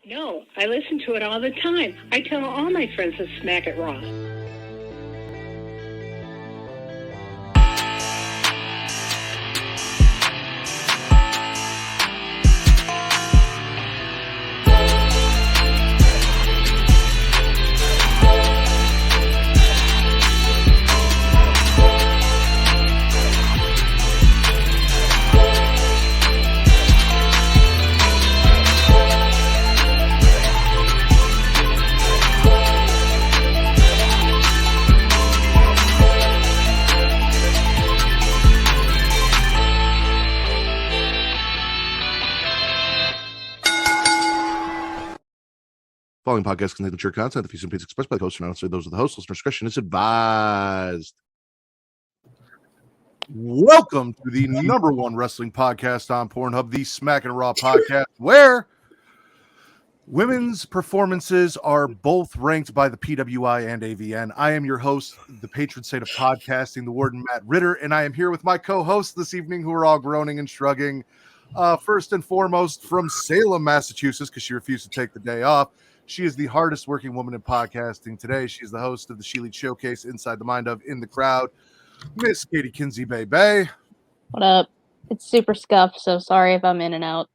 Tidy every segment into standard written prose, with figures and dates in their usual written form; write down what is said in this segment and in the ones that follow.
No, I listen to it all the time. I tell all my friends to smack it raw. Following podcast contains mature content. The views and opinions expressed by the host are not necessarily those of the host. Listener discretion is advised. Welcome to the number one wrestling podcast on Pornhub, the Smackin' Raw podcast, where women's performances are both ranked by the PWI and AVN. I am your host, the patron saint of podcasting, the Warden Matt Ritter, and I am here with my co-hosts this evening who are all groaning and shrugging. First and foremost, from Salem, Massachusetts, because she refused to take the day off. She is the hardest working woman in podcasting today. She's the host of the She Leads Showcase, Inside the Mind of, In the Crowd, Miss Katie Kinsey Bay. What up? It's super scuffed, so sorry if I'm in and out.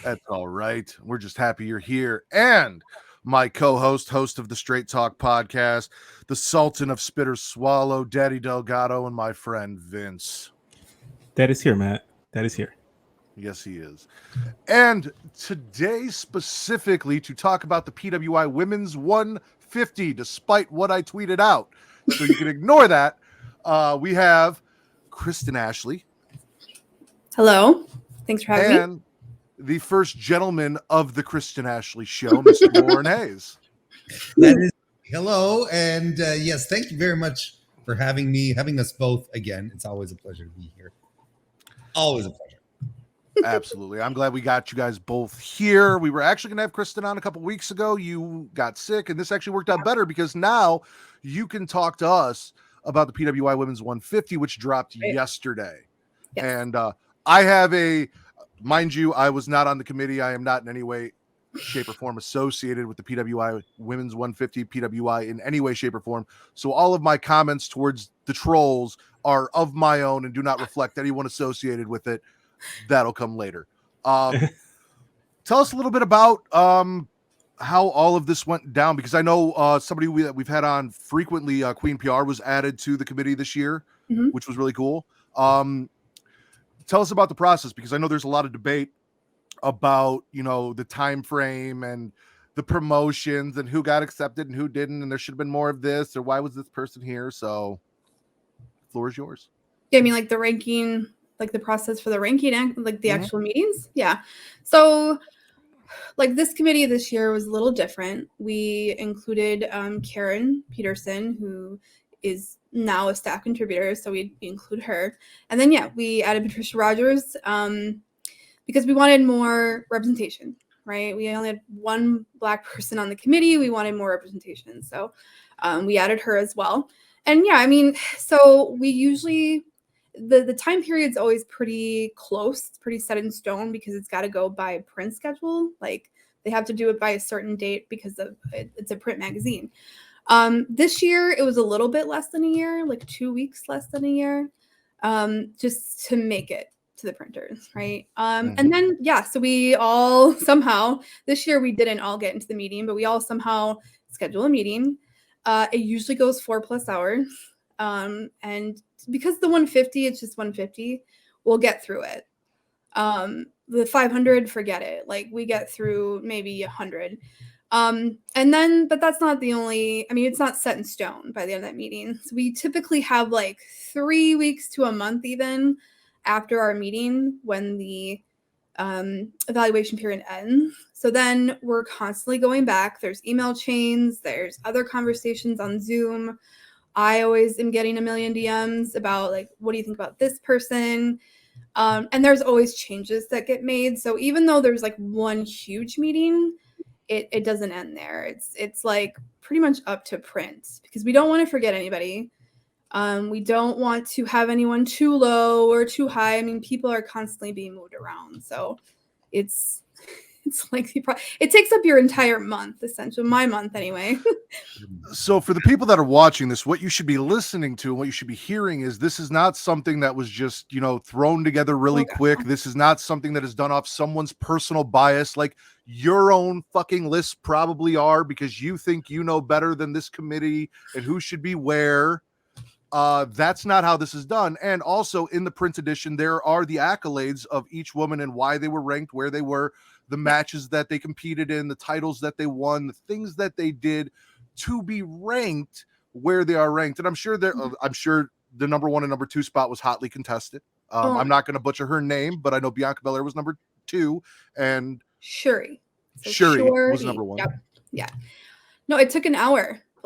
That's all right. We're just happy you're here. And my co-host, host of the Straight Talk podcast, the Sultan of Spitter Swallow, Daddy Delgado, and my friend Vince. That is here, Matt. That is here. Yes, he is. And today, specifically, to talk about the PWI Women's 150, despite what I tweeted out. So you can ignore that. We have Kristen Ashley. Hello. Thanks for having me. And the first gentleman of the Kristen Ashley show, Mr. Warren Hayes. That is hello. And yes, thank you very much for having us both again. It's always a pleasure to be here. Always a pleasure. Absolutely. I'm glad we got you guys both here. We were actually going to have Kristen on a couple weeks ago. You got sick, and this actually worked out better because now you can talk to us about the PWI Women's 150, which dropped yesterday. Yes. And I have mind you, I was not on the committee. I am not in any way, shape, or form associated with the PWI Women's 150, PWI in any way, shape, or form. So all of my comments towards the trolls are of my own and do not reflect anyone associated with it. That'll come later. Tell us a little bit about how all of this went down, because I know somebody that we've had on frequently, Queen PR, was added to the committee this year, which was really cool. Tell us about the process, because I know there's a lot of debate about, the time frame and the promotions and who got accepted and who didn't, and there should have been more of this, or why was this person here? So the floor is yours. Yeah, I mean, like the ranking, like the process for the ranking and like the actual meetings. Yeah. So like this committee this year was a little different. We included Karen Peterson, who is now a staff contributor. So we include her. And then, we added Patricia Rogers because we wanted more representation, right? We only had one Black person on the committee. We wanted more representation. So we added her as well. And so we usually, the time period's always pretty close. It's pretty set in stone because it's got to go by print schedule. Like they have to do it by a certain date because it's a print magazine. This year it was a little bit less than a year, like 2 weeks less than a year, just to make it to the printers, right? And then so we all somehow this year we didn't all get into the meeting, but we all somehow schedule a meeting. It usually goes 4+ hours, and because the 150, it's just 150, we'll get through it. The 500, forget it. Like we get through maybe 100. But that's not the only, it's not set in stone by the end of that meeting. So we typically have like 3 weeks to a month even after our meeting when the evaluation period ends. So then we're constantly going back. There's email chains, there's other conversations on Zoom. I always am getting a million DMs about like, what do you think about this person? And there's always changes that get made. So even though there's like one huge meeting, it doesn't end there. It's like pretty much up to print because we don't want to forget anybody. We don't want to have anyone too low or too high. People are constantly being moved around. So it's It's like it takes up your entire month, essentially. My month, anyway. So for the people that are watching this, what you should be listening to and what you should be hearing is this is not something that was just, thrown together really quick. This is not something that is done off someone's personal bias, like your own fucking lists probably are, because you think you know better than this committee and who should be where. That's not how this is done. And also in the print edition, there are the accolades of each woman and why they were ranked where they were, the matches that they competed in, the titles that they won, the things that they did to be ranked where they are ranked. And I'm sure the number 1 and number 2 spot was hotly contested. I'm not going to butcher her name, but I know Bianca Belair was number 2 and Shuri. Shuri was number 1. Yep. Yeah. No, it took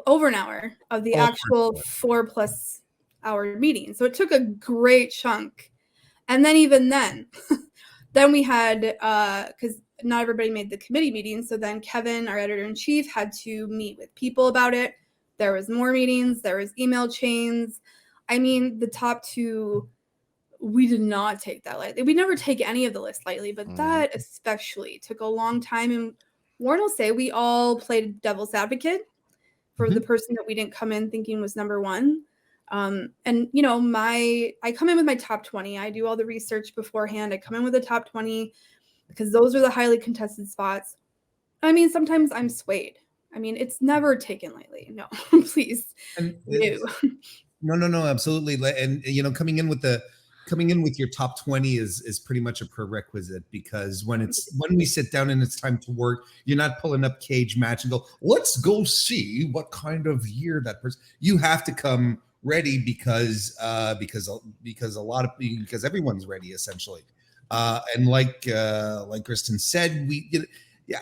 over an hour of the actual 4+ hour meeting. So it took a great chunk. And then even then, then we had, because not everybody made the committee meeting. So then Kevin, our editor-in-chief, had to meet with people about it. There was more meetings. There was email chains. I mean, the top 2, we did not take that lightly. We never take any of the list lightly, but that especially took a long time. And Warren will say we all played devil's advocate for the person that we didn't come in thinking was number 1. And I come in with my top 20. I do all the research beforehand. I come in with the top 20 because those are the highly contested spots. I mean, sometimes I'm swayed. I mean, it's never taken lightly. No, please. No, absolutely. And coming in with your top 20 is pretty much a prerequisite, because when we sit down and it's time to work, you're not pulling up Cage Match and go, let's go see what kind of year that person. You have to come ready because everyone's ready essentially. And like Kristen said,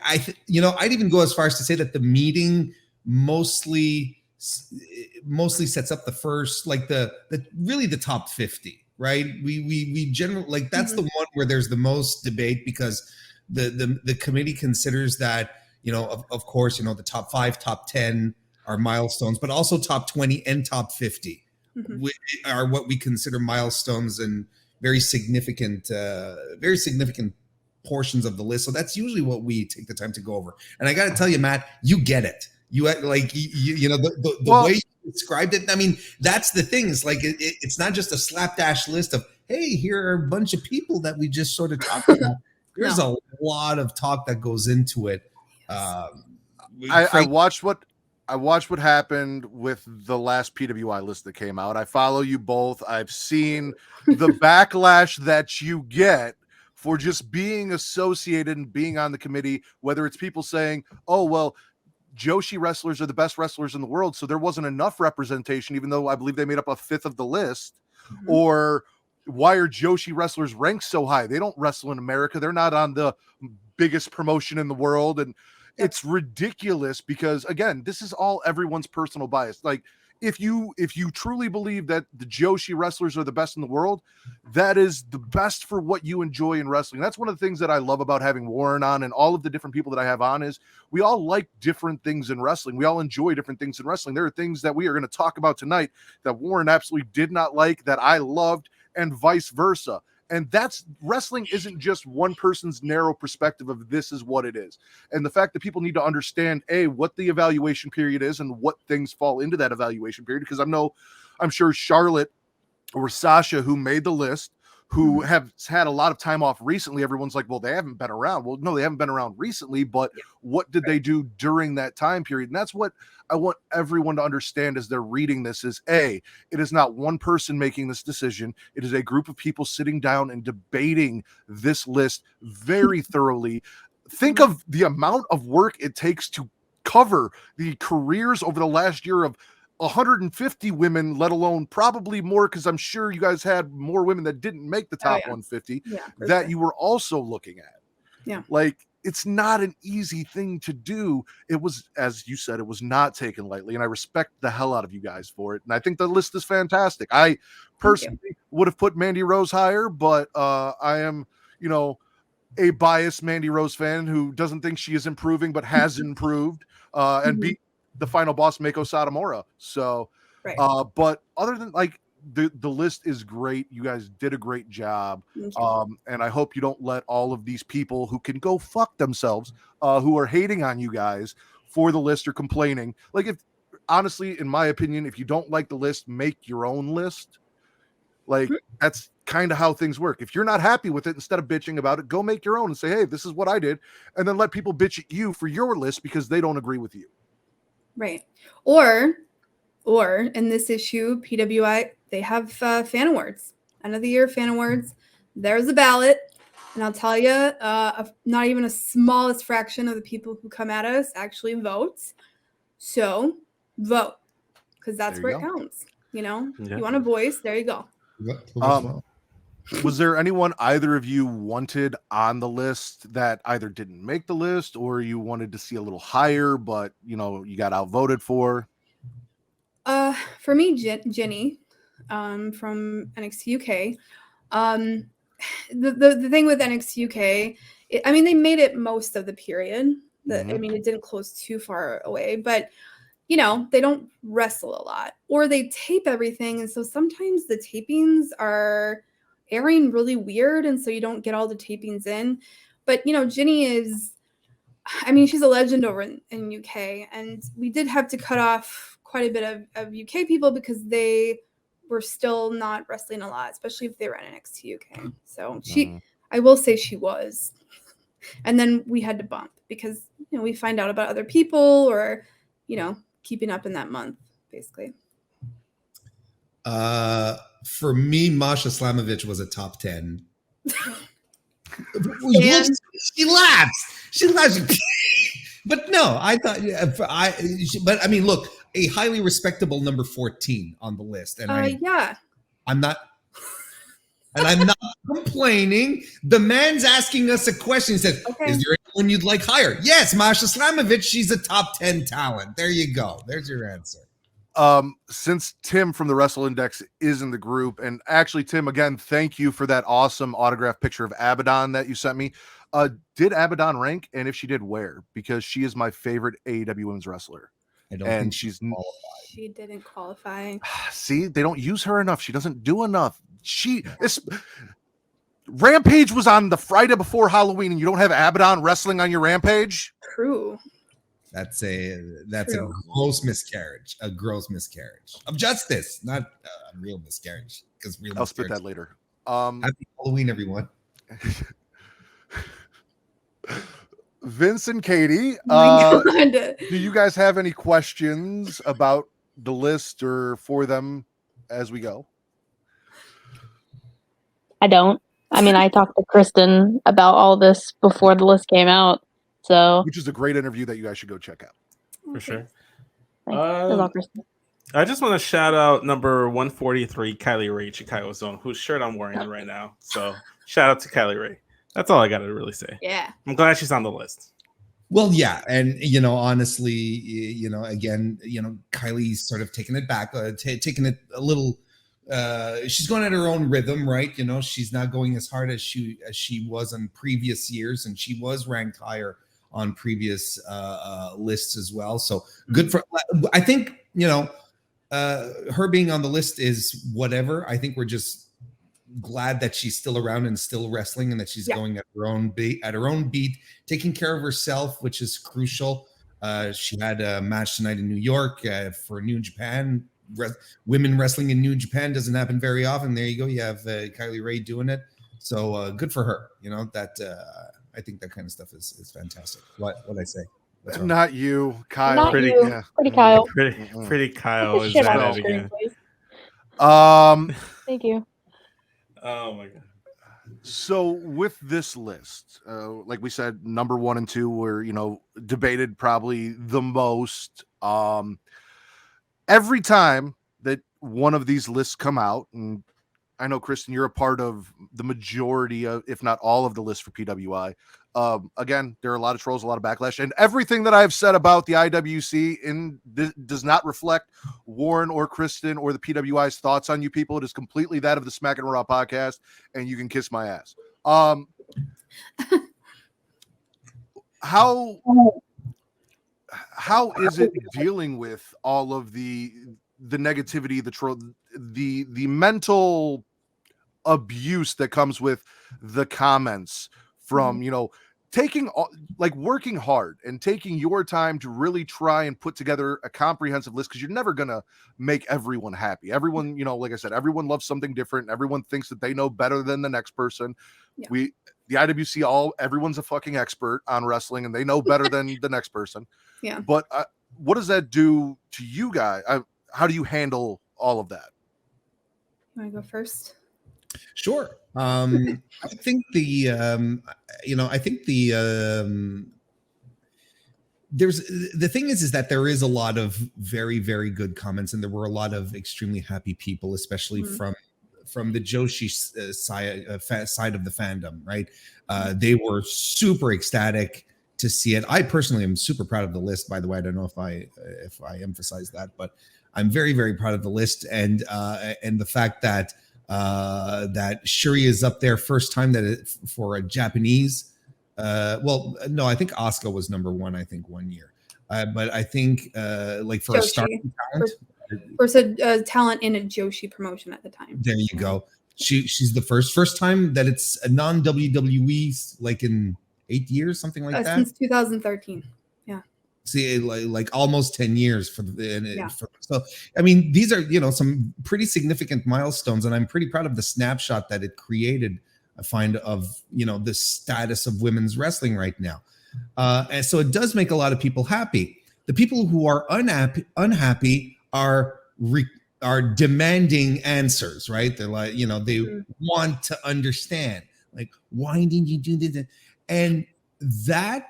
I'd even go as far as to say that the meeting mostly sets up the first, like the really the top 50, right? We generally, like, that's the one where there's the most debate, because the committee considers that, of course, the top 5, top 10 are milestones, but also top 20 and top 50 are what we consider milestones and very significant portions of the list. So that's usually what we take the time to go over. And I got to tell you, Matt, you get it. You like, the way you described it. I mean, that's the thing. It's like, it's not just a slapdash list of, hey, here are a bunch of people that we just sort of talked about. There's a lot of talk that goes into it. I watched what happened with the last PWI list that came out. I follow you both. I've seen the backlash that you get for just being associated and being on the committee, whether it's people saying, oh, well, Joshi wrestlers are the best wrestlers in the world, so there wasn't enough representation, even though I believe they made up a 5th of the list. Or why are Joshi wrestlers ranked so high? They don't wrestle in America. They're not on the biggest promotion in the world. And it's ridiculous, because again, this is all everyone's personal bias. Like, if you truly believe that the Joshi wrestlers are the best in the world, that is the best for what you enjoy in wrestling. That's one of the things that I love about having Warren on, and all of the different people that I have on, is we all like different things in wrestling. We all enjoy different things in wrestling. There are things that we are going to talk about tonight that Warren absolutely did not like, that I loved, and vice versa. And that's, wrestling isn't just one person's narrow perspective of this is what it is. And the fact that people need to understand, what the evaluation period is and what things fall into that evaluation period. Because I'm sure Charlotte or Sasha, who made the list, who have had a lot of time off recently, everyone's like, well, they haven't been around. Well, no, they haven't been around recently, but what did they do during that time period? And that's what I want everyone to understand as they're reading this is, it is not one person making this decision. It is a group of people sitting down and debating this list very thoroughly. Think of the amount of work it takes to cover the careers over the last year of 150 women, let alone probably more, because I'm sure you guys had more women that didn't make the top 150 that you were also looking at. Yeah. Like, it's not an easy thing to do. It was, as you said, it was not taken lightly, and I respect the hell out of you guys for it. And I think the list is fantastic. I personally would have put Mandy Rose higher, but I am, a biased Mandy Rose fan who doesn't think she is improving, but has improved and beat the final boss, Mako Satomura. So, but other than, like, the list is great. You guys did a great job. Thank you. And I hope you don't let all of these people who can go fuck themselves, who are hating on you guys for the list or complaining. Like, if honestly, in my opinion, if you don't like the list, make your own list. Like, that's kind of how things work. If you're not happy with it, instead of bitching about it, go make your own and say, hey, this is what I did. And then let people bitch at you for your list because they don't agree with you. Right. Or in this issue, PWI, they have fan awards, end of the year fan awards. There's a ballot. And I'll tell you, not even a smallest fraction of the people who come at us actually votes. So vote, because that's There where you it go. counts. You know, Yeah. you want a voice, there you go. Was there anyone either of you wanted on the list that either didn't make the list or you wanted to see a little higher, but you know, you got outvoted for? For me, Jenny, from NXT UK. The thing with NXT UK, I mean, they made it most of the period. I mean, it didn't close too far away, but you know, they don't wrestle a lot, or they tape everything, and so sometimes the tapings are airing really weird, and so you don't get all the tapings in. But you know, Ginny is, I mean, she's a legend over in UK, and we did have to cut off quite a bit of UK people because they were still not wrestling a lot, especially if they were in NXT UK. So I will say she was. And then we had to bump because, you know, we find out about other people or, you know, keeping up in that month, basically. For me, Masha Slamovich was a top 10. She laughs. But no, I thought, but I mean, look, a highly respectable number 14 on the list. And I'm not complaining. The man's asking us a question. He said, okay, is there anyone you'd like higher? Yes, Masha Slamovich. She's a top 10 talent. There you go. There's your answer. Since Tim from the Wrestle Index is in the group, and actually, Tim, again, thank you for that awesome autograph picture of Abaddon that you sent me. Did Abaddon rank? And if she did, where? Because she is my favorite AEW women's wrestler. I don't think she's qualified. She didn't qualify. See, they don't use her enough. She doesn't do enough. Rampage was on the Friday before Halloween, and you don't have Abaddon wrestling on your Rampage? True. That's a gross miscarriage. A gross miscarriage of justice, not a real miscarriage. Because I'll spit that later. Happy Halloween, everyone. Vince and Katie, Do do you guys have any questions about the list or for them as we go? I don't. I mean, I talked to Kristen about all this before the list came out. So, which is a great interview that you guys should go check out. For sure. I just want to shout out number 143, Kylie Ray, Chicago Zone, whose shirt I'm wearing right now. So shout out to Kylie Ray. That's all I got to really say. Yeah. I'm glad she's on the list. Well, yeah. And, you know, honestly, you know, again, you know, Kylie's sort of taking it back, taking it a little, she's going at her own rhythm, right? You know, she's not going as hard as she was in previous years, and she was ranked higher on previous lists as well. So good for, I think, you know, her being on the list is whatever. I think we're just glad that she's still around and still wrestling, and that she's going at her own beat, taking care of herself, which is crucial. She had a match tonight in New York for New Japan. Women wrestling in New Japan doesn't happen very often. There you go. You have Kylie Ray doing it. So good for her. You know, that I think that kind of stuff is fantastic. What I say? Not you, Kyle. Not Pretty, you. yeah. Pretty Kyle. Pretty Kyle is Shit at on it the screen, again. please. Thank you. Oh my god. So with this list, like we said, number 1 and 2 were, you know, debated probably the most. Every time that one of these lists come out, and I know, Kristen, you're a part of the majority of, if not all of the lists for PWI. Again, there are a lot of trolls, a lot of backlash, and everything that I've said about the IWC does not reflect Warren or Kristen or the PWI's thoughts on you people. It is completely that of the Smackin Raw podcast, and you can kiss my ass. How is it dealing with all of the negativity, the mental abuse that comes with the comments from taking like working hard and taking your time to really try and put together a comprehensive list, because you're never gonna make everyone happy. Everyone, like I said, everyone loves something different. Everyone thinks that they know better than the next person. Yeah. The IWC, everyone's a fucking expert on wrestling and they know better than the next person. Yeah. But what does that do to you guys? How do you handle all of that? You want to go first? Sure. I think the thing is that there is a lot of very, very good comments, and there were a lot of extremely happy people, especially from the Joshi side of the fandom, right? They were super ecstatic to see it. I personally am super proud of the list, by the way. I don't know if I emphasize that, but I'm very, very proud of the list, and the fact that that Shuri is up there first time for a Japanese. Well, no, I think Asuka was number one. I think 1 year, but I think like for Joshi. a starting talent, for talent in a Joshi promotion at the time. There you go. She's the first time that it's a non WWE like in 8 years, something like that. Since 2013. Yeah. See, like almost 10 years so I mean, these are some pretty significant milestones, and I'm pretty proud of the snapshot that it created. I find of the status of women's wrestling right now, and so it does make a lot of people happy. The people who are unhappy are demanding answers, right? They're like, they want to understand, like, why did you do this? And that,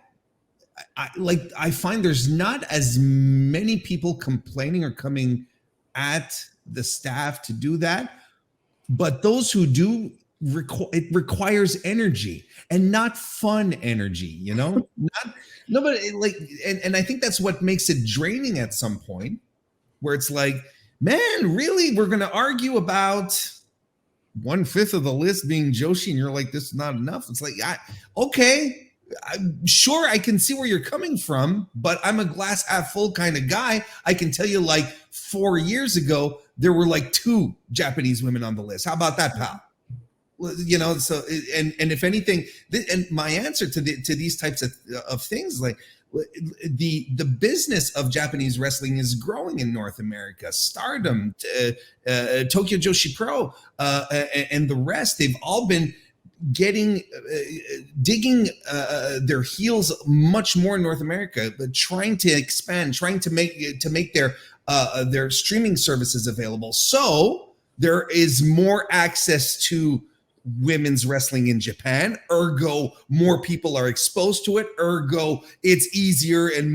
I find there's not as many people complaining or coming at the staff to do that, but those who do, it requires energy, and not fun energy, nobody like, and I think that's what makes it draining at some point, where it's like, man, really, we're going to argue about 1/5 of the list being Joshi, and you're like, this is not enough. It's like, okay, I'm sure I can see where you're coming from, but I'm a glass half full kind of guy. I can tell you, like 4 years ago, there were like 2 Japanese women on the list. How about that, pal? So, and if anything, and my answer to these types of things, like, the business of Japanese wrestling is growing in North America. Stardom, Tokyo Joshi Pro, and the rest, they've all been digging their heels much more in North America, but trying to expand, trying to make their streaming services available. So there is more access to women's wrestling in Japan, ergo more people are exposed to it, ergo it's easier and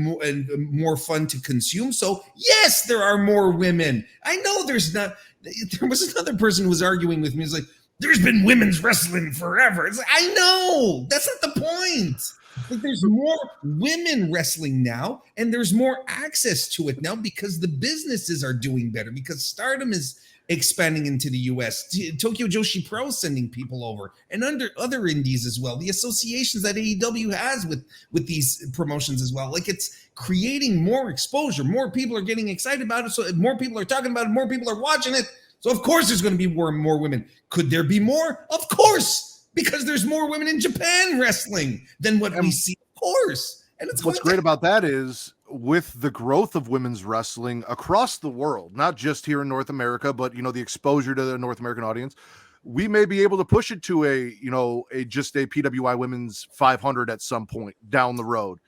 more fun to consume. So yes, there are more women. I know there was another person who was arguing with me. He's like, there's been women's wrestling forever. It's like, I know, that's not the point. Like, there's more women wrestling now, and there's more access to it now because the businesses are doing better, because Stardom is expanding into the US, Tokyo Joshi Pro sending people over, and under other indies as well. The associations that AEW has with these promotions as well. Like, it's creating more exposure. More people are getting excited about it. So more people are talking about it. More people are watching it. So of course there's going to be more women. Could there be more? Of course, because there's more women in Japan wrestling than what we see. Of course. And it's what's great about that is, with the growth of women's wrestling across the world, not just here in North America, but the exposure to the North American audience, we may be able to push it to a PWI Women's 500 at some point down the road.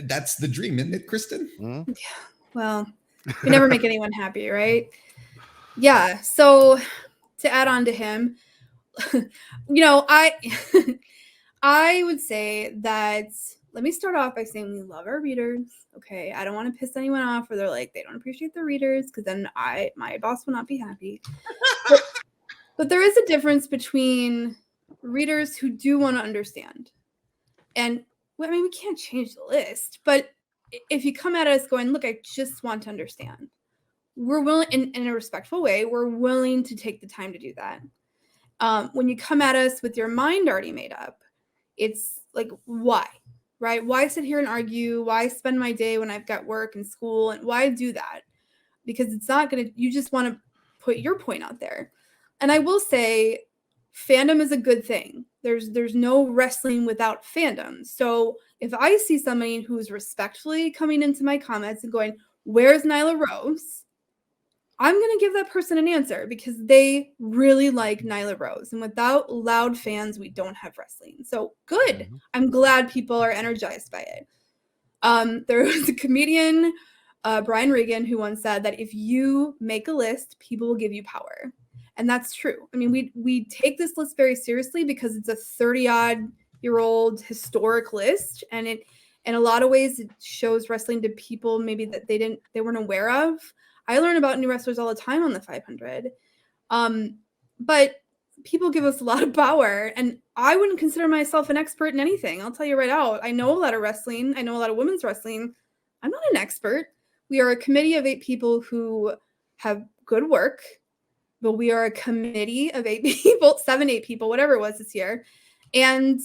That's the dream, isn't it, Kristen? Mm-hmm. Yeah. Well, you never make anyone happy, right? Yeah. So to add on to him, I would say that, let me start off by saying we love our readers. Okay. I don't want to piss anyone off where they're like, they don't appreciate the readers, because then my boss will not be happy. But there is a difference between readers who do want to understand. And I mean, we can't change the list, but if you come at us going, look, I just want to understand, we're willing, in a respectful way, we're willing to take the time to do that. When you come at us with your mind already made up, it's like, why? Right? Why sit here and argue? Why spend my day when I've got work and school? And why do that? because it's not going to, you just want to put your point out there. And I will say fandom is a good thing. There's no wrestling without fandom. So if I see somebody who's respectfully coming into my comments and going, where's Nyla Rose? I'm going to give that person an answer because they really like Nyla Rose. And without loud fans, we don't have wrestling. So good. I'm glad people are energized by it. There was a comedian, Brian Regan, who once said that if you make a list, people will give you power. And that's true. I mean, we take this list very seriously because it's a 30-odd-year-old historic list. And it, in a lot of ways, it shows wrestling to people maybe that they weren't aware of. I learn about new wrestlers all the time on the 500. But people give us a lot of power, and I wouldn't consider myself an expert in anything. I'll tell you right out. I know a lot of wrestling. I know a lot of women's wrestling. I'm not an expert. We are a committee of 8 people who have good work, but we are a committee of 8 people, 7, 8 people, whatever it was this year. And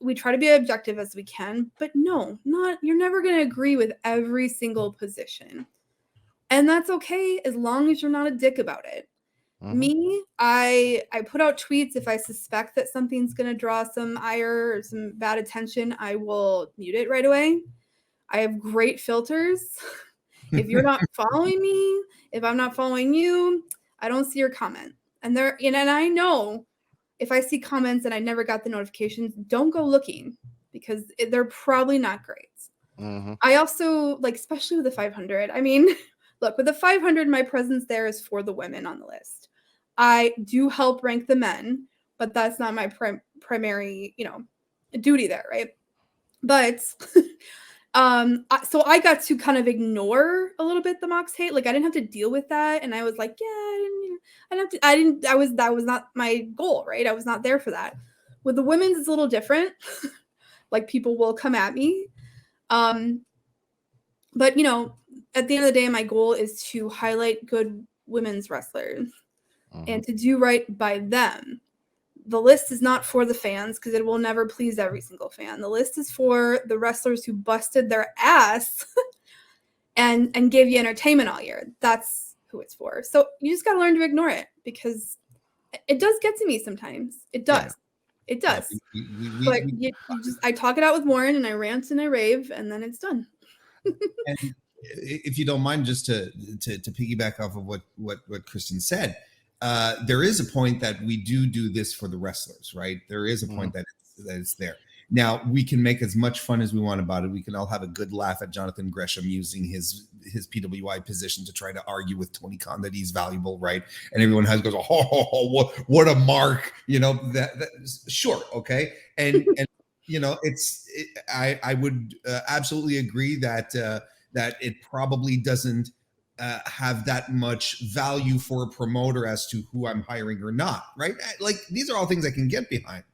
we try to be objective as we can, but no, you're never going to agree with every single position. And that's okay as long as you're not a dick about it. Me, I put out tweets if I suspect that something's going to draw some ire or some bad attention. I will mute it right away. I have great filters. If you're not following me, if I'm not following you, I don't see your comment. And I know if I see comments and I never got the notifications, don't go looking because they're probably not great. I also, like, especially with the 500, I mean, look, with the 500, my presence there is for the women on the list. I do help rank the men, but that's not my primary, duty there, right? But so I got to kind of ignore a little bit the Mox hate. Like, I didn't have to deal with that, and I was like, that was not my goal, right? I was not there for that. With the women's, it's a little different. Like, people will come at me, but at the end of the day, my goal is to highlight good women's wrestlers and to do right by them. The list is not for the fans because it will never please every single fan. The list is for the wrestlers who busted their ass and gave you entertainment all year. That's who it's for. So you just got to learn to ignore it because it does get to me sometimes. It does. Yeah. It does. But I talk it out with Warren and I rant and I rave and then it's done. And if you don't mind, just to piggyback off of what Kristen said, there is a point that we do this for the wrestlers, right? There is a point that it's there. Now, we can make as much fun as we want about it. We can all have a good laugh at Jonathan Gresham using his PWI position to try to argue with Tony Khan that he's valuable, right? And everyone goes, oh, what a mark, sure, okay, and I would absolutely agree that it probably doesn't have that much value for a promoter as to who I'm hiring or not, right? Like, these are all things I can get behind.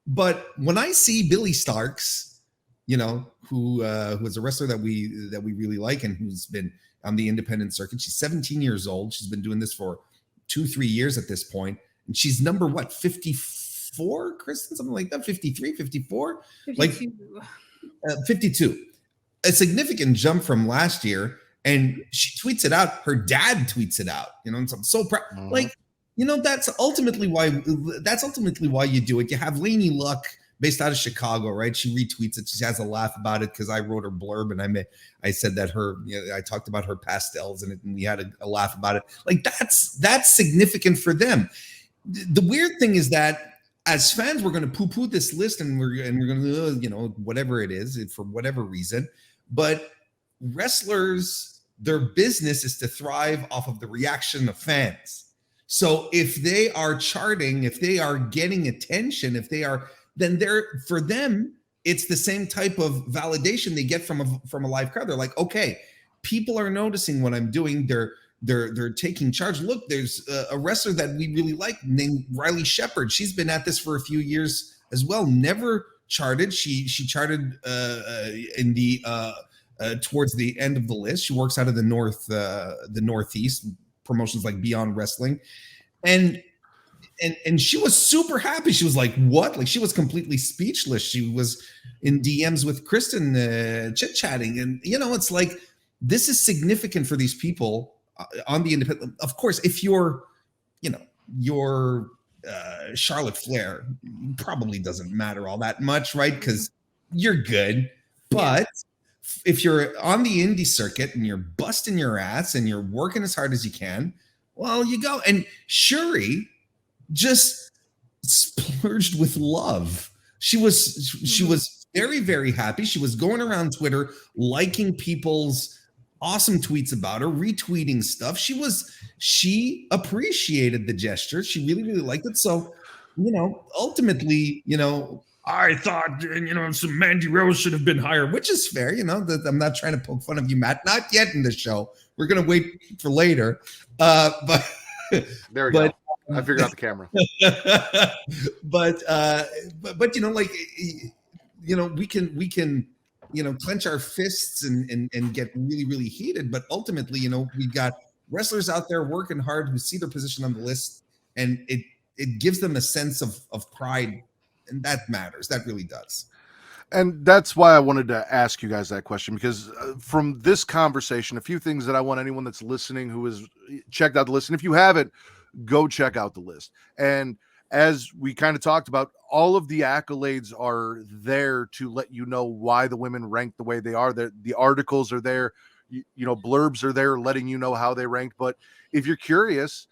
But when I see Billy Starks, who is a wrestler that we really like and who's been on the independent circuit, she's 17 years old. She's been doing this for 2-3 years at this point, and she's number 54, Kristen, something like that, 53, 54, 52. 52. A significant jump from last year. And she tweets it out. Her dad tweets it out. And so I'm so proud. Like, that's ultimately why you do it. You have Lainey Luck based out of Chicago, right? She retweets it. She has a laugh about it because I wrote her blurb and I said that I talked about her pastels and we had a laugh about it. Like, that's significant for them. The weird thing is that as fans, we're going to poo-poo this list and we're going to, whatever it is for whatever reason, but wrestlers, their business is to thrive off of the reaction of fans. So if they are charting, if they are getting attention, then for them, it's the same type of validation they get from a live crowd. They're like, okay, people are noticing what I'm doing. They're taking charge. Look, there's a wrestler that we really like named Riley Shepard. She's been at this for a few years as well. Never charted. She charted in the towards the end of the list. She works out of the Northeast, promotions like Beyond Wrestling, and she was super happy. She was like, "What?" Like, she was completely speechless. She was in DMs with Kristen, chit chatting, and it's like, this is significant for these people. on the independent. Of course, if you're, you're Charlotte Flair, probably doesn't matter all that much, right? Because you're good. But if you're on the indie circuit and you're busting your ass and you're working as hard as you can, well, you go. And Shuri just splurged with love. She was very, very happy. She was going around Twitter liking people's awesome tweets about her, retweeting stuff. She appreciated the gesture. She really, really liked it. So, ultimately, I thought, some Mandy Rose should have been higher, which is fair. That I'm not trying to poke fun of you, Matt. Not yet in the show. We're gonna wait for later. But there we go. I figured out the camera. but we can clench our fists and get really, really heated. But ultimately, we've got wrestlers out there working hard who see their position on the list, and it gives them a sense of pride, and that matters. That really does. And that's why I wanted to ask you guys that question, because from this conversation, a few things that I want anyone that's listening who has checked out the list, and if you haven't, go check out the list. And as we kind of talked about, all of the accolades are there to let you know why the women rank the way they are. The articles are there, blurbs are there letting you know how they ranked. But if you're curious,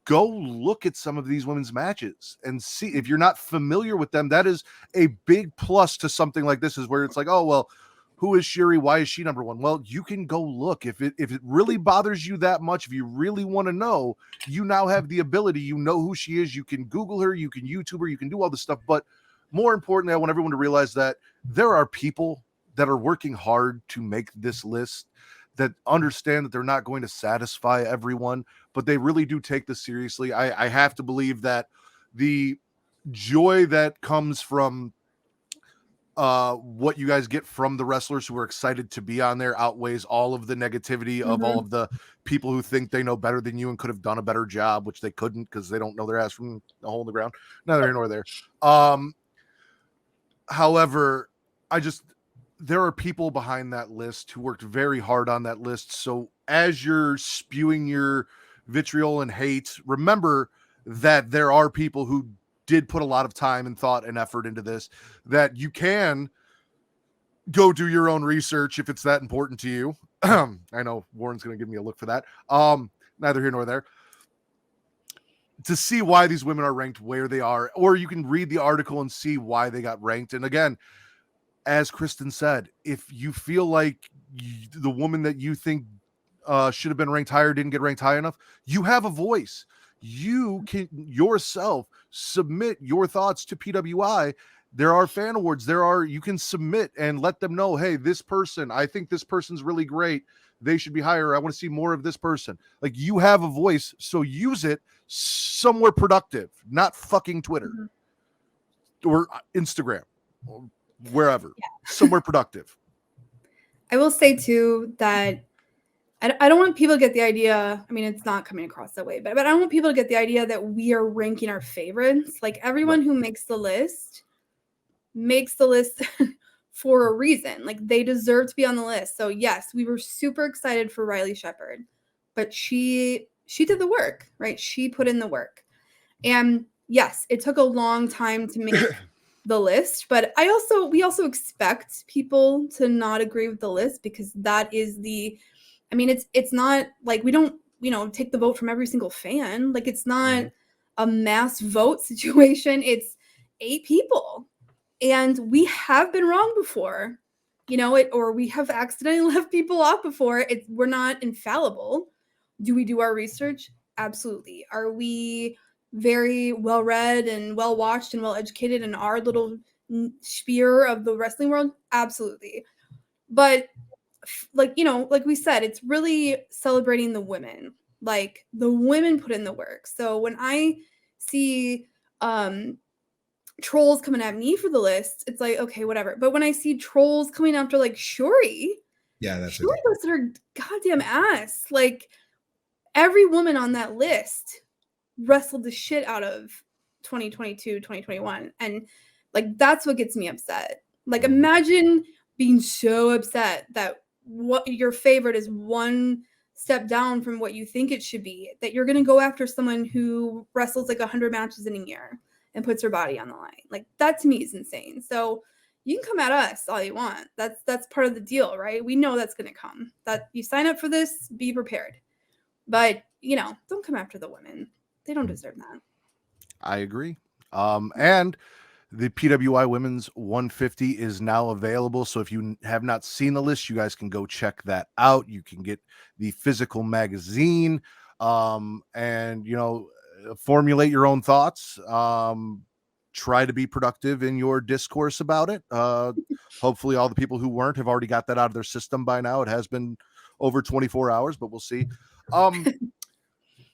go look at some of these women's matches and see. If you're not familiar with them, that is a big plus to something like this, is where it's like, oh, well, who is Shuri? Why is she number one? Well, you can go look. If it really bothers you that much, if you really want to know, you now have the ability, who she is. You can Google her, you can YouTube her, you can do all this stuff. But more importantly, I want everyone to realize that there are people that are working hard to make this list, that understand that they're not going to satisfy everyone, but they really do take this seriously. I have to believe that the joy that comes from what you guys get from the wrestlers who are excited to be on there outweighs all of the negativity of all of the people who think they know better than you and could have done a better job, which they couldn't because they don't know their ass from a hole in the ground. Neither here nor there. However, there are people behind that list who worked very hard on that list. So as you're spewing your vitriol and hate, remember that there are people who did put a lot of time and thought and effort into this, that you can go do your own research if it's that important to you. I know Warren's going to give me a look for that. Neither here nor there. To see why these women are ranked where they are, or you can read the article and see why they got ranked. And again, as Kristen said, if you feel like the woman that you think should have been ranked higher didn't get ranked high enough, you have a voice. You can yourself submit your thoughts to PWI. There are fan awards. You can submit and let them know, hey, this person, I think this person's really great. They should be higher. I want to see more of this person. Like, you have a voice, so use it somewhere productive, not fucking Twitter or Instagram or wherever. Somewhere productive. I will say too that I don't want people to get the idea. I mean, it's not coming across that way, but I don't want people to get the idea that we are ranking our favorites. Like, everyone who makes the list for a reason. Like, they deserve to be on the list. So yes, we were super excited for Riley Shepard, but she did the work, right? She put in the work. And yes, it took a long time to make the list, but we also expect people to not agree with the list, because that is it's not like we don't, take the vote from every single fan. Like, it's not a mass vote situation. It's 8 people. And we have been wrong before, or we have accidentally left people off before. We're not infallible. Do we do our research? Absolutely. Are we very well read and well watched and well educated in our little sphere of the wrestling world? Absolutely. But like we said, it's really celebrating the women. Like, the women put in the work. So when I see trolls coming at me for the list, it's like, okay, whatever. But when I see trolls coming after like Shuri, Shuri busted her goddamn ass. Like, every woman on that list wrestled the shit out of 2022, 2021. And like, that's what gets me upset. Like, imagine being so upset that what your favorite is one step down from what you think it should be, that you're going to go after someone who wrestles like 100 matches in a year and puts her body on the line. Like, that to me is insane. So you can come at us all you want. That's part of the deal, right? We know that's going to come. That you sign up for this, be prepared. But, don't come after the women. They don't deserve that. I agree. And the PWI Women's 150 is now available. So if you have not seen the list, you guys can go check that out. You can get the physical magazine, and, formulate your own thoughts. Try to be productive in your discourse about it. Hopefully all the people who weren't have already got that out of their system by now. It has been over 24 hours, but we'll see.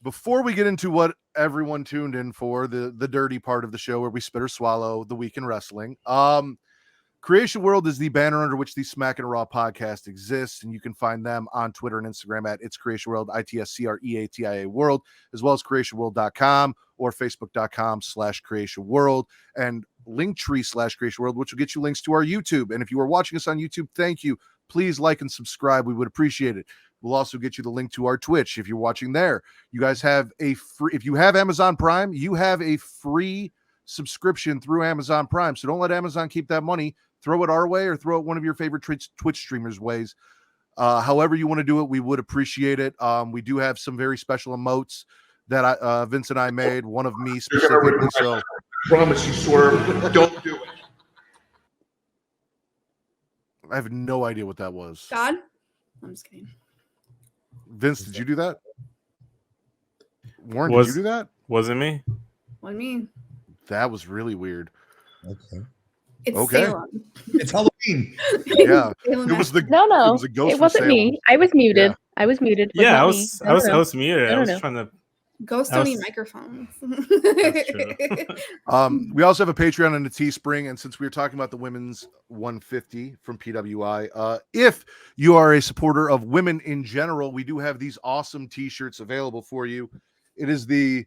Before we get into what everyone tuned in for, the dirty part of the show where we spit or swallow the week in wrestling, Creation World is the banner under which the Smackin' Raw podcast exists, and you can find them on Twitter and Instagram at It's Creation World, ITSCREATIA World, as well as creationworld.com or facebook.com/Creation World, and Linktree/Creation World, which will get you links to our YouTube. And if you are watching us on YouTube, thank you. Please like and subscribe. We would appreciate it. We'll also get you the link to our Twitch if you're watching there. You guys have a free, if you have Amazon Prime, you have a free subscription through Amazon Prime. So don't let Amazon keep that money. Throw it our way or throw it one of your favorite Twitch streamers' ways. However you want to do it, we would appreciate it. We do have some very special emotes that Vince and I made, one of me specifically. So I promise you, Swerve, don't do it. I have no idea what that was. God? I'm just kidding. Vince, did you do that? Warren, did you do that? Wasn't me. What do you mean? That was really weird. Okay. It's Okay. Salem. It's Halloween. Yeah. Salem It was the No, It was a ghost. it wasn't from me. Salem. I was muted. Yeah. I was muted. It was Yeah, not I me. was No, no. muted. No, I was no. trying to. Ghosts That don't was- need microphones. That's true. We also have a Patreon and a Teespring, and since we were talking about the women's 150 from PWI, if you are a supporter of women in general, we do have these awesome T-shirts available for you. It is the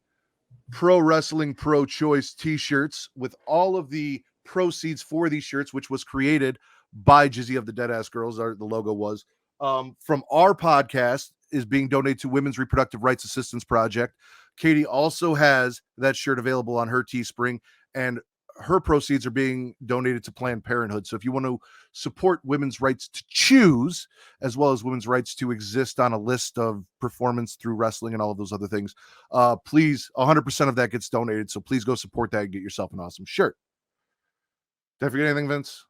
Pro Wrestling Pro Choice T-shirts with all of the proceeds for these shirts, which was created by Jizzy of the Deadass Girls. The logo was from our podcast, is being donated to Women's Reproductive Rights Assistance Project. Katie also has that shirt available on her Teespring, and her proceeds are being donated to Planned Parenthood. So if you want to support women's rights to choose, as well as women's rights to exist on a list of performance through wrestling and all of those other things, please, 100% of that gets donated. So please go support that and get yourself an awesome shirt. Did I forget anything, Vince?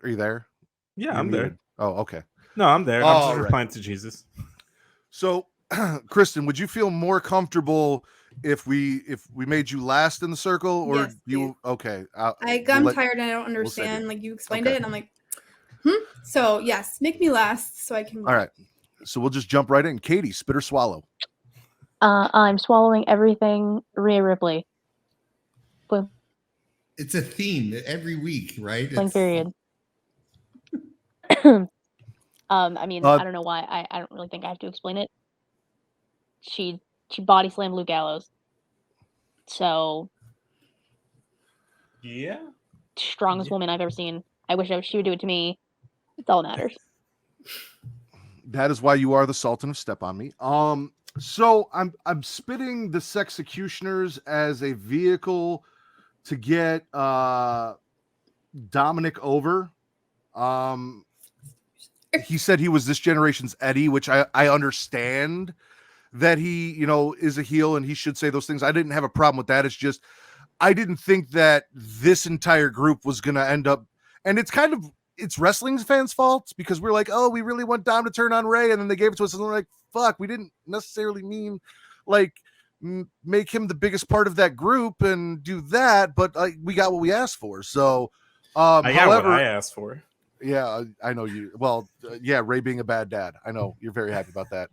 Are you there? Yeah, You're I'm there. muted. Oh, okay. No, I'm there. I'm All just right. replying to Jesus. So, Kristen, would you feel more comfortable if we made you last in the circle, or Yes, you? Okay, I'm tired and I don't save understand. it. Like, you explained Okay. it, and I'm like, So, yes, make me last so I can. All right. So we'll just jump right in. Katie, spit or swallow. I'm swallowing everything. Rhea Ripley. It's a theme every week, right? Blank It's- period. I mean, I don't know why. I don't really think I have to explain it. She body slammed Luke Gallows. So Yeah. strongest woman I've ever seen. I wish she would do it to me. It's all that matters. That is why you are the Sultan of Step on Me. So I'm spitting the Sexecutioners as a vehicle to get Dominic over. He said he was this generation's Eddie, which I understand that he, is a heel and he should say those things. I didn't have a problem with that. It's just, I didn't think that this entire group was going to end up, and it's wrestling fans' fault because we're like, oh, we really want Dom to turn on Ray. And then they gave it to us and we're like, fuck, we didn't necessarily mean like make him the biggest part of that group and do that. But we got what we asked for. So, I got what I asked for. Yeah, I know you. Well, yeah, Ray being a bad dad. I know you're very happy about that.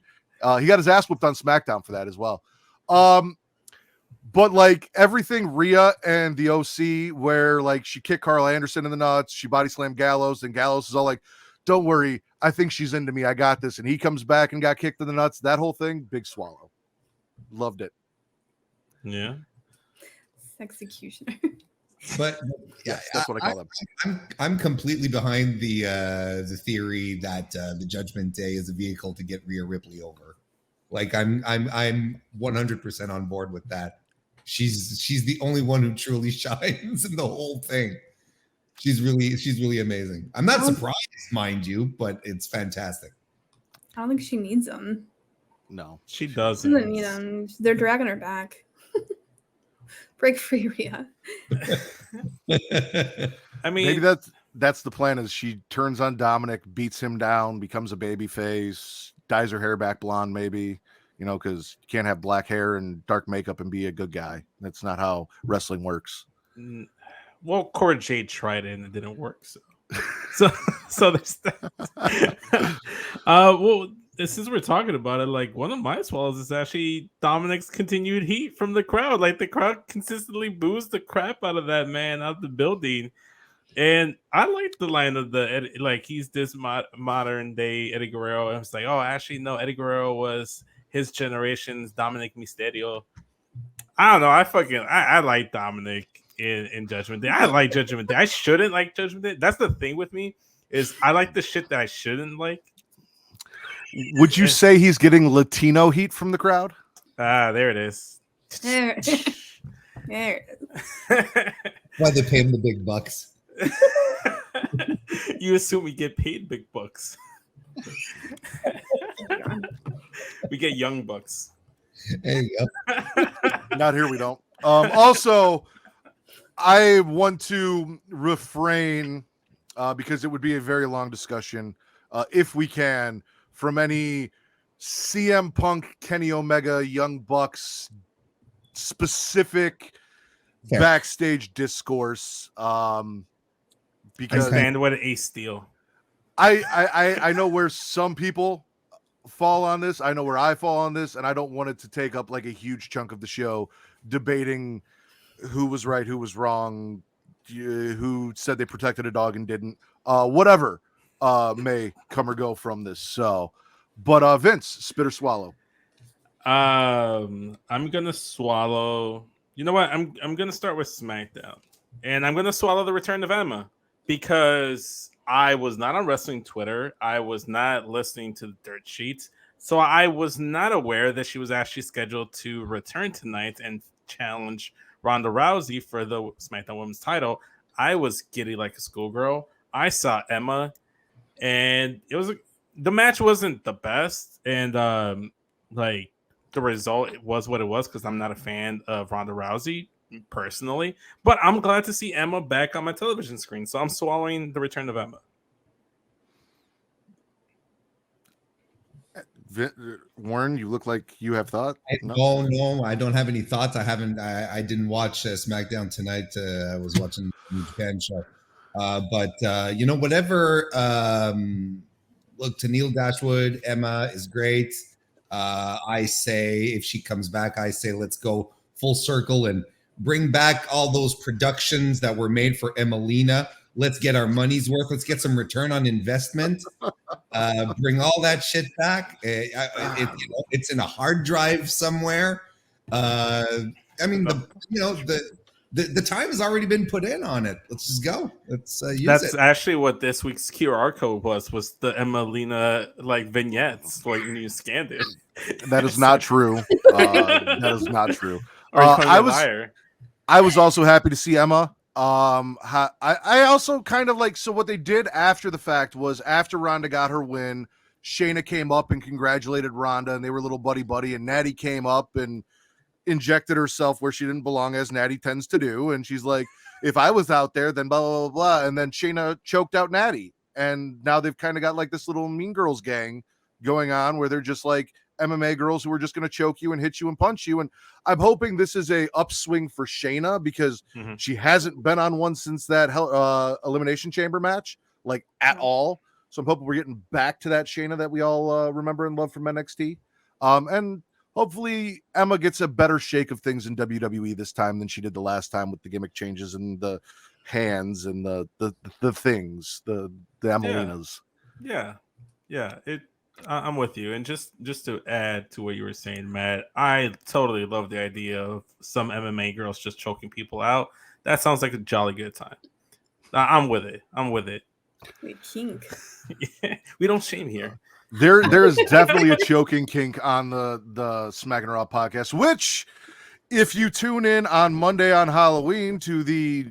He got his ass whooped on SmackDown for that as well. But like everything Rhea and the OC, where like she kicked Carl Anderson in the nuts, she body slammed Gallows, and Gallows is all like, "Don't worry, I think she's into me. I got this." And he comes back and got kicked in the nuts. That whole thing, big swallow. Loved it. Yeah. Executioner. But Yes, that's what I call them. I'm completely behind the theory that the Judgment Day is a vehicle to get Rhea Ripley over. Like I'm 100% on board with that. She's the only one who truly shines in the whole thing. She's really amazing. I'm not surprised, mind you, but it's fantastic. I don't think she needs them. No, she She doesn't. doesn't need them. They're dragging her back. Break free, Rhea. I mean, maybe that's the plan. Is she turns on Dominic, beats him down, becomes a baby face, dyes her hair back blonde, maybe. You know, because you can't have black hair and dark makeup and be a good guy. That's not how wrestling works. well, Cora Jade tried it and it didn't work. So there's that. Well, since we're talking about it, like one of my swallows is actually Dominic's continued heat from the crowd. Like the crowd consistently boos the crap out of that man out of the building. And I like the line of he's this modern day Eddie Guerrero. And it's like, oh, actually, no, Eddie Guerrero was his generation's Dominic Mysterio. I don't know. I like Dominic in Judgment Day. I like Judgment Day. I shouldn't like Judgment Day. That's the thing with me is I like the shit that I shouldn't like. Would you say he's getting Latino heat from the crowd? There it is. There. There. Why they pay him the big bucks? You assume we get paid big bucks. We get young bucks. There you go. Not here, we don't. Also, I want to refrain because it would be a very long discussion, if we can, from any CM Punk, Kenny Omega, Young Bucks specific backstage discourse. Because and what Ace Steel. I know where some people fall on this. I know where I fall on this, and I don't want it to take up like a huge chunk of the show debating who was right, who was wrong, who said they protected a dog and didn't. Whatever may come or go from this. So, but Vince, spit or swallow. I'm gonna swallow. You know what? I'm gonna start with SmackDown, and I'm gonna swallow the return of Emma because I was not on wrestling Twitter. I was not listening to the dirt sheets, so I was not aware that she was actually scheduled to return tonight and challenge Ronda Rousey for the SmackDown Women's title. I was giddy like a schoolgirl. I saw Emma, and the match wasn't the best, and like the result was what it was because I'm not a fan of Ronda Rousey personally, but I'm glad to see Emma back on my television screen, so I'm swallowing the return of Emma. Warren, you look like you have thought. No, I don't have any thoughts. I didn't watch SmackDown tonight. I was watching the New Japan show. But whatever. Look, to Neil Dashwood, Emma is great. I say if she comes back, I say let's go full circle and bring back all those productions that were made for Emelina. Let's get our money's worth. Let's get some return on investment. Bring all that shit back. It's in a hard drive somewhere. The time has already been put in on it. Let's just go. Let's use it. That's actually what this week's QR code was the Emelina like vignettes like when you scanned it. That is not true. That is not true. I was also happy to see Emma. I also kind of like, so what they did after the fact was after Ronda got her win, Shayna came up and congratulated Ronda, and they were a little buddy, and Natty came up and injected herself where she didn't belong, as Natty tends to do, and she's like, if I was out there, then blah, blah, blah, blah, and then Shayna choked out Natty, and now they've kind of got like this little Mean Girls gang going on where they're just like MMA girls who are just going to choke you and hit you and punch you. And I'm hoping this is a upswing for Shayna because she hasn't been on one since that Elimination Chamber match, like at all. So I'm hoping we're getting back to that Shayna that we all remember and love from NXT. And hopefully Emma gets a better shake of things in WWE this time than she did the last time with the gimmick changes and the hands and the things, the Emelinas. Yeah. I'm with you. And just to add to what you were saying, Matt, I totally love the idea of some MMA girls just choking people out. That sounds like a jolly good time. I'm with it. Wait, kink. We don't shame here. There is definitely a choking kink on the Smackin' Raw podcast, which, if you tune in on Monday on Halloween to the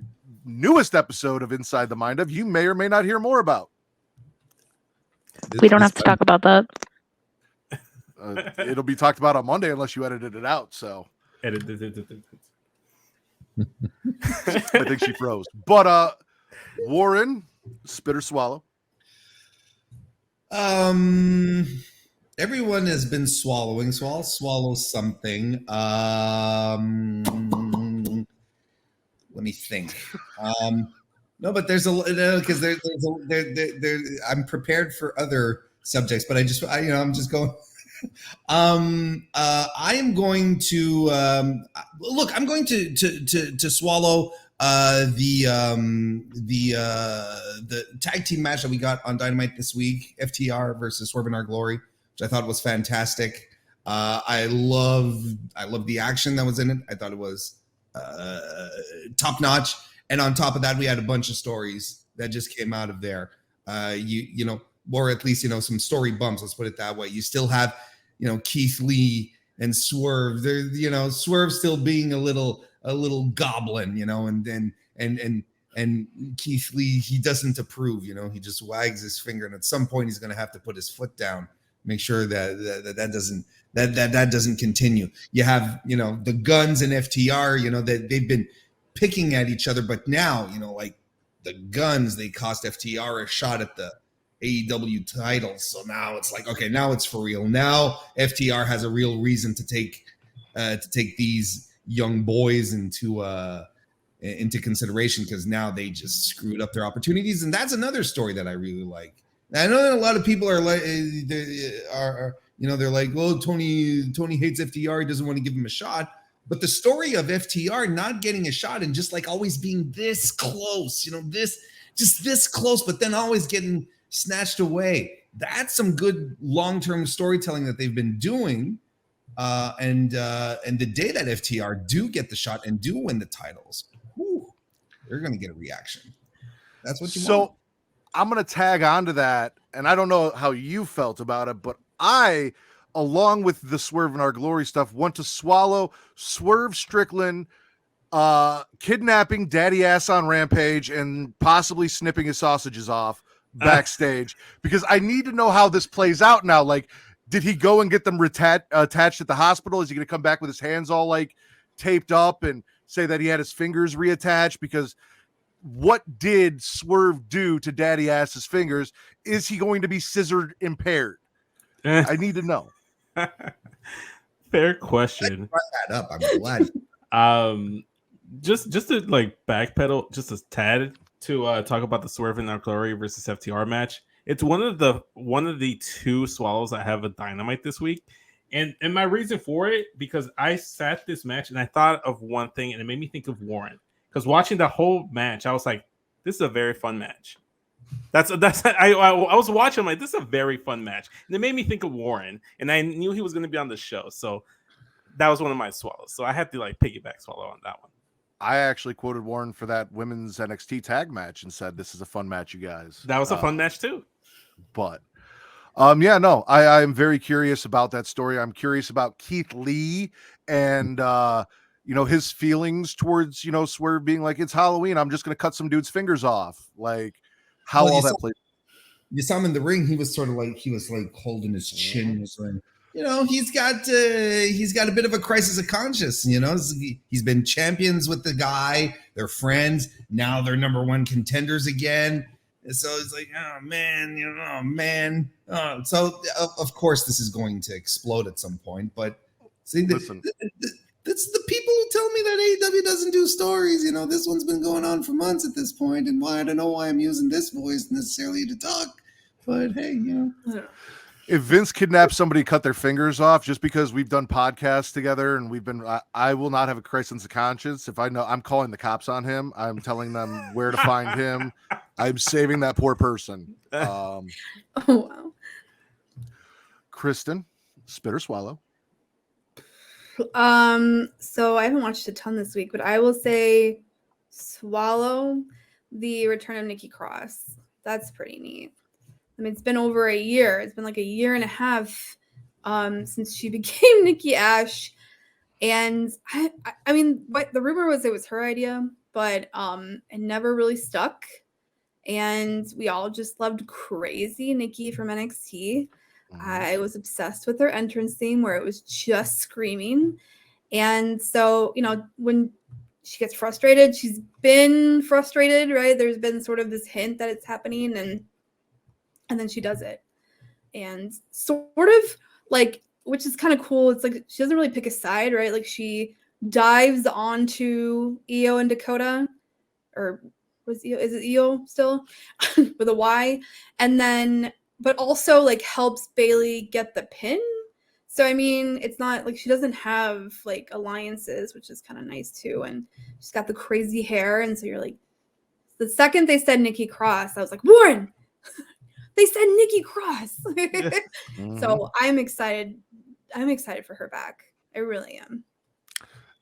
newest episode of Inside the Mind of, you may or may not hear more about. We don't have to talk about that. It'll be talked about on Monday unless you edited it out. So I I think she froze. But Warren, spit or swallow? Everyone has been swallowing, so I'll swallow something. Let me think. No, but there's because I'm prepared for other subjects, but I'm just going. I am going to look. I'm going to swallow the tag team match that we got on Dynamite this week, FTR versus Swerve in Our Glory, which I thought was fantastic. I love the action that was in it. I thought it was top notch. And on top of that, we had a bunch of stories that just came out of there. You know, or at least, you know, some story bumps. Let's put it that way. You still have, you know, Keith Lee and Swerve. There, you know, Swerve still being a little goblin, you know, and Keith Lee, he doesn't approve. You know, he just wags his finger, and at some point, he's going to have to put his foot down, make sure that doesn't continue. You have, you know, the Guns and FTR. You know, that they've been picking at each other, but now, you know, like the Guns, they cost FTR a shot at the AEW title. So now it's like, okay, now it's for real. Now FTR has a real reason to take these young boys into consideration, because now they just screwed up their opportunities. And that's another story that I really like. I know that a lot of people are like, they're like, well, Tony hates FTR. He doesn't want to give him a shot. But the story of FTR not getting a shot and just like always being this close, you know, this close, but then always getting snatched away. That's some good long-term storytelling that they've been doing. And the day that FTR do get the shot and do win the titles, they're going to get a reaction. That's what you want. So I'm going to tag onto that. And I don't know how you felt about it, but I, along with the Swerve in Our Glory stuff, want to swallow Swerve Strickland kidnapping Daddy Ass on Rampage and possibly snipping his sausages off backstage, because I need to know how this plays out now. Like, did he go and get them attached at the hospital? Is he going to come back with his hands all like taped up and say that he had his fingers reattached? Because what did Swerve do to Daddy Ass's fingers? Is he going to be scissored impaired? I need to know. Fair question. I brought that up. I'm glad. Just to like backpedal just a tad to talk about the Swerve in Our Glory versus FTR match. It's one of the two swallows I have a Dynamite this week, and my reason for it, because I sat this match and I thought of one thing, and it made me think of Warren. Because watching the whole match, I was like, this is a very fun match. I was watching, I'm like, this is a very fun match. And it made me think of Warren, and I knew he was going to be on the show. So that was one of my swallows. So I had to like piggyback swallow on that one. I actually quoted Warren for that women's NXT tag match and said, this is a fun match, you guys. That was a fun match too. But yeah, no, I'm very curious about that story. I'm curious about Keith Lee and you know, his feelings towards, you know, Swerve being like, it's Halloween, I'm just going to cut some dude's fingers off. Like, how all that played. You saw him in the ring. He was sort of like, holding his chin. You know, he's got a bit of a crisis of conscience. You know, he's been champions with the guy. They're friends. Now they're number one contenders again. And so it's like, oh man, you know, man. So of course this is going to explode at some point. But see, listen. That's the people who tell me that AEW doesn't do stories. You know, this one's been going on for months at this point, and I don't know why I'm using this voice necessarily to talk. But hey, you know. If Vince kidnaps somebody, cut their fingers off, just because we've done podcasts together and we've been, I will not have a crisis of conscience. If I know, I'm calling the cops on him. I'm telling them where to find him. I'm saving that poor person. Oh, wow. Kristen, spit or swallow? So I haven't watched a ton this week, but I will say swallow the return of Nikki Cross. That's pretty neat. I mean, it's been over a year. It's been like a year and a half since she became Nikki Ash. And I mean, what the rumor was it was her idea, but it never really stuck. And we all just loved crazy Nikki from NXT. I was obsessed with her entrance theme where it was just screaming. And so, you know, when she gets frustrated, she's been frustrated, right? There's been sort of this hint that it's happening, and then she does it. And sort of like, which is kind of cool. It's like she doesn't really pick a side, right? Like she dives onto Io and Dakota, or is it Io still with a Y? And then, but also like helps Bailey get the pin. So I mean, it's not like she doesn't have like alliances, which is kind of nice too. And she's got the crazy hair, and so you're like, the second they said Nikki Cross, I was like, Warren. They said Nikki Cross. So I'm excited. I'm excited for her back. I really am.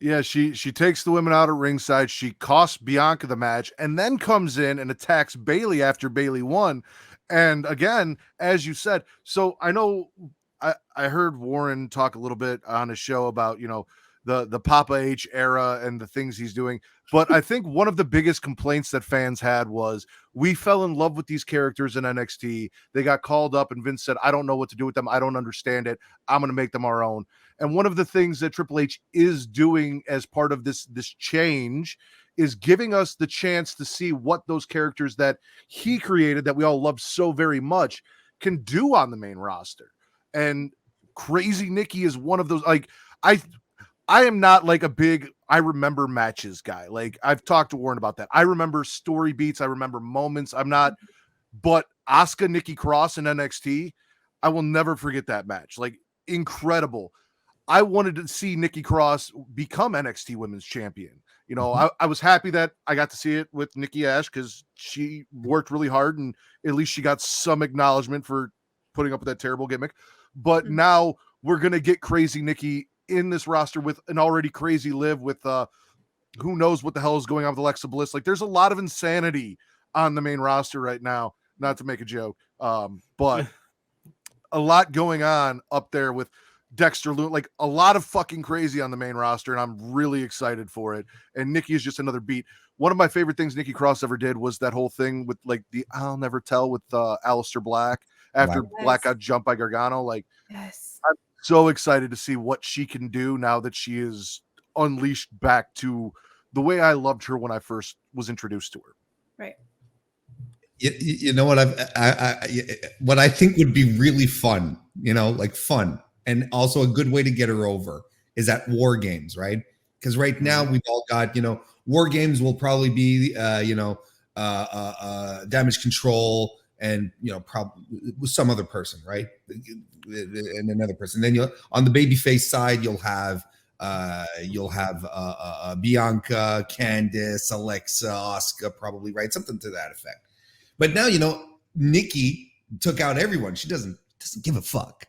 Yeah, she takes the women out at ringside. She costs Bianca the match and then comes in and attacks Bailey after Bailey won. And again, as you said, so I know I heard Warren talk a little bit on his show about, you know, the Papa H era and the things he's doing. But I think one of the biggest complaints that fans had was we fell in love with these characters in NXT. They got called up and Vince said, I don't know what to do with them. I don't understand it. I'm going to make them our own. And one of the things that Triple H is doing as part of this change is giving us the chance to see what those characters that he created that we all love so very much can do on the main roster. And Crazy Nikki is one of those. Like, I am not like a big I remember matches guy. Like, I've talked to Warren about that. I remember story beats, I remember moments. I'm not, but Asuka Nikki Cross in NXT, I will never forget that match. Like, incredible. I wanted to see Nikki Cross become NXT Women's Champion. You know, I was happy that I got to see it with Nikki Ash because she worked really hard and at least she got some acknowledgement for putting up with that terrible gimmick. But now we're going to get Crazy Nikki in this roster with an already crazy Liv with who knows what the hell is going on with Alexa Bliss. Like, there's a lot of insanity on the main roster right now, not to make a joke, but a lot going on up there with Dexter Loon, like a lot of fucking crazy on the main roster, and I'm really excited for it. And Nikki is just another beat. One of my favorite things Nikki Cross ever did was that whole thing with like the I'll never tell with Aleister Black after Black got jumped by Gargano. Like, I'm so excited to see what she can do now that she is unleashed back to the way I loved her when I first was introduced to her. Right. You know what what I think would be really fun, you know, like fun, and also a good way to get her over is at War Games, right? Because right now we've all got, you know, War Games will probably be, Damage Control and, you know, probably with some other person, right? And another person. Then you'll on the babyface side, you'll have Bianca, Candice, Alexa, Asuka, probably, right? Something to that effect. But now, you know, Nikki took out everyone. She doesn't give a fuck.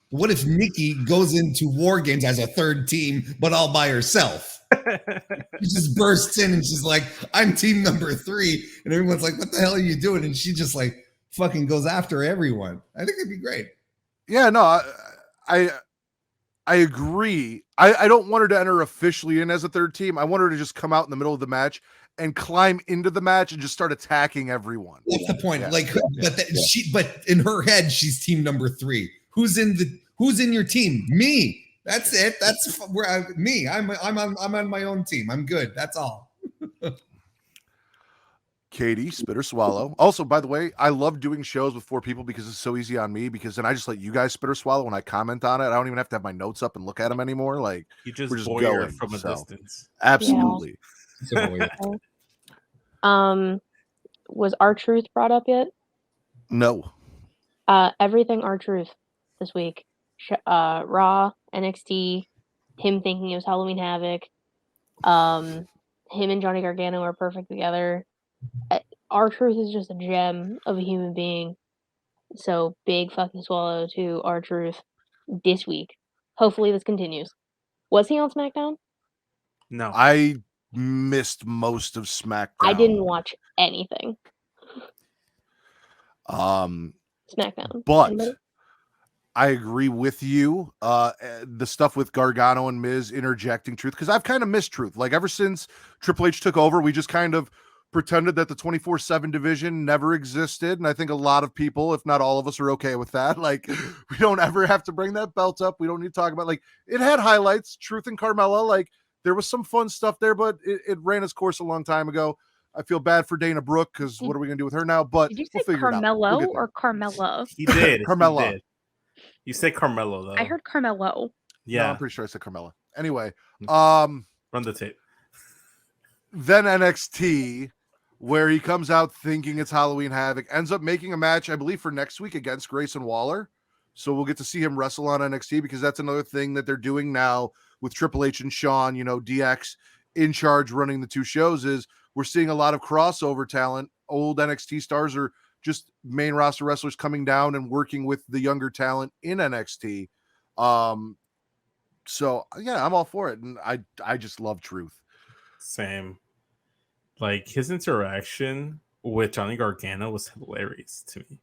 What if Nikki goes into War Games as a third team, but all by herself? She just bursts in and she's like, I'm team number 3. And everyone's like, what the hell are you doing? And she just like fucking goes after everyone. I think it'd be great. Yeah, no, I agree. I don't want her to enter officially in as a third team. I want her to just come out in the middle of the match and climb into the match and just start attacking everyone. That's the point. Yeah. Like, but in her head, she's team number 3. Who's in your team? Me. That's it. That's where I'm on my own team. I'm good. That's all. Katie, spit or swallow. Also, by the way, I love doing shows with 4 people because it's so easy on me, because then I just let you guys spit or swallow when I comment on it. I don't even have to have my notes up and look at them anymore. Like, you just, we're just voyeur going from a distance. Absolutely. Was R-Truth brought up yet? No. Everything R-Truth this week. Raw, NXT, him thinking it was Halloween Havoc. Him and Johnny Gargano are perfect together. R-Truth is just a gem of a human being. So big fucking swallow to R-Truth this week. Hopefully this continues. Was he on SmackDown? No. I missed most of SmackDown. I didn't watch anything. SmackDown. But But I agree with you. The stuff with Gargano and Miz interjecting truth, because I've kind of missed truth. Like ever since Triple H took over, we just kind of pretended that the 24/7 division never existed. And I think a lot of people, if not all of us, are okay with that. Like we don't ever have to bring that belt up. We don't need to talk about, like, it had highlights, Truth and Carmella. Like there was some fun stuff there, but it ran its course a long time ago. I feel bad for Dana Brooke because what are we gonna do with her now? But Did you we'll say figure it out. Carmelo We'll get there. or Carmella? He did. Carmella. He did. You said Carmelo though. I heard Carmelo. Yeah. No, I'm pretty sure I said Carmella. Anyway, Run the tape. then NXT, where he comes out thinking it's Halloween Havoc, ends up making a match, I believe, for next week against Grayson Waller. So we'll get to see him wrestle on NXT, because that's another thing that they're doing now with Triple H and Shawn, DX in charge running the two shows, is we're seeing a lot of crossover talent. Old NXT stars are just main roster wrestlers coming down and working with the younger talent in NXT. So yeah, I'm all for it. And I just love Truth. Same. Like his interaction with Johnny Gargano was hilarious to me.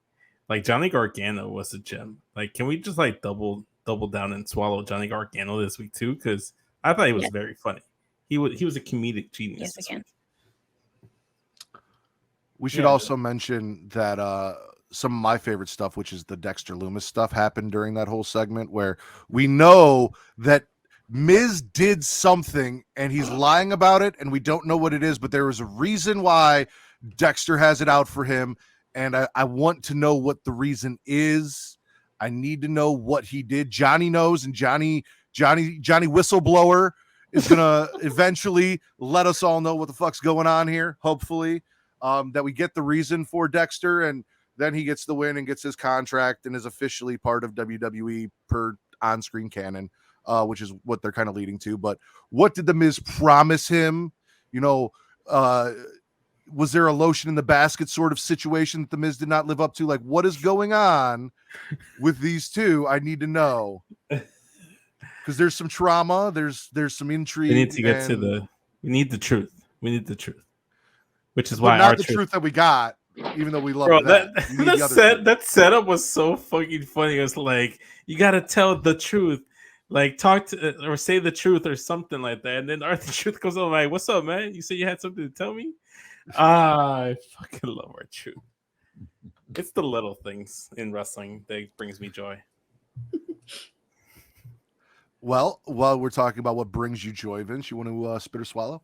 Like Johnny Gargano was a gem. Like, can we just like double down and swallow Johnny Gargano this week too? Because I thought he was very funny. He was a comedic genius. Yes, this again. week. We should also mention that some of my favorite stuff, which is the Dexter Lumis stuff, happened during that whole segment, where we know that Miz did something and he's lying about it, and we don't know what it is, but there was a reason why Dexter has it out for him, and I want to know what the reason is. I need to know what he did. Johnny knows, and Johnny Whistleblower is gonna eventually let us all know what the fuck's going on here, hopefully. That we get the reason for Dexter, and then he gets the win and gets his contract and is officially part of WWE per on-screen canon, which is what they're kind of leading to. But what did the Miz promise him? Was there a lotion in the basket sort of situation that the Miz did not live up to? Like, what is going on with these two? I need to know, because there's some trauma. There's some intrigue. We need to get we need the truth. We need the truth. Which is but why not the truth that we got, even though we love that setup was so fucking funny. It was like, you got to tell the truth, like talk to or say the truth or something like that. And then Arthur Truth comes over like, "What's up, man? You said you had something to tell me." I fucking love our Truth. It's the little things in wrestling that brings me joy. Well, while we're talking about what brings you joy, Vince, you want to spit or swallow?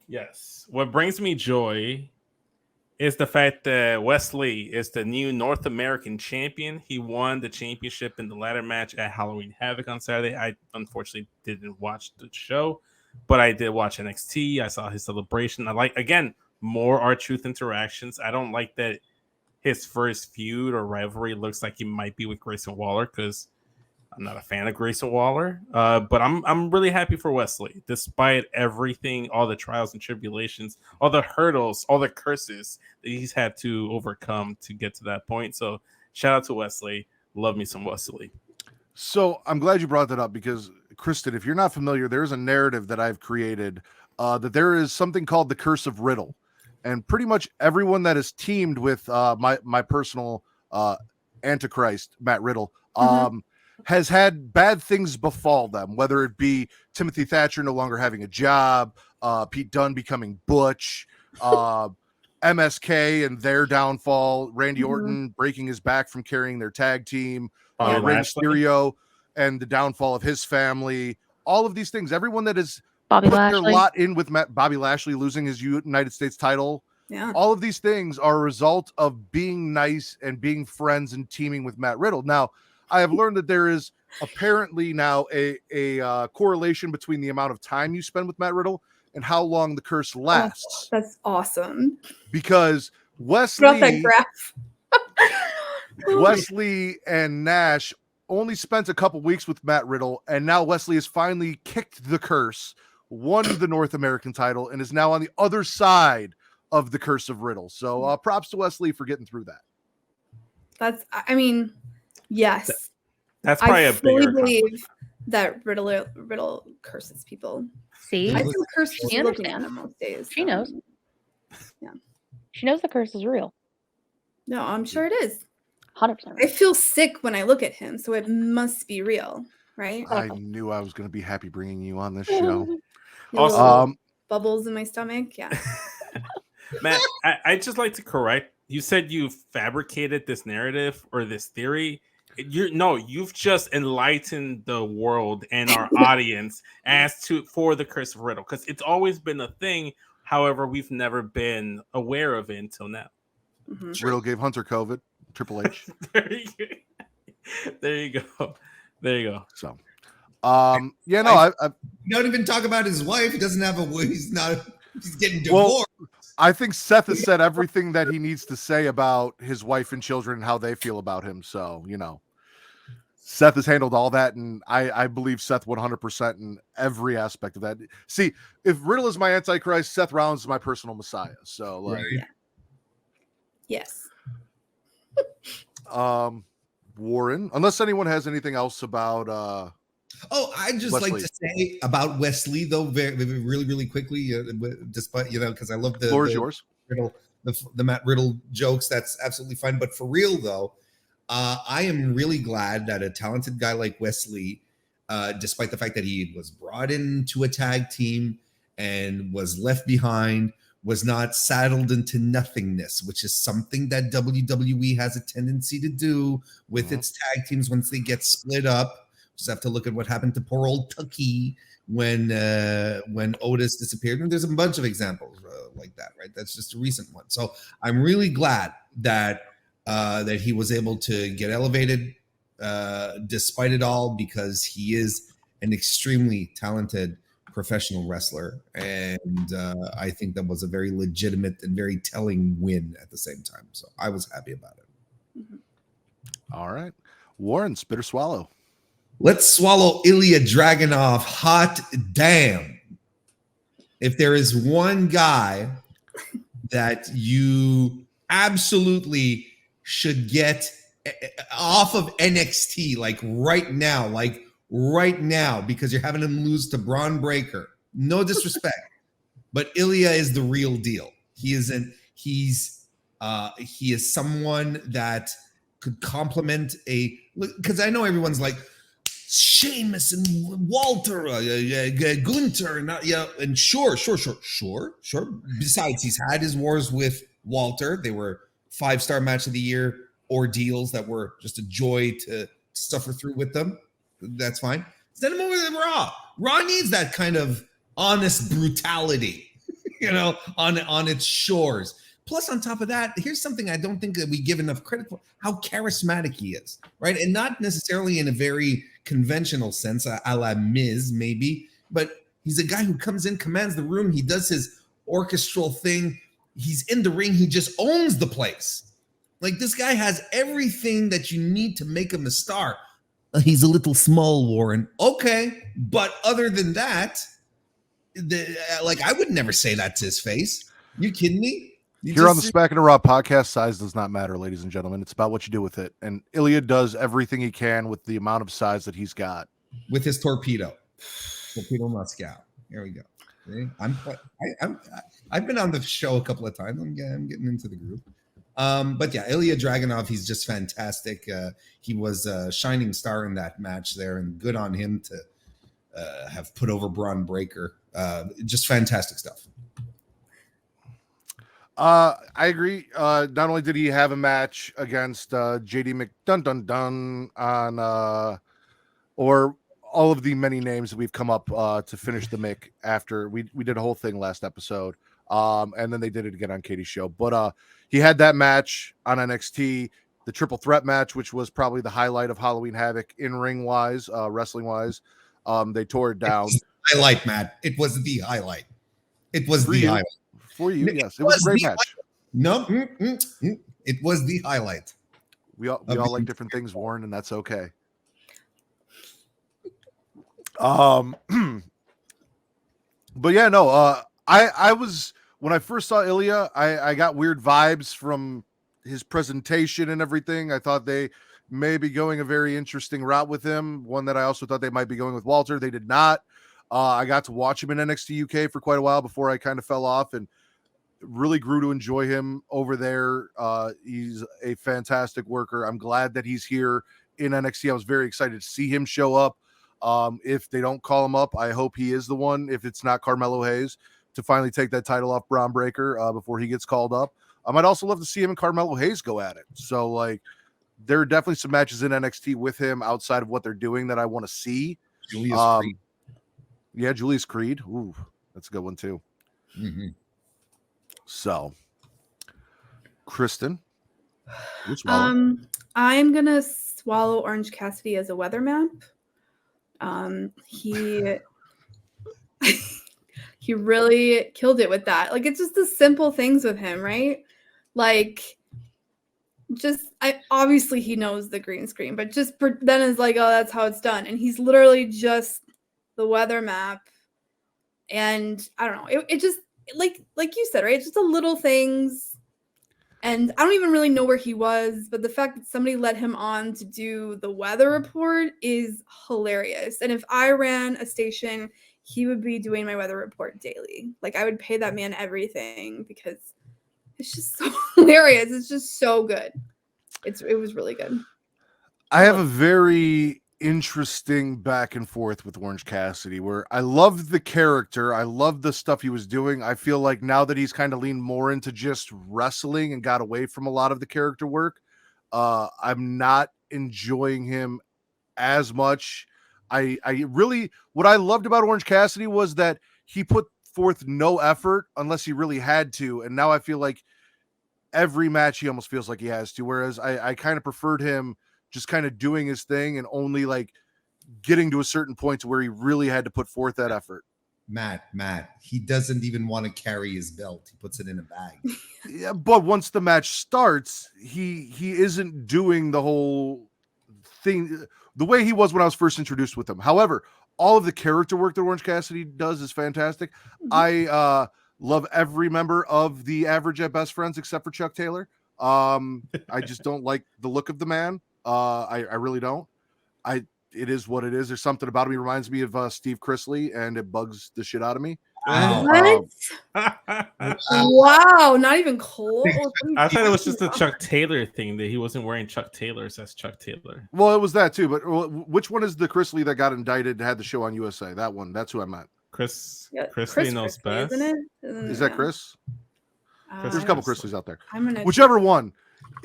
Yes. What brings me joy is the fact that Wesley is the new North American champion. He won the championship in the ladder match at Halloween Havoc on Saturday. I unfortunately didn't watch the show, but I did watch NXT. I saw his celebration. I like, again, more R-Truth interactions. I don't like that his first feud or rivalry looks like he might be with Grayson Waller, because I'm not a fan of Grayson Waller, but I'm really happy for Wesley, despite everything, all the trials and tribulations, all the hurdles, all the curses that he's had to overcome to get to that point. So shout out to Wesley. Love me some Wesley. So I'm glad you brought that up, because Kristen, if you're not familiar, there's a narrative that I've created that there is something called the Curse of Riddle, and pretty much everyone that is teamed with my personal Antichrist, Matt Riddle, has had bad things befall them, whether it be Timothy Thatcher no longer having a job, Pete Dunne becoming Butch, MSK and their downfall, Randy Orton breaking his back from carrying their tag team, Rey Mysterio and the downfall of his family, all of these things. Everyone that has Bobby put their Lashley. lot in with Bobby Lashley losing his United States title. Yeah. All of these things are a result of being nice and being friends and teaming with Matt Riddle. Now, I have learned that there is apparently now a correlation between the amount of time you spend with Matt Riddle and how long the curse lasts. Oh, that's awesome. Because Put out that graph. Wesley and Nash only spent a couple weeks with Matt Riddle, and now Wesley has finally kicked the curse, won the North American title, and is now on the other side of the curse of Riddle. So props to Wesley for getting through that. Yes. That's probably I a fully bigger believe that Riddle curses people. See, I feel cursed She just looking at understands. him most days. She knows. She knows the curse is real. No, I'm sure it is. 100%. I feel sick when I look at him, so it must be real, right? I knew I was going to be happy bringing you on this show. Feel Also- little bubbles in my stomach. Yeah. Matt, I'd just like to correct. You said you fabricated this narrative or this theory. You've just enlightened the world and our audience as to for the curse of Riddle, because it's always been a thing. However, we've never been aware of it until now. Mhm. Riddle gave Hunter COVID. Triple H. There you go. There you go. So, yeah, no, I Don't even talk about his wife. He doesn't have a. He's getting divorced. well, I think Seth has said everything that he needs to say about his wife and children and how they feel about him. So, Seth has handled all that, and I believe Seth 100% in every aspect of that. See, if Riddle is my Antichrist, Seth Rollins is my personal Messiah. So, like, Yes. Warren, unless anyone has anything else about I'd just Wesley. like to say about Wesley, though, very, very really, really quickly, despite, because I love the floor is yours. Riddle, the Matt Riddle jokes. That's absolutely fine. But for real, though, I am really glad that a talented guy like Wesley, despite the fact that he was brought into a tag team and was left behind, was not saddled into nothingness, which is something that WWE has a tendency to do with its tag teams once they get split up. Just have to look at what happened to poor old Tucky when Otis disappeared. And there's a bunch of examples like that, right? That's just a recent one. So I'm really glad that that he was able to get elevated despite it all, because he is an extremely talented professional wrestler. And I think that was a very legitimate and very telling win at the same time. So I was happy about it. All right. Warren, spit or swallow. Let's swallow Ilya Dragunov. Hot damn. If there is one guy that you absolutely should get off of NXT, like right now, because you're having him lose to Braun Breaker. No disrespect, but Ilya is the real deal. He is someone that could complement because I know everyone's like, Sheamus and Walter, Gunther, and sure. Besides, he's had his wars with Walter. They were 5-star match of the year ordeals that were just a joy to suffer through with them. That's fine. Send him over to Raw. Raw needs that kind of honest brutality, on its shores. Plus, on top of that, here's something I don't think that we give enough credit for: how charismatic he is, right? And not necessarily in a very conventional sense, a la Miz, maybe, but he's a guy who comes in, commands the room. He does his orchestral thing. He's in the ring. He just owns the place. Like, this guy has everything that you need to make him a star. He's a little small, Warren. Okay, but other than that, I would never say that to his face. You kidding me? Here on the Smackin' Raw podcast, size does not matter, ladies and gentlemen. It's about what you do with it. And Ilya does everything he can with the amount of size that he's got. With his torpedo Moscow. Here we go. See? I've been on the show a couple of times. I'm getting into the group. But yeah, Ilya Dragunov, he's just fantastic. He was a shining star in that match there, and good on him to have put over Braun Breaker. Just fantastic stuff. I agree. Not only did he have a match against JD McDun on or all of the many names that we've come up to finish the Mick after we did a whole thing last episode. And then they did it again on Katie's show. But he had that match on NXT, the triple threat match, which was probably the highlight of Halloween Havoc in ring wise, wrestling wise. They tore it down. Highlight, Matt. It was the highlight. It was the highlight. For you, yes. It was a great match. No, it was the highlight. We all like different things, Warren, and that's okay. But yeah, no, I was, when I first saw Ilya, I got weird vibes from his presentation and everything. I thought they may be going a very interesting route with him. One that I also thought they might be going with Walter. They did not. I got to watch him in NXT UK for quite a while before I kind of fell off, and really grew to enjoy him over there. He's a fantastic worker. I'm glad that he's here in NXT. I was very excited to see him show up. If they don't call him up, I hope he is the one, if it's not Carmelo Hayes, to finally take that title off Braun Breaker before he gets called up. I might also love to see him and Carmelo Hayes go at it. So, like, there are definitely some matches in NXT with him outside of what they're doing that I want to see. Julius Creed. Yeah, Julius Creed. Ooh, that's a good one too. Mm-hmm. So, Kristen, I'm gonna swallow Orange Cassidy as a weather map. He he really killed it with that. Like, it's just the simple things with him, right? Like, obviously he knows the green screen, but just then is like, oh, that's how it's done. And he's literally just the weather map. And I don't know, it just, like you said, right? It's just the little things. And I don't even really know where he was, but the fact that somebody let him on to do the weather report is hilarious. And if I ran a station, he would be doing my weather report daily. Like, I would pay that man everything because it's just so hilarious. It's just so good. It was really good. I have a very interesting back and forth with Orange Cassidy, where I loved the character. I loved the stuff he was doing. I feel like now that he's kind of leaned more into just wrestling and got away from a lot of the character work, I'm not enjoying him as much. I really, what I loved about Orange Cassidy was that he put forth no effort unless he really had to. And now I feel like every match he almost feels like he has to, whereas I kind of preferred him just kind of doing his thing and only like getting to a certain point to where he really had to put forth that effort. Matt, he doesn't even want to carry his belt. He puts it in a bag. Yeah, but once the match starts, he isn't doing the whole thing the way he was when I was first introduced with him. However, all of the character work that Orange Cassidy does is fantastic. I love every member of the Average at Best Friends except for Chuck Taylor. I just don't like the look of the man. I really don't. It is what it is. There's something about him. He reminds me of Steve Chrisley, and it bugs the shit out of me. What? Wow, not even close. I thought it was just a Chuck Taylor thing that he wasn't wearing Chuck Taylor's as Chuck Taylor. Well, it was that too, but which one is the Chrisley that got indicted, had the show on USA? That one. That's who I meant. Chrisley knows best. Isn't it? Is that Chris? There's a couple Chrisleys out there. Whichever one.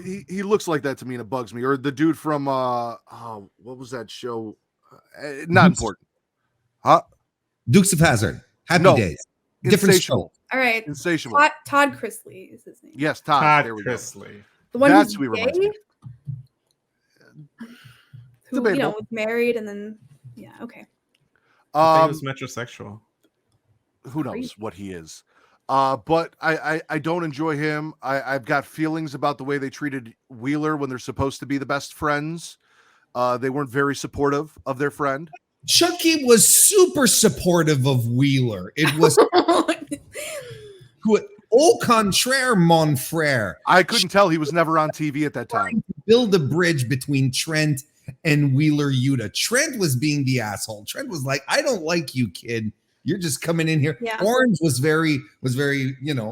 He looks like that to me, and it bugs me. Or the dude from what was that show? Not important. Huh? Dukes of Hazzard. Happy Days. Different show. All right. Insatiable. Todd Chrisley is his name. Yes, Todd. There we Chrisley. Go. The one That's who's who he gay? reminds me. Who was married and then okay. I think he was metrosexual. Who knows what he is? But I don't enjoy him. I've got feelings about the way they treated Wheeler when they're supposed to be the best friends. They weren't very supportive of their friend. Chucky was super supportive of Wheeler. It was au contraire, mon frere. I couldn't tell. He was never on TV at that time. Build a bridge between Trent and Wheeler Yuta. Trent was being the asshole. Trent was like, I don't like you, kid. You're just coming in here. Yeah. Orange was very,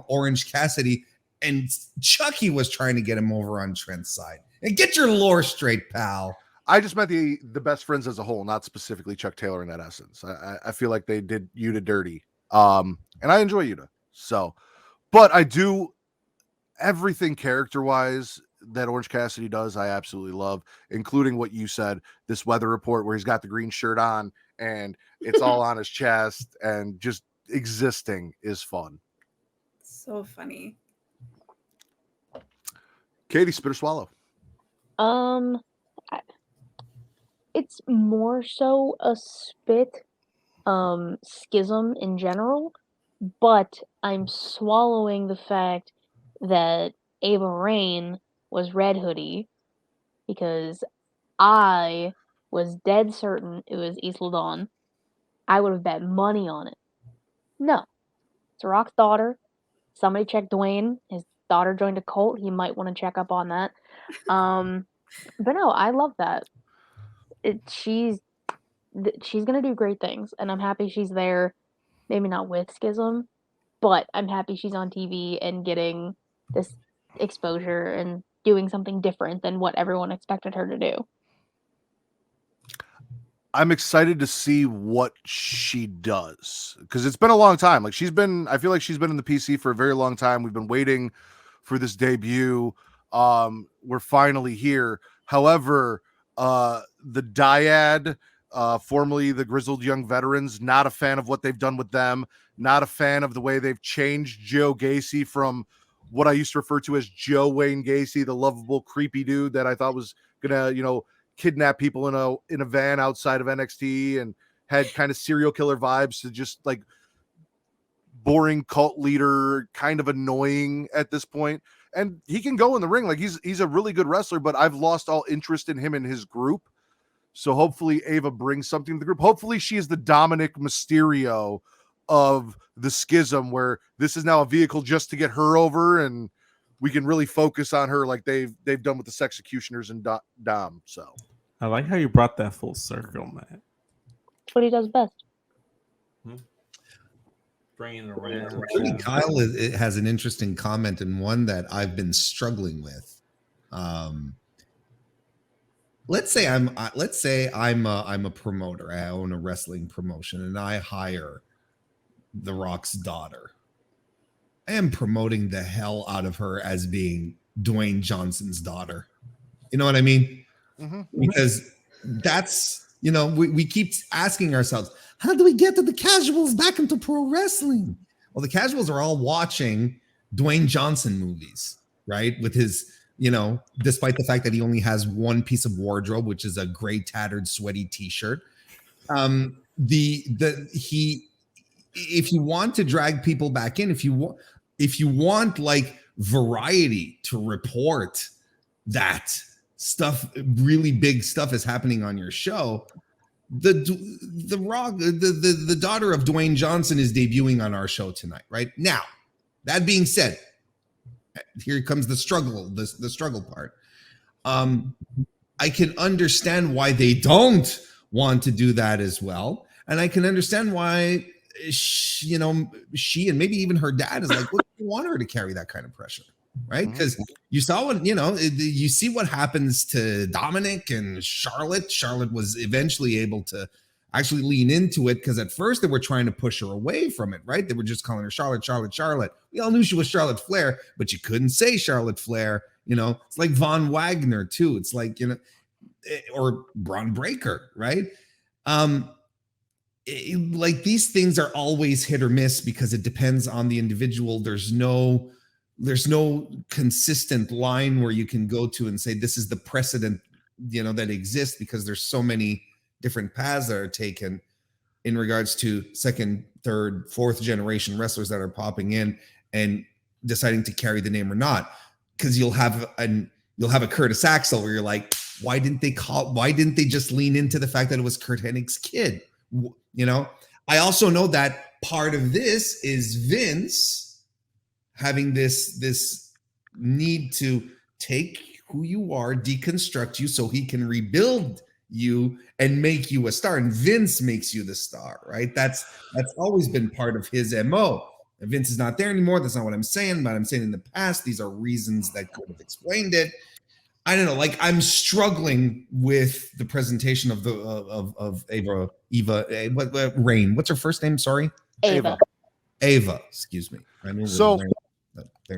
Orange Cassidy. And Chucky was trying to get him over on Trent's side. And get your lore straight, pal. I just meant the best friends as a whole, not specifically Chuck Taylor in that essence. I feel like they did Yuta dirty. And I enjoy Yuta. So, but I do everything character-wise that Orange Cassidy does, I absolutely love, including what you said, this weather report where he's got the green shirt on and it's all on his chest, and just existing is fun. So funny. Katie, spit or swallow? It's more so a spit schism in general, but I'm swallowing the fact that Ava Rain was Red Hoodie because I was dead certain it was Isla Dawn. I would have bet money on it. No. It's Rock's daughter. Somebody check Dwayne. His daughter joined a cult, he might want to check up on that. But no, I love that. She's gonna do great things, and I'm happy she's there. Maybe not with Schism, but I'm happy she's on TV and getting this exposure and doing something different than what everyone expected her to do. I'm excited to see what she does, because it's been a long time. Like, I feel like she's been in the PC for a very long time. We've been waiting for this debut. We're finally here. However, the Dyad, formerly the Grizzled Young Veterans, not a fan of what they've done with them. Not a fan of the way they've changed Joe Gacy from what I used to refer to as Joe Wayne Gacy, the lovable, creepy dude that I thought was gonna, kidnap people in a van outside of NXT and had kind of serial killer vibes, to just like boring cult leader, kind of annoying at this point. And he can go in the ring. Like, he's a really good wrestler, but I've lost all interest in him and his group. So hopefully Ava brings something to the group. Hopefully she is the Dominic Mysterio of the Schism, where this is now a vehicle just to get her over, and we can really focus on her like they've done with the Sexecutioners and Dom. So I like how you brought that full circle, Matt. That's what he does best. Bringing it around. Kyle has an interesting comment, and one that I've been struggling with. Let's say I'm a promoter. I own a wrestling promotion, and I hire The Rock's daughter. I am promoting the hell out of her as being Dwayne Johnson's daughter. You know what I mean? Mm-hmm. Because that's, we keep asking ourselves, how do we get the casuals back into pro wrestling? Well, the casuals are all watching Dwayne Johnson movies, right? With his, despite the fact that he only has one piece of wardrobe, which is a gray, tattered, sweaty T-shirt. If you want to drag people back in, if you want like variety to report that stuff, really big stuff is happening on your show, the daughter of Dwayne Johnson is debuting on our show tonight, right? Now, that being said, here comes the struggle part. I can understand why they don't want to do that as well, and I can understand why she and maybe even her dad is like, look, you want her to carry that kind of pressure, right? Because you saw what, you see what happens to Dominic and Charlotte. Charlotte was eventually able to actually lean into it, because at first they were trying to push her away from it, right? They were just calling her Charlotte, Charlotte, Charlotte. We all knew she was Charlotte Flair, but you couldn't say Charlotte Flair. It's like Von Wagner too. It's like, or Braun Breaker, right? Like, these things are always hit or miss because it depends on the individual. There's no consistent line where you can go to and say this is the precedent that exists, because there's so many different paths that are taken in regards to second, third, fourth generation wrestlers that are popping in and deciding to carry the name or not. Because you'll have a Curtis Axel where you're like, why didn't they just lean into the fact that it was Kurt Hennig's kid? I also know that part of this is Vince having this need to take who you are, deconstruct you so he can rebuild you and make you a star. And Vince makes you the star, right? That's always been part of his MO. And Vince is not there anymore. That's not what I'm saying, but I'm saying in the past, these are reasons that could have explained it. I don't know. Like, I'm struggling with the presentation of Eva. Rain. What's her first name? Sorry, Ava. Excuse me. So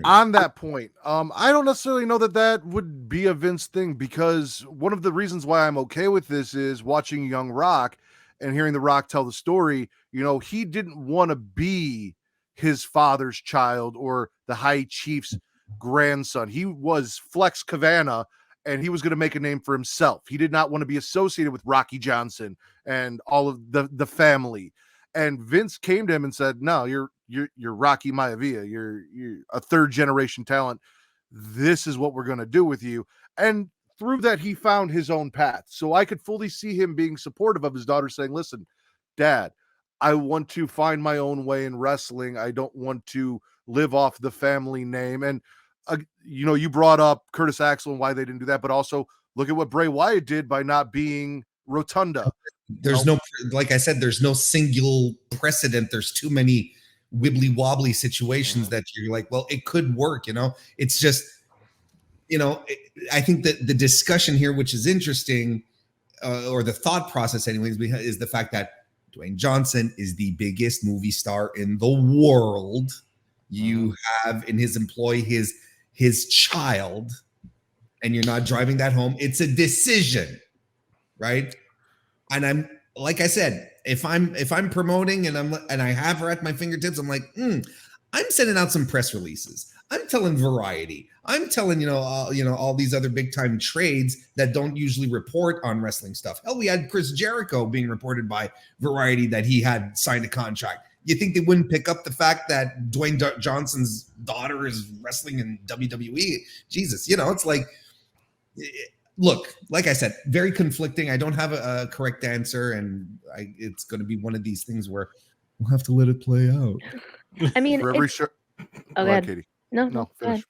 on that point, I don't necessarily know that would be a Vince thing, because one of the reasons why I'm okay with this is watching Young Rock and hearing The Rock tell the story. He didn't want to be his father's child or the High Chief's grandson. He was Flex Cavana, and he was going to make a name for himself. He did not want to be associated with Rocky Johnson and all of the family. And Vince came to him and said, no, you're Rocky Maivia. You're a third generation talent. This is what we're going to do with you. And through that, he found his own path. So I could fully see him being supportive of his daughter, saying, listen, Dad, I want to find my own way in wrestling. I don't want to live off the family name. And you brought up Curtis Axel and why they didn't do that, but also look at what Bray Wyatt did by not being Rotunda. There's no, like I said, there's no single precedent. There's too many wibbly wobbly situations that you're like, well, it could work. It's just, I think that the discussion here, which is interesting, or the thought process, anyways, is the fact that Dwayne Johnson is the biggest movie star in the world. You have in his employ his child, and you're not driving that home. It's a decision, right? And I'm, like I said, if I'm promoting and I have her at my fingertips, I'm like, I'm sending out some press releases. I'm telling Variety. I'm telling all these other big time trades that don't usually report on wrestling stuff. Hell, we had Chris Jericho being reported by Variety that he had signed a contract. You think they wouldn't pick up the fact that Dwayne Johnson's daughter is wrestling in WWE? Jesus, it's like, look, like I said, very conflicting. I don't have a correct answer, and it's going to be one of these things where we'll have to let it play out. I mean, For every go ahead, ahead. Katie. No, No, go finish. ahead.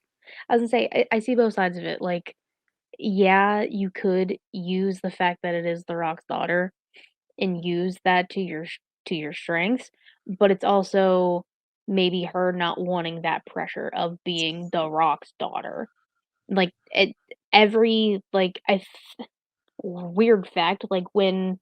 I was gonna say, I see both sides of it. Like, yeah, you could use the fact that it is The Rock's daughter and use that to your strengths, but it's also maybe her not wanting that pressure of being The Rock's daughter. Like, weird fact, like when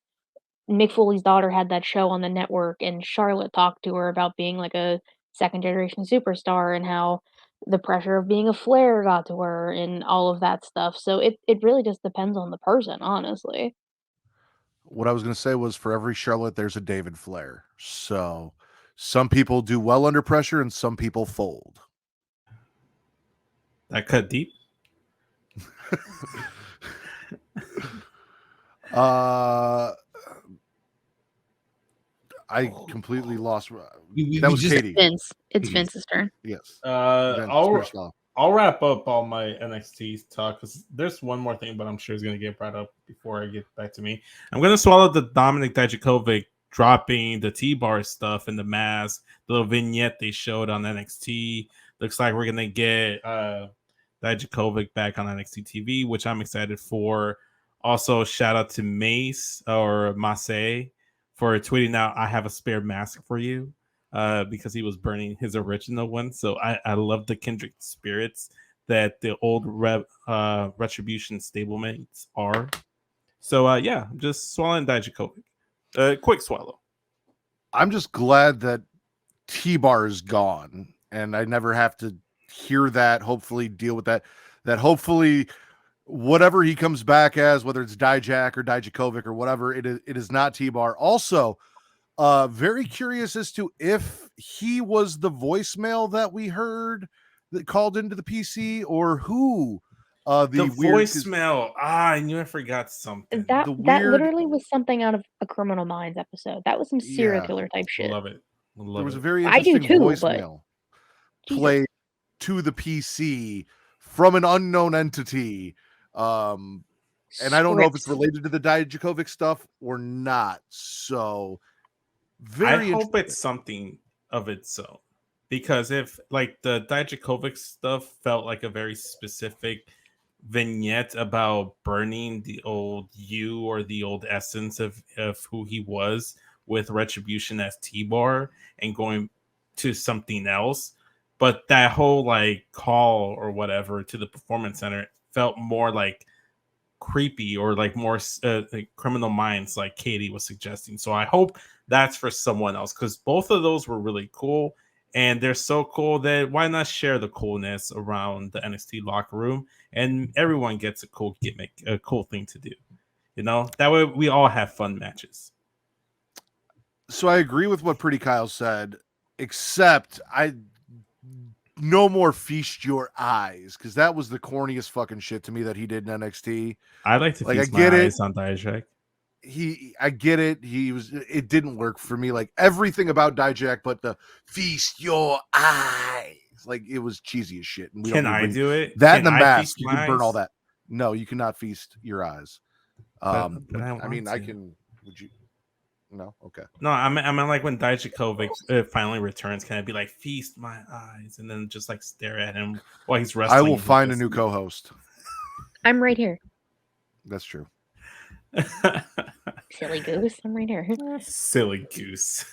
Mick Foley's daughter had that show on the network and Charlotte talked to her about being like a second generation superstar and how the pressure of being a Flair got to her and all of that stuff. So it really just depends on the person, honestly. What I was going to say was, for every Charlotte, there's a David Flair. So some people do well under pressure and some people fold. That cut deep. I completely lost. That was Katie. Vince. It's Vince's turn. Yes. I'll wrap up all my NXT talk because there's one more thing, but I'm sure it's going to get brought up before I get back to me. I'm going to swallow the Dominik Dijakovic dropping the T-bar stuff and the mask, the little vignette they showed on NXT. Looks like we're going to get Dijakovic back on NXT TV, which I'm excited for. Also, shout out to Mace or Mace for tweeting out, "I have a spare mask for you," because he was burning his original one. So I love the kindred spirits that the old Retribution stablemates are. So yeah, I'm just swallowing Dijakovic. Quick swallow. I'm just glad that T-Bar is gone and I never have to hear that. Hopefully deal with that. That hopefully whatever he comes back as, whether it's Dijak or Dijakovic or whatever, it is not T-Bar. Also, very curious as to if he was the voicemail that we heard that called into the PC, or who. The voicemail. I knew I forgot something. That literally was something out of a Criminal Minds episode. That was some serial killer type shit. Love it. There was a very interesting voicemail played to the PC from an unknown entity. And I don't know if it's related to the Dijakovic stuff or not. So I hope it's something of its own, because if like the Dijakovic stuff felt like a very specific vignette about burning the old you or the old essence of who he was with Retribution as T-Bar and going to something else, but that whole like call or whatever to the Performance Center felt more like creepy or like more like Criminal Minds, like Katie was suggesting. So I hope that's for someone else, because both of those were really cool, and they're so cool that why not share the coolness around the NXT locker room, and everyone gets a cool gimmick, a cool thing to do. That way we all have fun matches. So I agree with what Pretty Kyle said, except no more feast your eyes, because that was the corniest fucking shit to me that he did in NXT. I like to feast my eyes on Dijak. I get it. It didn't work for me. Like everything about Dijak, but the feast your eyes, like it was cheesy as shit. And Can I do it? That and the mask, you can burn all that. No, you cannot feast your eyes. I mean, I can. Would you? No, okay. No, I meant like when Dijakovic finally returns, can I be like, feast my eyes, and then just like stare at him while he's wrestling? I will find a new co-host. I'm right here. That's true. Silly goose. I'm right here. Silly goose.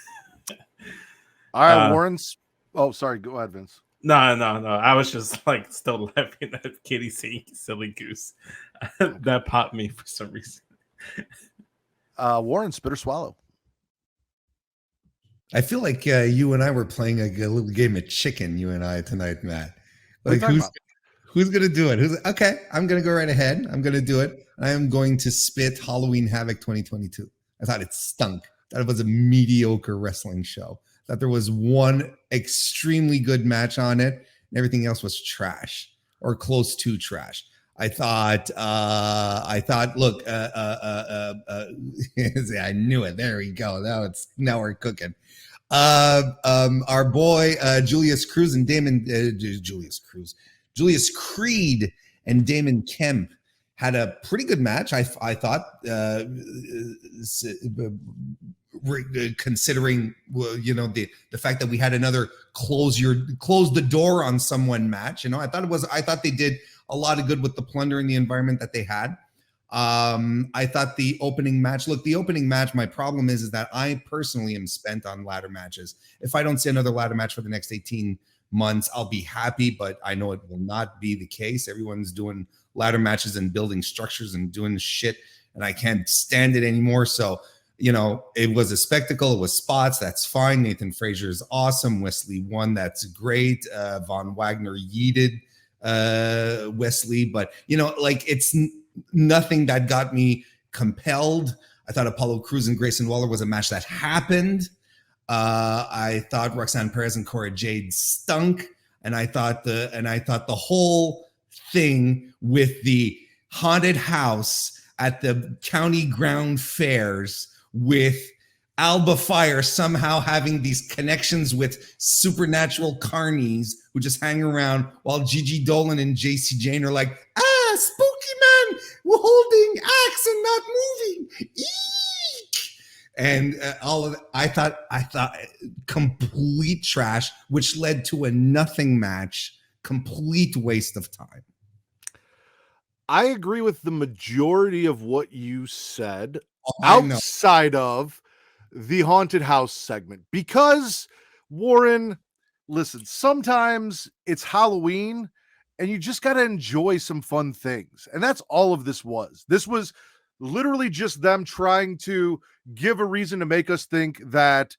All right, Warren's. Oh, sorry. Go ahead, Vince. No. I was just like still laughing at Kitty saying silly goose. That popped me for some reason. Warren, spit or swallow. I feel like you and I were playing a little game of chicken, you and I tonight, Matt. Like who's gonna do it? Okay, I'm gonna go right ahead. I'm gonna do it. I am going to spit Halloween Havoc 2022. I thought it stunk. That it was a mediocre wrestling show. That there was one extremely good match on it, and everything else was trash or close to trash. I thought, look, I knew it. There we go. Now we're cooking. Our boy, Julius Creed and Damon Kemp had a pretty good match. I thought, considering the fact that we had another close the door on someone match. I thought they did a lot of good with the plunder in the environment that they had. I thought the opening match, my problem is that I personally am spent on ladder matches. If I don't see another ladder match for the next 18 months, I'll be happy, but I know it will not be the case. Everyone's doing ladder matches and building structures and doing shit, and I can't stand it anymore. So, it was a spectacle. It was spots. That's fine. Nathan Frazier is awesome. Wesley won. That's great. Von Wagner yeeted Wesley, but it's nothing that got me compelled. I thought Apollo Crews and Grayson Waller was a match that happened. I thought Roxanne Perez and Cora Jade stunk, and I thought the whole thing with the haunted house at the county ground fairs with Alba Fire somehow having these connections with supernatural carnies who just hang around while Gigi Dolan and JC Jane are like, spooky man, we're holding axe and not moving. Eek! And all of that, I thought complete trash, which led to a nothing match, complete waste of time. I agree with the majority of what you said outside of the haunted house segment, because Warren, listen, sometimes it's Halloween and you just got to enjoy some fun things. And that's all of this was. This was literally just them trying to give a reason to make us think that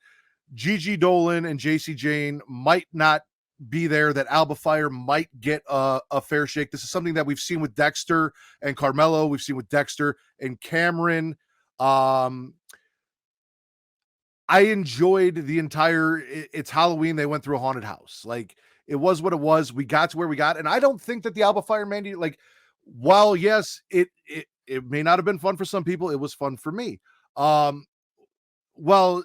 Gigi Dolan and JC Jane might not be there, that Alba Fire might get a fair shake. This is something that we've seen with Dexter and Carmelo. We've seen with Dexter and Cameron. I enjoyed the entire, it's Halloween. They went through a haunted house. Like, it was what it was. We got to where we got. And I don't think that the Alba Fire Mandy, while yes, it may not have been fun for some people, it was fun for me. Well,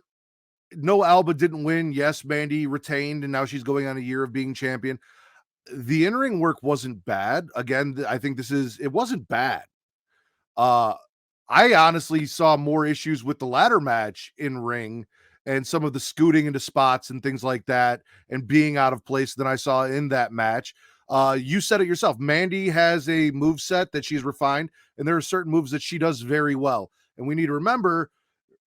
no, Alba didn't win. Yes, Mandy retained, and now she's going on a year of being champion. The in-ring work wasn't bad. Again, I think it wasn't bad. I honestly saw more issues with the ladder match in ring and some of the scooting into spots and things like that and being out of place than I saw in that match. You said it yourself. Mandy has a move set that she's refined, and there are certain moves that she does very well. And we need to remember,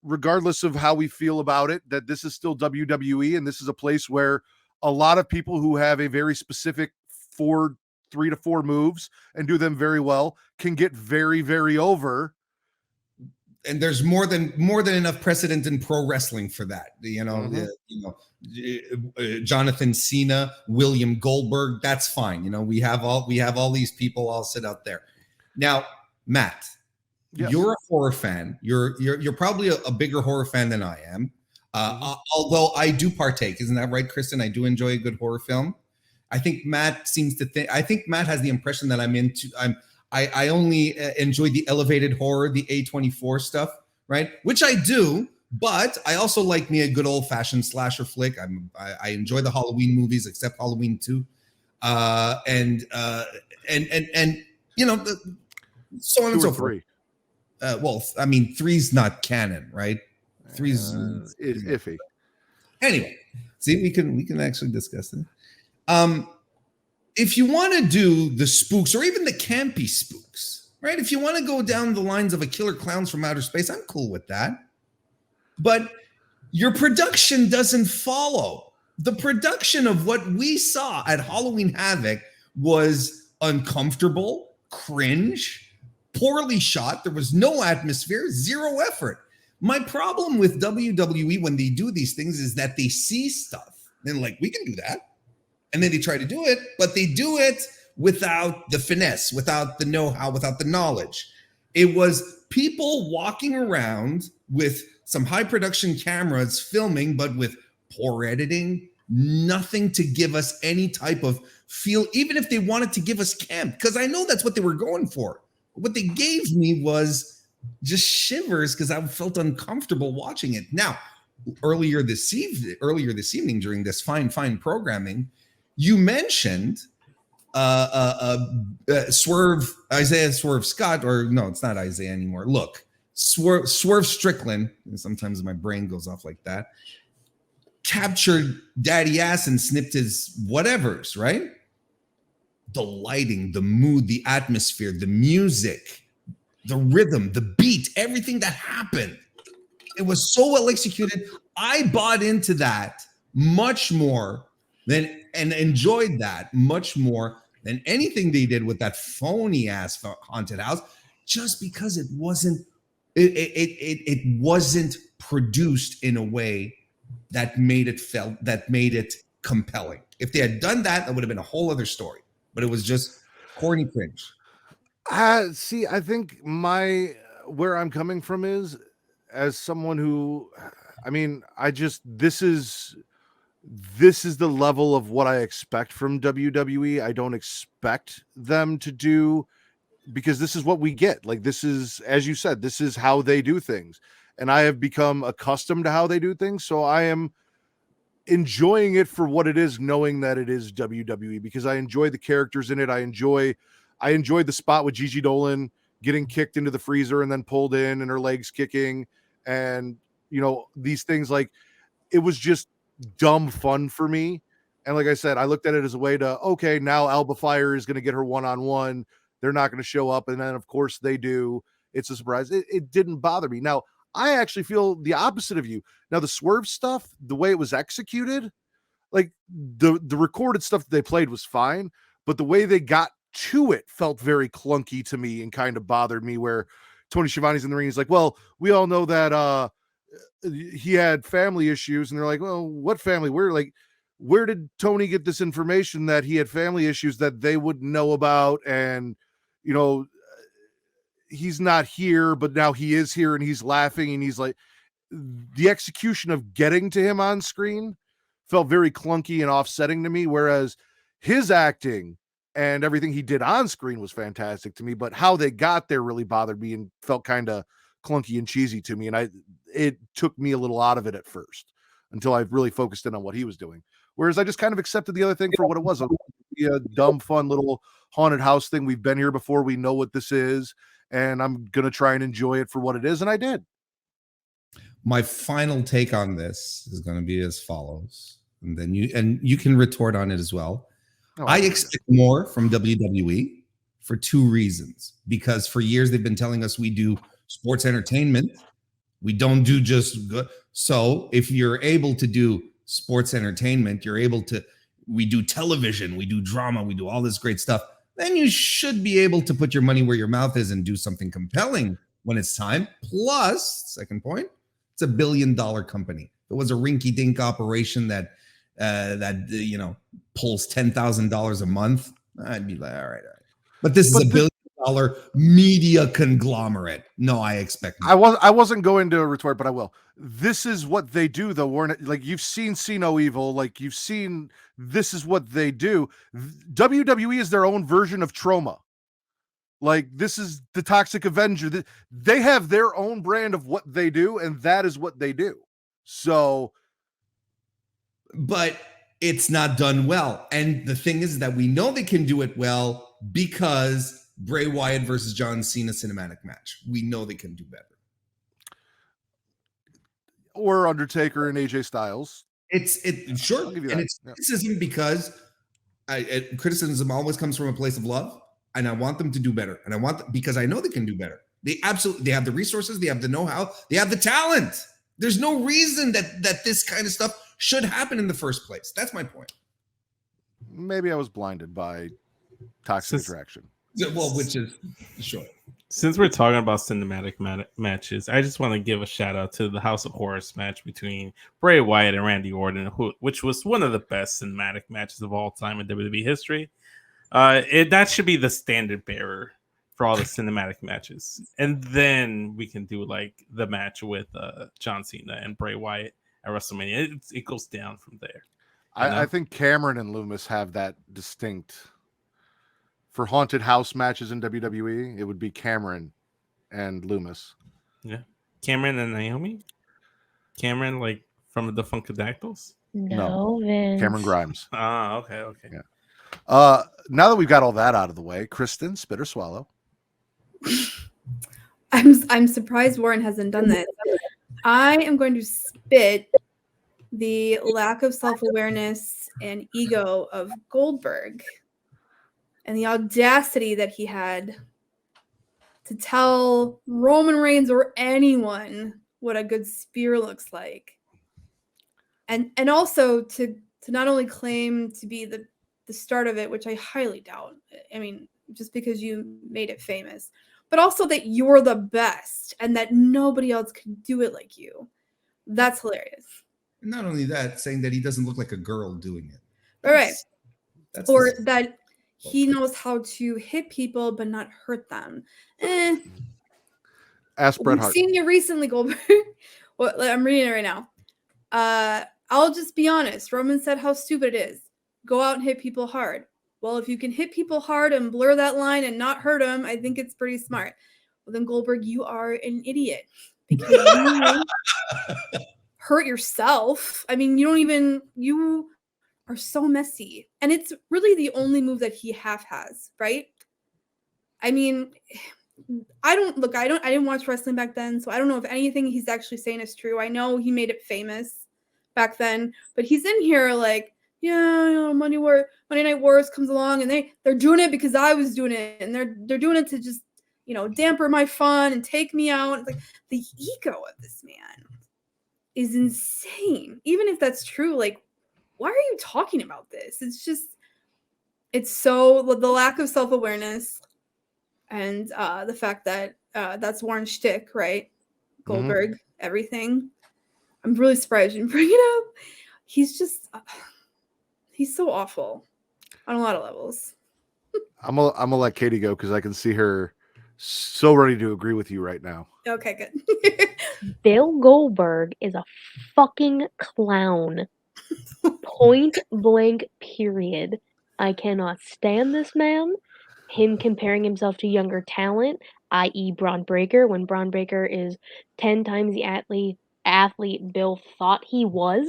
regardless of how we feel about it, that this is still WWE, and this is a place where a lot of people who have a very specific 3 to 4 moves and do them very well can get very, very over. And there's more than enough precedent in pro wrestling for that. Jonathan Cena, William Goldberg, that's fine. We have all these people all sit out there. Now, Matt, yes. You're a horror fan. You're probably a bigger horror fan than I am. Although I do partake, isn't that right, Kristen? I do enjoy a good horror film. I think Matt has the impression that I only enjoy the elevated horror, the A24 stuff, right? Which I do, but I also like me a good old fashioned slasher flick. I enjoy the Halloween movies, except Halloween 2, and so on and so forth. Well, I mean, 3's not canon, right? 3 Zooms. Iffy. Anyway, see, we can actually discuss it. If you want to do the spooks or even the campy spooks, right? If you want to go down the lines of a Killer Clowns from Outer Space, I'm cool with that. But your production doesn't follow. The production of what we saw at Halloween Havoc was uncomfortable, cringe, poorly shot. There was no atmosphere, zero effort. My problem with WWE when they do these things is that they see stuff. They're like, we can do that. And then they try to do it, but they do it without the finesse, without the know-how, without the knowledge. It was people walking around with some high production cameras filming, but with poor editing, nothing to give us any type of feel, even if they wanted to give us camp, because I know that's what they were going for. What they gave me was just shivers because I felt uncomfortable watching it. Now, earlier this evening during this fine programming, you mentioned Isaiah Swerve Scott, or no, it's not Isaiah anymore. Look, Swerve Strickland, and sometimes my brain goes off like that, captured Daddy Ass and snipped his whatevers, right? The lighting, the mood, the atmosphere, the music, the rhythm, the beat, everything that happened. It was so well executed. I bought into that much more than and enjoyed that much more than anything they did with that phony ass haunted house, just because it wasn't produced in a way that made it compelling. If they had done that, that would have been a whole other story. But it was just corny cringe. See, I think where I'm coming from is, as someone who, I mean, this is the level of what I expect from WWE. I don't expect them to do, because this is what we get. Like, this is, as you said, this is how they do things. And I have become accustomed to how they do things. So I am enjoying it for what it is, knowing that it is WWE, because I enjoy the characters in it. I enjoyed the spot with Gigi Dolan getting kicked into the freezer and then pulled in and her legs kicking. And, these things, like, it was just dumb fun for me. And like I said, I looked at it as a way to, okay, now Alba Fire is going to get her one-on-one. They're not going to show up. And then of course they do. It's a surprise. It didn't bother me. Now, I actually feel the opposite of you. Now, the Swerve stuff, the way it was executed, like the recorded stuff that they played was fine, but the way they got to it felt very clunky to me and kind of bothered me, where Tony Schiavone's in the ring. He's like, well, we all know that he had family issues. And they're like, well, what family? Where did Tony get this information that he had family issues that they wouldn't know about? And, he's not here, but now he is here and he's laughing. And he's like, the execution of getting to him on screen felt very clunky and offsetting to me. Whereas his acting and everything he did on screen was fantastic to me, but how they got there really bothered me and felt kind of clunky and cheesy to me. And it took me a little out of it at first until I really focused in on what he was doing. Whereas I just kind of accepted the other thing for what it was, a dumb, fun little haunted house thing. We've been here before. We know what this is, and I'm going to try and enjoy it for what it is. And I did. My final take on this is going to be as follows. And then you can retort on it as well. I expect more from WWE for two reasons. Because for years they've been telling us we do sports entertainment. We don't do just good. So if you're able to do sports entertainment, we do television, we do drama, we do all this great stuff, then you should be able to put your money where your mouth is and do something compelling when it's time. Plus, second point, it's a $1 billion company. If it was a rinky-dink operation that pulls $10,000 a month, I'd be like, all right. But this is $1 billion media conglomerate. No, I expect more. I wasn't going to retort, but I will. This is what they do, though. Like, you've seen See No Evil, like you've seen, this is what they do. WWE is their own version of Trauma. Like, this is the Toxic Avenger. They have their own brand of what they do, and that is what they do. So, but it's not done well. And the thing is that we know they can do it well because Bray Wyatt versus John Cena cinematic match. We know they can do better. Or Undertaker and AJ Styles. It's sure, I'll give you and that. it's Yeah. criticism because criticism always comes from a place of love, and I want them to do better, and because I know they can do better. They have the resources, they have the know-how, they have the talent. There's no reason that this kind of stuff should happen in the first place. That's my point. Maybe I was blinded by toxic attraction. Well, which is sure. Since we're talking about cinematic matches, I just want to give a shout out to the House of Horrors match between Bray Wyatt and Randy Orton, which was one of the best cinematic matches of all time in WWE history. That should be the standard bearer for all the cinematic matches, and then we can do like the match with John Cena and Bray Wyatt at WrestleMania. It goes down from there. I think Cameron and Loomis have that distinct. For haunted house matches in WWE, it would be Cameron and Loomis. Yeah. Cameron and Naomi? Cameron, like from the Funkadactyls? No, Vince. Cameron Grimes. Ah, okay. Yeah. Now that we've got all that out of the way, Kristen, spit or swallow. I'm surprised Warren hasn't done this. I am going to spit the lack of self-awareness and ego of Goldberg and the audacity that he had to tell Roman Reigns or anyone what a good spear looks like. And also to not only claim to be the start of it, which I highly doubt. I mean, just because you made it famous, but also that you're the best and that nobody else can do it like you. That's hilarious. And not only that, saying that he doesn't look like a girl doing it. All right. That's Or that he knows how to hit people but not hurt them. Ask Bret We've Hart. seen you recently, Goldberg. Well, I'm reading it right now. I'll just be honest. Roman said how stupid it is. Go out and hit people hard. Well, if you can hit people hard and blur that line and not hurt them, I think it's pretty smart. Well, then, Goldberg, you are an idiot because you hurt yourself. I mean, you are so messy. And it's really the only move that he has, right? I mean, I didn't watch wrestling back then, so I don't know if anything he's actually saying is true. I know he made it famous back then, but he's in here like, yeah, you know, Monday Night Wars comes along and they're doing it because I was doing it, and they're doing it to just, you know, damper my fun and take me out. It's like the ego of this man is insane. Even if that's true, like, why are you talking about this? It's so the lack of self-awareness and the fact that that's Warren's shtick, right? Goldberg, everything. I'm really surprised you didn't bring it up. He's just he's so awful on a lot of levels. I'm gonna let Katie go because I can see her so ready to agree with you right now. Okay, good. Bill Goldberg is a fucking clown. Point blank, period. I cannot stand this man. Him comparing himself to younger talent, i.e. Braun Breaker, when Braun Breaker is 10 times the athlete Bill thought he was.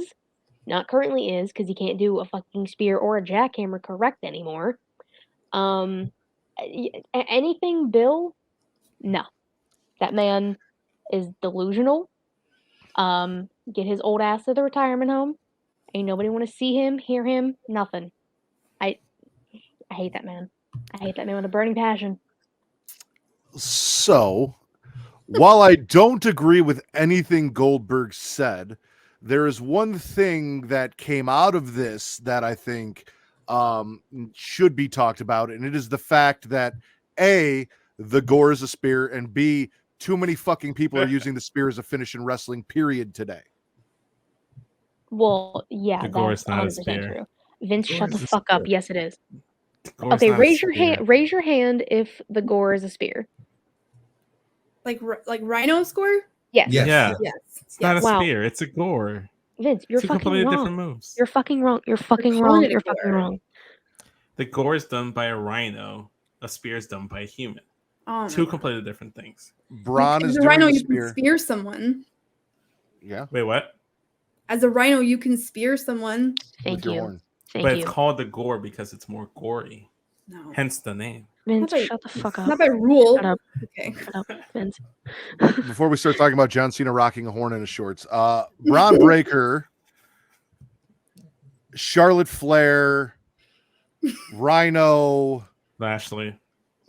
Not currently is, because he can't do a fucking spear or a jackhammer correct anymore. Anything Bill? No. That man is delusional. Get his old ass to the retirement home. Ain't nobody want to see him, hear him, nothing. I hate that man. I hate that man with a burning passion. So, while I don't agree with anything Goldberg said, there is one thing that came out of this that I think should be talked about, and it is the fact that A, the gore is a spear, and B, too many fucking people are using the spear as a finish in wrestling, period, today. Well, yeah, The gore that's is not a 100% spear. true. Vince, Gore shut is the a fuck up. spear. Yes, it is. Gore is Okay, not a raise your spear. hand. Raise your hand if the gore is a spear. like Rhino score? Yes. Yes. Yeah. Yes. It's not a Wow. spear. It's a gore. Vince, you're Two fucking completely wrong. different moves. You're fucking wrong. You're fucking calling wrong. it a You're fucking gore. wrong. The gore is done by a rhino. A spear is done by a human. Oh, my Two God. completely different things. Braun As is a doing rhino, the you can spear. spear someone. Yeah, Wait, what? As a rhino, you can spear someone. Thank with your you. horn. Thank But you. it's called the gore because it's more gory. No. Hence the name. Vince, by- shut the fuck up. Not by rule. Shut up. Okay. Shut up, Vince. Before we start talking about John Cena rocking a horn in his shorts, Braun Breaker, Charlotte Flair, Rhino, Lashley.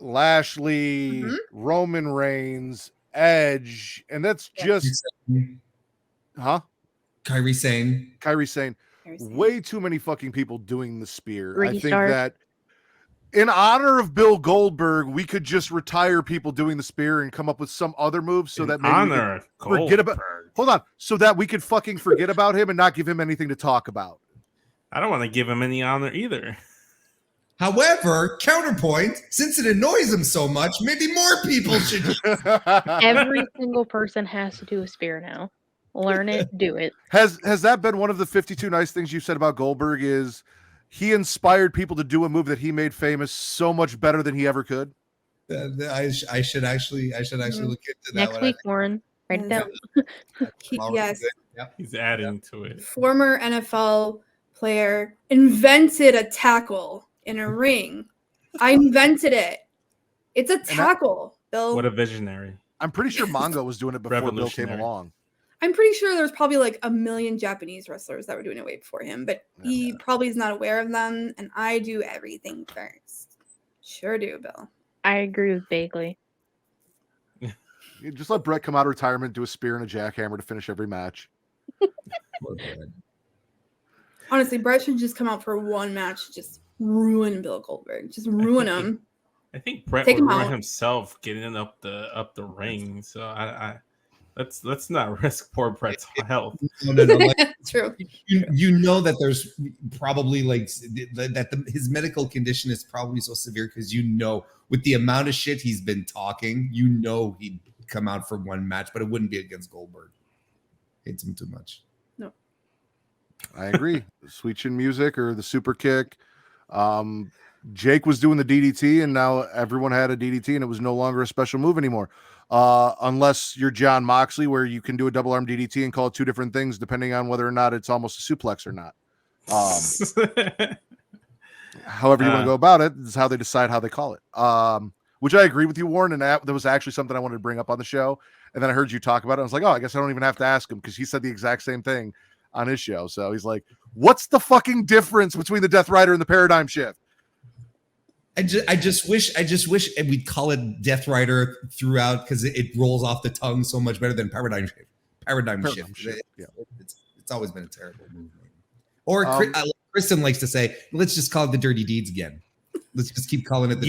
Mhm. Roman Reigns, Edge, and that's just Kyrie Sane. Kyrie Sane. There's- Way too many fucking people doing the spear. Ricky I think Stark. that in honor of Bill Goldberg, we could just retire people doing the spear and come up with some other moves so that maybe we could honor forget about. Goldberg. Hold on, so that we could fucking forget about him and not give him anything to talk about. I don't want to give him any honor either. However, counterpoint, since it annoys him so much, maybe more people should. Every single person has to do a spear now. Learn it, do it. Has that been one of the 52 nice things you said about Goldberg? Is he inspired people to do a move that he made famous so much better than he ever could? I should actually look into that. Next week, Warren. Write it Yes. down. Yes. Yep. He's adding to it. Former NFL player invented a tackle in a ring. I invented it. It's a tackle, Bill. What a visionary. I'm pretty sure Mongo was doing it before Bill came Revolutionary. along. I'm pretty sure there's probably like a million Japanese wrestlers that were doing it way before him, but he probably is not aware of them, and I do everything first. Sure do, Bill. I agree with Bagley. You just let Brett come out of retirement, do a spear and a jackhammer to finish every match. Honestly, Brett should just come out for one match, just ruin Bill Goldberg. Just ruin him. I think Brett Take would him ruin out. himself getting up the ring. So I let's not risk poor Brett's health. No. Like, True. you know that there's probably like his medical condition is probably so severe because you know with the amount of shit he's been talking, you know he'd come out for one match, but it wouldn't be against Goldberg. Hates him too much. No. I agree. Sweet Chin Music or the super kick. Jake was doing the DDT, and now everyone had a DDT, and it was no longer a special move anymore. Unless you're John Moxley, where you can do a double arm DDT and call it two different things, depending on whether or not it's almost a suplex or not. However you want to go about it is how they decide how they call it. Which I agree with you, Warren, and that was actually something I wanted to bring up on the show. And then I heard you talk about it. I was like, oh, I guess I don't even have to ask him because he said the exact same thing on his show. So he's like, what's the fucking difference between the Death Rider and the Paradigm Shift? I just wish we'd call it Death Rider throughout because it rolls off the tongue so much better than Paradigm Shift. Paradigm Shift. Yeah. It's always been a terrible movie. Or Kristen likes to say, let's just call it the Dirty Deeds again. Let's just keep calling it the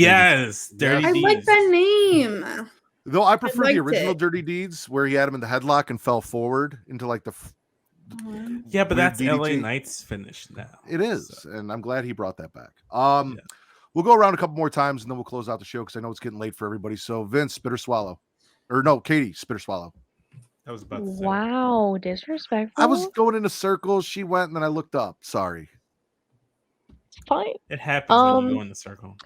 Dirty I Deeds. like that name. Though I prefer the liked original it. Dirty Deeds where he had him in the headlock and fell forward into like the Yeah, but weird that's LA DDT. Knight's finish now. It is, So, and I'm glad he brought that back. We'll go around a couple more times and then we'll close out the show because I know it's getting late for everybody. So Vince, spit or swallow, or no, Katie, spit or swallow. I was about to say. Wow, disrespectful. I was going into circles. She went, and then I looked up. Sorry. It's fine. It happens when you go in the circle.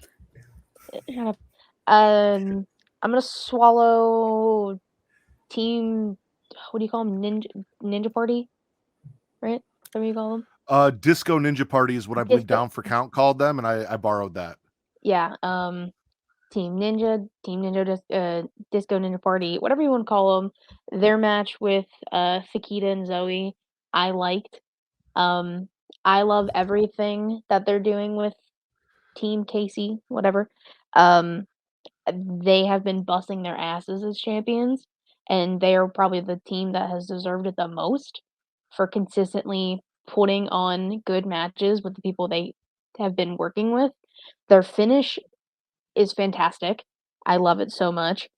Shut up. I'm gonna swallow team. What do you call them? Ninja Party, right? Is that what you call them? Disco Ninja Party is what I believe Disco- Down for Count called them, and I borrowed that. Yeah. Team Ninja, Disco Ninja Party, whatever you want to call them. Their match with Fakita and Zoe, I liked. I love everything that they're doing with Team Casey, whatever. They have been busting their asses as champions, and they are probably the team that has deserved it the most for consistently putting on good matches with the people they have been working with. Their finish is fantastic. I love it so much.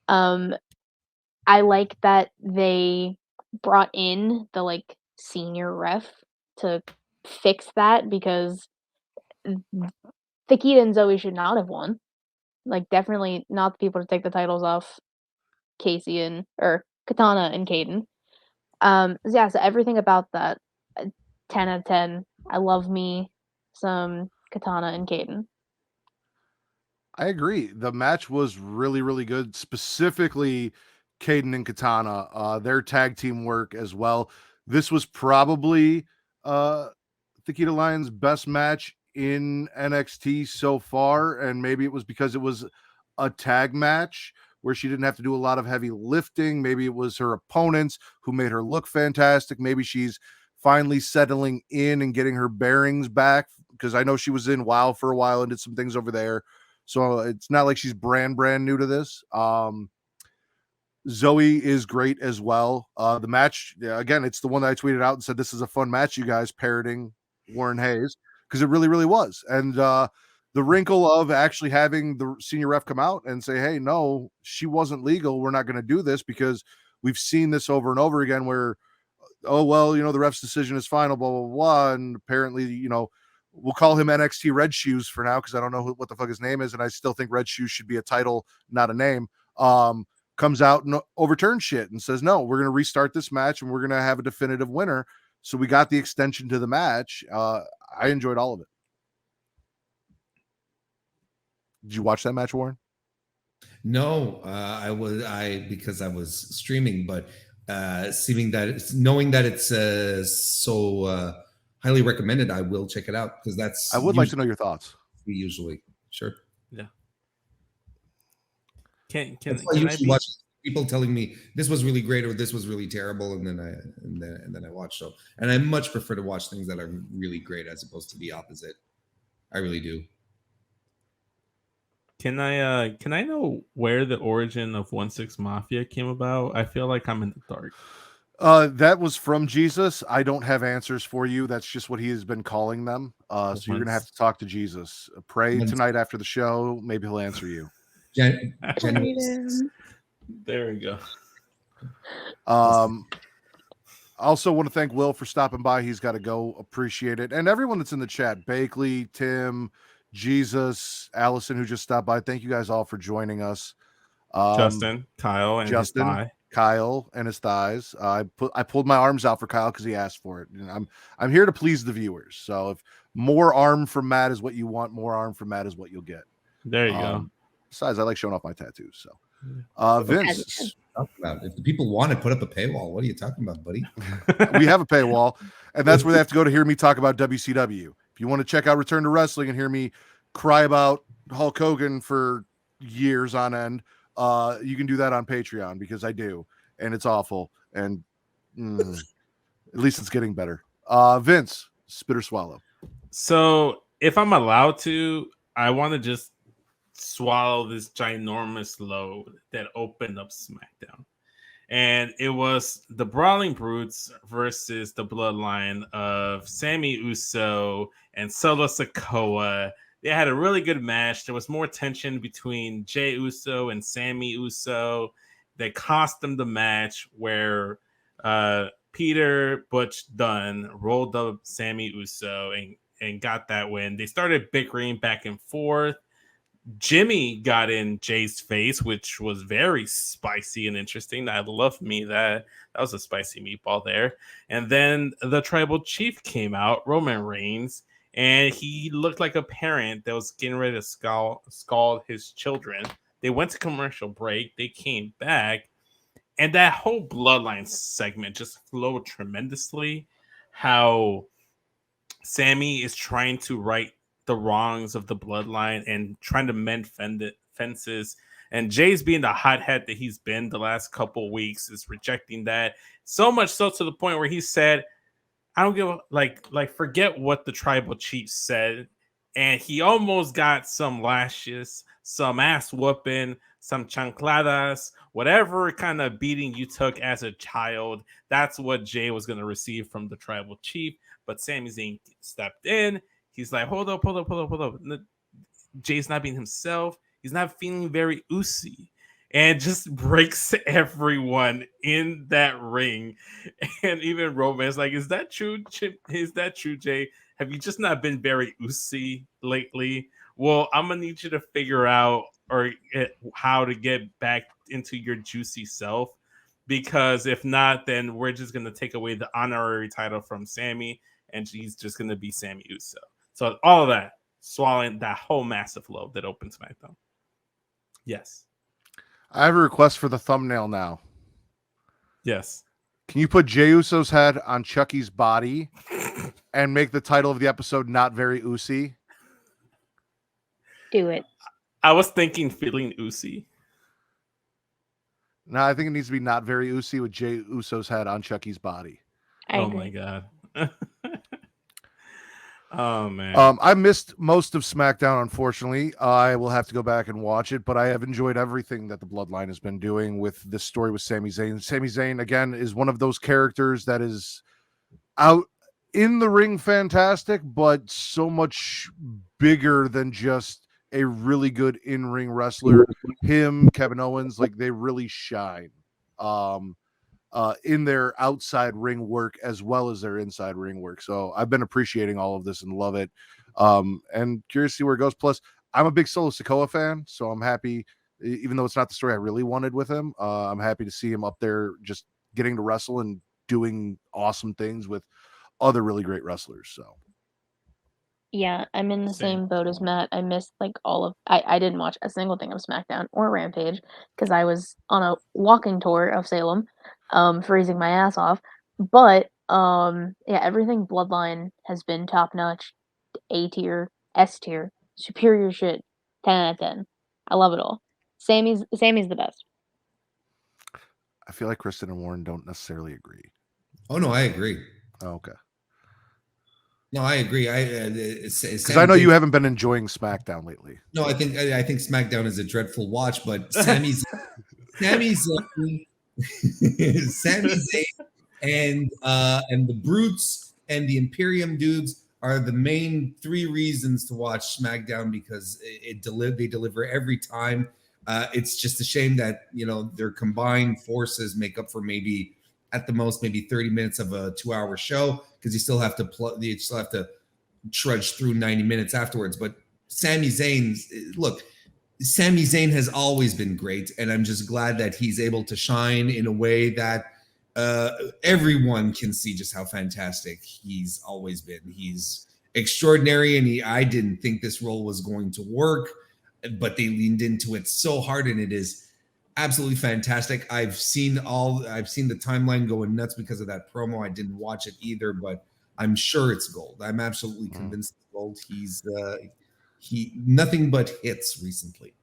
I like that they brought in the like senior ref to fix that because Fakita and Zoe should not have won. Like definitely not the people to take the titles off Casey or Katana and Caden. So everything about that 10 out of 10. I love me some Katana and Caden. I agree. The match was really, really good. Specifically, Caden and Katana, their tag team work as well. This was probably Takeda Lion's best match in NXT so far, and maybe it was because it was a tag match where she didn't have to do a lot of heavy lifting. Maybe it was her opponents who made her look fantastic. Maybe she's finally settling in and getting her bearings back, because I know she was in WoW for a while and did some things over there. So it's not like she's brand new to this. Zoe is great as well. The match, again, it's the one that I tweeted out and said, this is a fun match, you guys, parroting Warren Hayes, because it really, really was. And the wrinkle of actually having the senior ref come out and say, hey, no, she wasn't legal. We're not going to do this, because we've seen this over and over again where, oh, well, the ref's decision is final, blah, blah, blah. And apparently, we'll call him NXT Red Shoes for now, because I don't know what the fuck his name is. And I still think Red Shoes should be a title, not a name. Comes out and overturns shit and says, no, we're going to restart this match and we're going to have a definitive winner. So we got the extension to the match. I enjoyed all of it. Did you watch that match, Warren? No, because I was streaming, but knowing that it's so highly recommended, I will check it out, because I would like to know your thoughts. Usually, sure. Yeah. Can I usually watch people telling me this was really great or this was really terrible, and then I watch. So, and I much prefer to watch things that are really great as opposed to the opposite. I really do. Can I know where the origin of 1-6 Mafia came about? I feel like I'm in the dark. That was from Jesus. I don't have answers for you. That's just what he has been calling them. So you're gonna have to talk to Jesus. Pray tonight after the show. Maybe he'll answer you. There we go. Also want to thank Will for stopping by. He's got to go. Appreciate it. And everyone that's in the chat, Bakley, Tim, Jesus, Allison, who just stopped by. Thank you guys all for joining us. Justin, Kyle, and his thigh. Kyle and his thighs. I pulled my arms out for Kyle because he asked for it. And I'm here to please the viewers. So if more arm from Matt is what you want, more arm from Matt is what you'll get. There you go. Besides, I like showing off my tattoos. So Vince, if the people want to put up a paywall, what are you talking about, buddy? We have a paywall, and that's where they have to go to hear me talk about WCW. If you want to check out Return to Wrestling and hear me cry about Hulk Hogan for years on end, you can do that on Patreon, because I do, and it's awful. And at least it's getting better. Vince, spit or swallow. So if I'm allowed to, I want to just swallow this ginormous load that opened up SmackDown. And it was the Brawling Brutes versus the Bloodline of Sammy Uso and Solo Sikoa. They had a really good match. There was more tension between Jey Uso and Sammy Uso. They cost them the match, where Peter Butch Dunn rolled up Sammy Uso and got that win. They started bickering back and forth. Jimmy got in Jay's face, which was very spicy and interesting. I love me that was a spicy meatball there. And then the tribal chief came out, Roman Reigns, and he looked like a parent that was getting ready to scald his children. They went to commercial break. They came back, and that whole Bloodline segment just flowed tremendously. How Sammy is trying to right the wrongs of the Bloodline and trying to mend fences, and Jay's being the hothead that he's been the last couple weeks is rejecting that, so much so to the point where he said, I don't give a like forget what the tribal chief said. And he almost got some lashes, some ass whooping, some chancladas, whatever kind of beating you took as a child. That's what Jay was going to receive from the tribal chief. But Sami Zayn stepped in. He's like, hold up. Jay's not being himself. He's not feeling very Ucey. And just breaks everyone in that ring. And even Roman's like, is that true, Chip? Is that true, Jay? Have you just not been very Ucey lately? Well, I'm going to need you to figure out how to get back into your juicy self. Because if not, then we're just going to take away the honorary title from Sammy. And he's just going to be Sammy Uso. So all of that, swallowing that whole massive load that opened SmackDown. Yes. I have a request for the thumbnail now. Yes. Can you put Jey Uso's head on Chucky's body and make the title of the episode Not Very Ucey? Do it. I was thinking feeling Ucey. No, I think it needs to be not very Ucey with Jay Uso's head on Chucky's body. I Oh agree. my god. Oh man. I missed most of SmackDown, unfortunately. I will have to go back and watch it, but I have enjoyed everything that the Bloodline has been doing with this story with Sami Zayn. Sami Zayn, again, is one of those characters that is out in the ring fantastic, but so much bigger than just a really good in-ring wrestler. Him, Kevin Owens, like they really shine in their outside ring work as well as their inside ring work. So I've been appreciating all of this and love it. And curious to see where it goes. Plus, I'm a big Solo Sikoa fan, so I'm happy, even though it's not the story I really wanted with him. I'm happy to see him up there just getting to wrestle and doing awesome things with other really great wrestlers. So Yeah, I'm in the Same. same boat as Matt. I missed like all of I didn't watch a single thing of SmackDown or Rampage because I was on a walking tour of Salem, freezing my ass off. But yeah, everything Bloodline has been top notch, A tier, S tier, superior shit, 10 out of 10. I love it all. Sammy's the best. I feel like Kristen and Warren don't necessarily agree. Oh no, I agree. Oh, okay. No, I agree. Because I know you haven't been enjoying SmackDown lately. No, I think SmackDown is a dreadful watch, but Sami Zayn, and the Brutes and the Imperium dudes are the main three reasons to watch SmackDown because they deliver every time. It's just a shame that their combined forces make up for maybe at the most maybe 30 minutes of a 2-hour show because you still have to trudge through 90 minutes afterwards. But Sami Zayn has always been great, and I'm just glad that he's able to shine in a way that everyone can see just how fantastic he's always been. He's extraordinary, and I didn't think this role was going to work, but they leaned into it so hard, and it is absolutely fantastic. I've seen the timeline going nuts because of that promo. I didn't watch it either, but I'm sure it's gold. I'm absolutely convinced it's gold. He nothing but hits recently.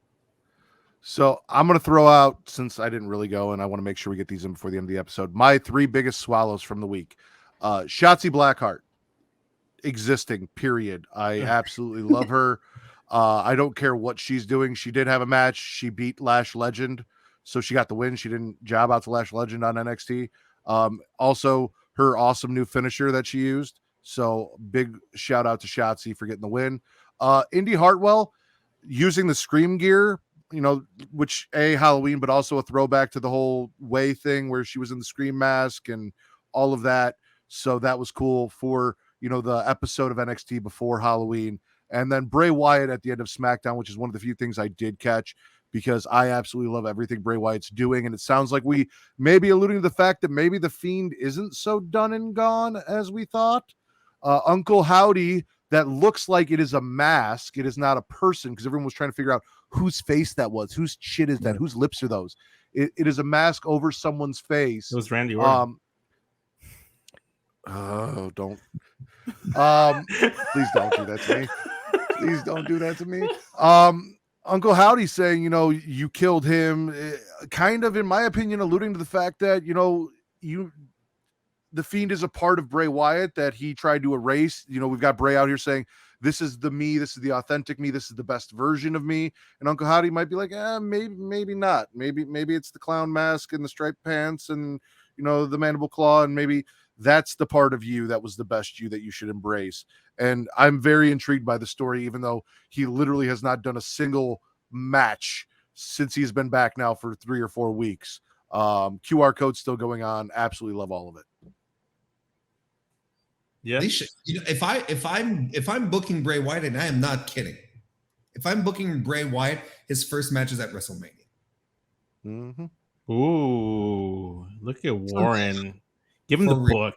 So I'm going to throw out, since I didn't really go and I want to make sure we get these in before the end of the episode, my 3 biggest swallows from the week. Shotzi Blackheart, existing, period. I absolutely love her. I don't care what she's doing. She did have a match. She beat Lash Legend, so she got the win. She didn't job out to Lash Legend on NXT. Also, her awesome new finisher that she used. So big shout out to Shotzi for getting the win. Indy Hartwell using the Scream gear, which Halloween, but also a throwback to the whole Way thing where she was in the Scream mask and all of that. So that was cool for, the episode of NXT before Halloween. And then Bray Wyatt at the end of SmackDown, which is one of the few things I did catch because I absolutely love everything Bray Wyatt's doing. And it sounds like we may be alluding to the fact that maybe the Fiend isn't so done and gone as we thought. Uncle Howdy, that looks like it is a mask. It is not a person because everyone was trying to figure out whose face that was. Whose shit is that? Whose lips are those? It is a mask over someone's face. It was Randy Orton. Oh, don't. Please don't do that to me. Please don't do that to me. Uncle Howdy saying, you killed him, kind of, in my opinion, alluding to the fact that, the Fiend is a part of Bray Wyatt that he tried to erase. We've got Bray out here saying, this is the me, this is the authentic me, this is the best version of me. And Uncle Howdy might be like, maybe not. Maybe it's the clown mask and the striped pants and, the mandible claw, and maybe that's the part of you that was the best you that you should embrace. And I'm very intrigued by the story, even though he literally has not done a single match since he's been back now for 3 or 4 weeks. QR code still going on. Absolutely love all of it. Yeah. They should, if I'm booking Bray Wyatt, and I am not kidding, if I'm booking Bray Wyatt, his first match is at WrestleMania. Mm-hmm. Ooh, look at Warren. Give him the book.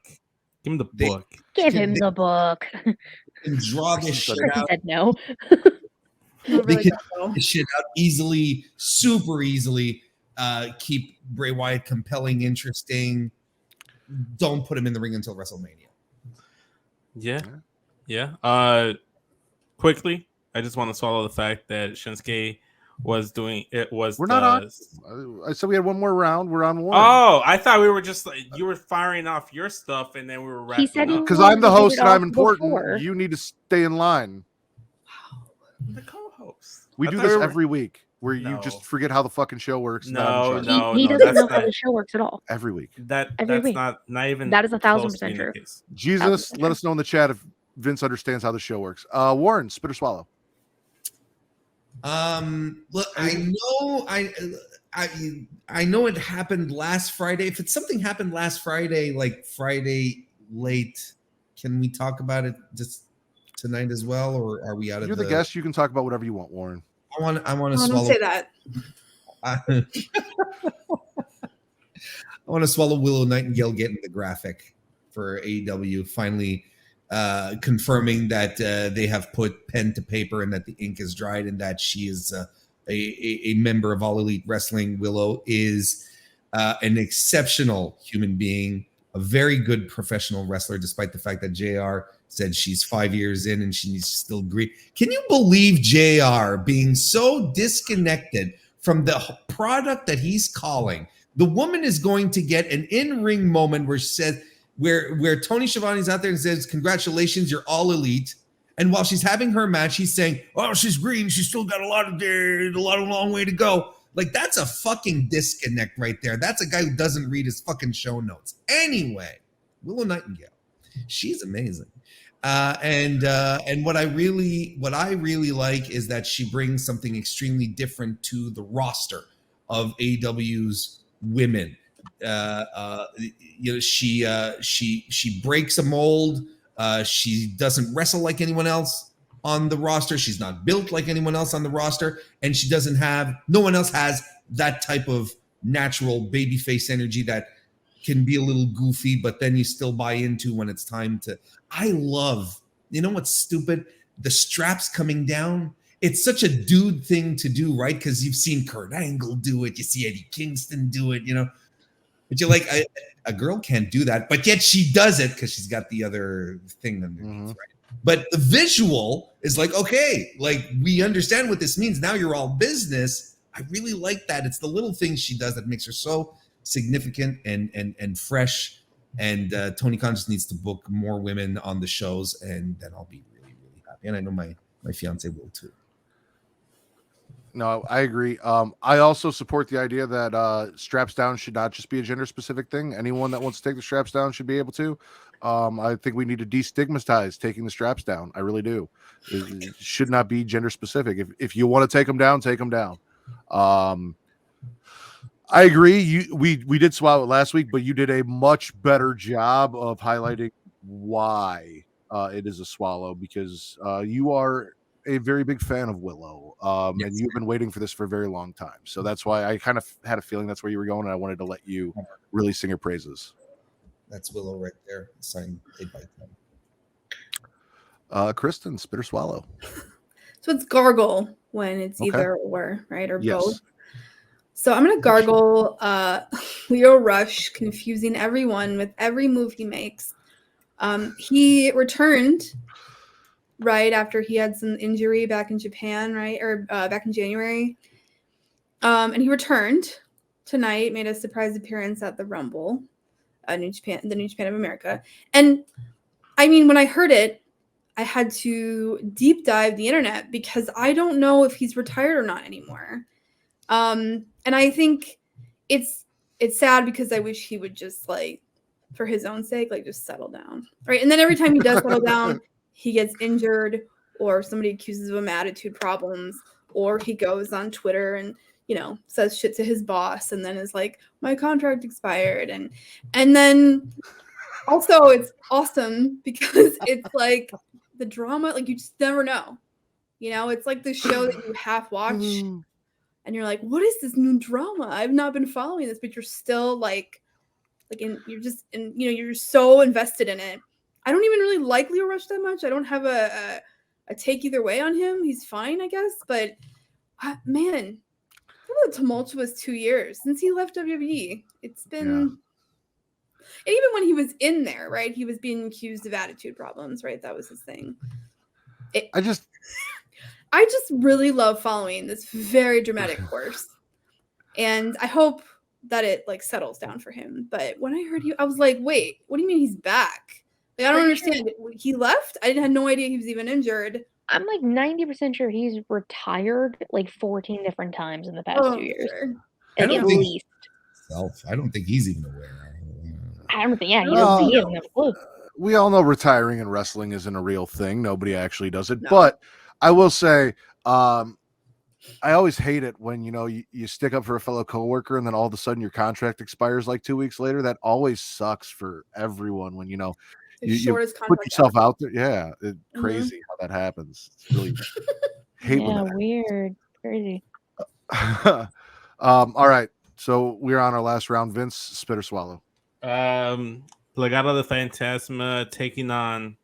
Give him the book. Give him the book. And draw this shit Chris out. said no. They can draw this shit out easily, super easily. Keep Bray Wyatt compelling, interesting. Don't put him in the ring until WrestleMania. Yeah. Quickly, I just want to swallow the fact that Shinsuke was doing it. We're not on. I said we had one more round. We're on one. Oh, I thought we were just like you were firing off your stuff, and then we were wrapping said he up. Because wanted I'm the to get host it and I'm off important. before. You need to stay in line. The co-host. We I do thought this we were- every week where you No. just forget how the fucking show works. and that I'm in No, charge. no, he no, doesn't that's know how not- the show works at all. Every week. Every Every that's week. not even That is 1,000% close to being the true. case. Jesus, 1,000% let us know in the chat if Vince understands how the show works. Warren, spit or swallow. Look, I know it happened last Friday. If it's something happened last Friday, like Friday late, can we talk about it just tonight as well, or are we out of You're the guest. You can talk about whatever you want, Warren. I want to Oh, swallow. don't say that. I want to swallow Willow Nightingale getting the graphic for AEW, finally confirming that they have put pen to paper and that the ink is dried and that she is a member of All Elite Wrestling. Willow is an exceptional human being, a very good professional wrestler, despite the fact that JR said she's 5 years in and she needs to still agree. Can you believe JR being so disconnected from the product that he's calling? The woman is going to get an in-ring moment where she says, where Tony Schiavone's out there and says, "Congratulations, you're All Elite." And while she's having her match, he's saying, "Oh, she's green. She's still got a long way to go." Like, that's a fucking disconnect right there. That's a guy who doesn't read his fucking show notes. Anyway, Willow Nightingale, she's amazing. And what I really like is that she brings something extremely different to the roster of AEW's women. She breaks a mold. She doesn't wrestle like anyone else on the roster. She's not built like anyone else on the roster, and no one else has that type of natural babyface energy that can be a little goofy, but then you still buy into when it's time to. I love, you know what's stupid? The straps coming down. It's such a dude thing to do, right? Because you've seen Kurt Angle do it. You see Eddie Kingston do it, But you're like, a girl can't do that, but yet she does it because she's got the other thing underneath, right? But the visual is like, okay, like we understand what this means. Now you're all business. I really like that. It's the little things she does that makes her so significant and fresh. And Tony Khan just needs to book more women on the shows, and then I'll be really, really happy. And I know my fiance will too. No, I agree. I also support the idea that straps down should not just be a gender specific thing. Anyone that wants to take the straps down should be able to. I think we need to destigmatize taking the straps down. I really do. It should not be gender specific. If you want to take them down, take them down. I agree. We did swallow it last week, but you did a much better job of highlighting why it is a swallow, because you are a very big fan of Willow, Yes. and you've been waiting for this for a very long time. So that's why I kind of had a feeling that's where you were going, and I wanted to let you really sing her praises. That's Willow right there, signed by them. Kristen, spit or swallow? So it's gargle when it's Okay. either or, right? Or Yes. both. So I'm going to gargle Leo Rush, confusing everyone with every move he makes. He returned right after he had some injury back in Japan, right? Or back in January. And he returned tonight, made a surprise appearance at the Rumble, the New Japan of America. And I mean, when I heard it, I had to deep dive the internet because I don't know if he's retired or not anymore. And I think it's sad because I wish he would just, like, for his own sake, like, just settle down, right? And then every time he does settle down, he gets injured, or somebody accuses him of attitude problems, or he goes on Twitter and, says shit to his boss, and then is like, my contract expired. And then also it's awesome because it's like the drama, like, you just never know. It's like the show that you half watch and you're like, what is this new drama? I've not been following this, but you're still you're so invested in it. I don't even really like Leo Rush that much. I don't have a take either way on him. He's fine, I guess. But man, it was a tumultuous 2 years since he left WWE. It's been, and even when he was in there, right? He was being accused of attitude problems, right? That was his thing. I just really love following this very dramatic course, and I hope that it like settles down for him. But when I heard you, I was like, wait, what do you mean he's back? Like I don't understand. He left? I had no idea he was even injured. I'm like 90% sure he's retired like 14 different times in the past 2 years. Sure. At least. I don't think he's even aware. I don't think, yeah, he Well, doesn't have a clue. We all know retiring in wrestling isn't a real thing. Nobody actually does it. No. But I will say, I always hate it when, you stick up for a fellow coworker and then all of a sudden your contract expires like 2 weeks later. That always sucks for everyone when, The you shortest put contract yourself ever. out there. Yeah. It's crazy how that happens. It's really hate when Yeah, that weird. Crazy. all right. So we're on our last round. Vince, spit or swallow. Legado de Fantasma taking on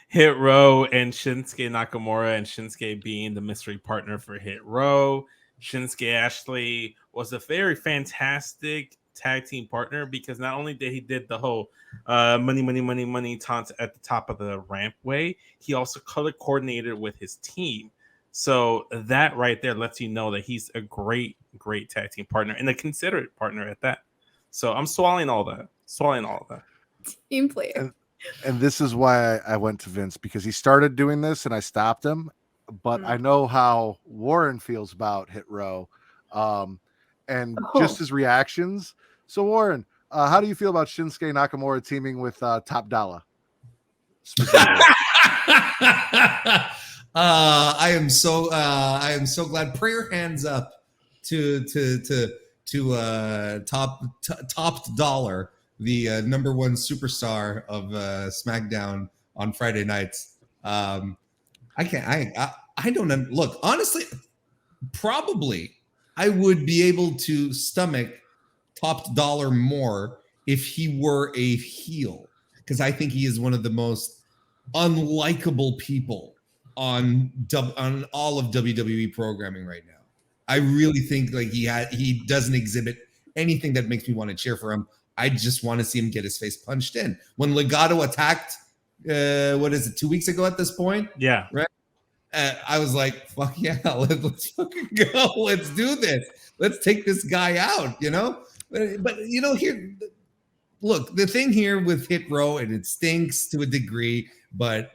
Hit Row and Shinsuke Nakamura, and Shinsuke being the mystery partner for Hit Row. Shinsuke actually was a very fantastic tag team partner because not only did he did the whole money taunt at the top of the rampway, he also color coordinated with his team. So that right there lets you know that he's a great tag team partner and a considerate partner at that. So I'm swallowing all that. Team player. And this is why I went to Vince, because he started doing this and I stopped him. But I know how Warren feels about Hit Row, and just his reactions. So Warren, how do you feel about Shinsuke Nakamura teaming with Top Dollar? I am so glad. Prayer hands up to Top Dollar, the number one superstar of SmackDown on Friday nights. I don't look, honestly, probably I would be able to stomach Top Dollar more if he were a heel, because I think he is one of the most unlikable people on all of WWE programming right now. I really think like he doesn't exhibit anything that makes me want to cheer for him. I just want to see him get his face punched in. When Legado attacked, 2 weeks ago at this point? Yeah. Right? I was like, fuck yeah, let's fucking go. Let's do this. Let's take this guy out, But here, look, the thing here with Hit Row, and it stinks to a degree, but,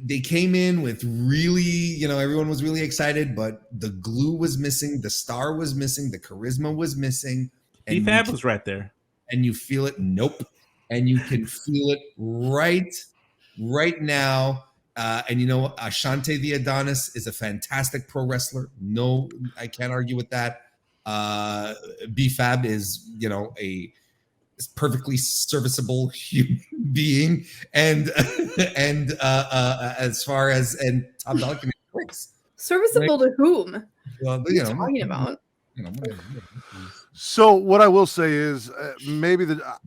they came in with really, everyone was really excited, but the glue was missing, the star was missing, the charisma was missing. B-Fab was right there. And you feel it. Nope. And you can feel it right now. And Ashante the Adonis is a fantastic pro wrestler. No, I can't argue with that. B-Fab is, a perfectly serviceable human being, and as far as Top Dollar can make serviceable to whom? Well, what are you talking about? So what I will say is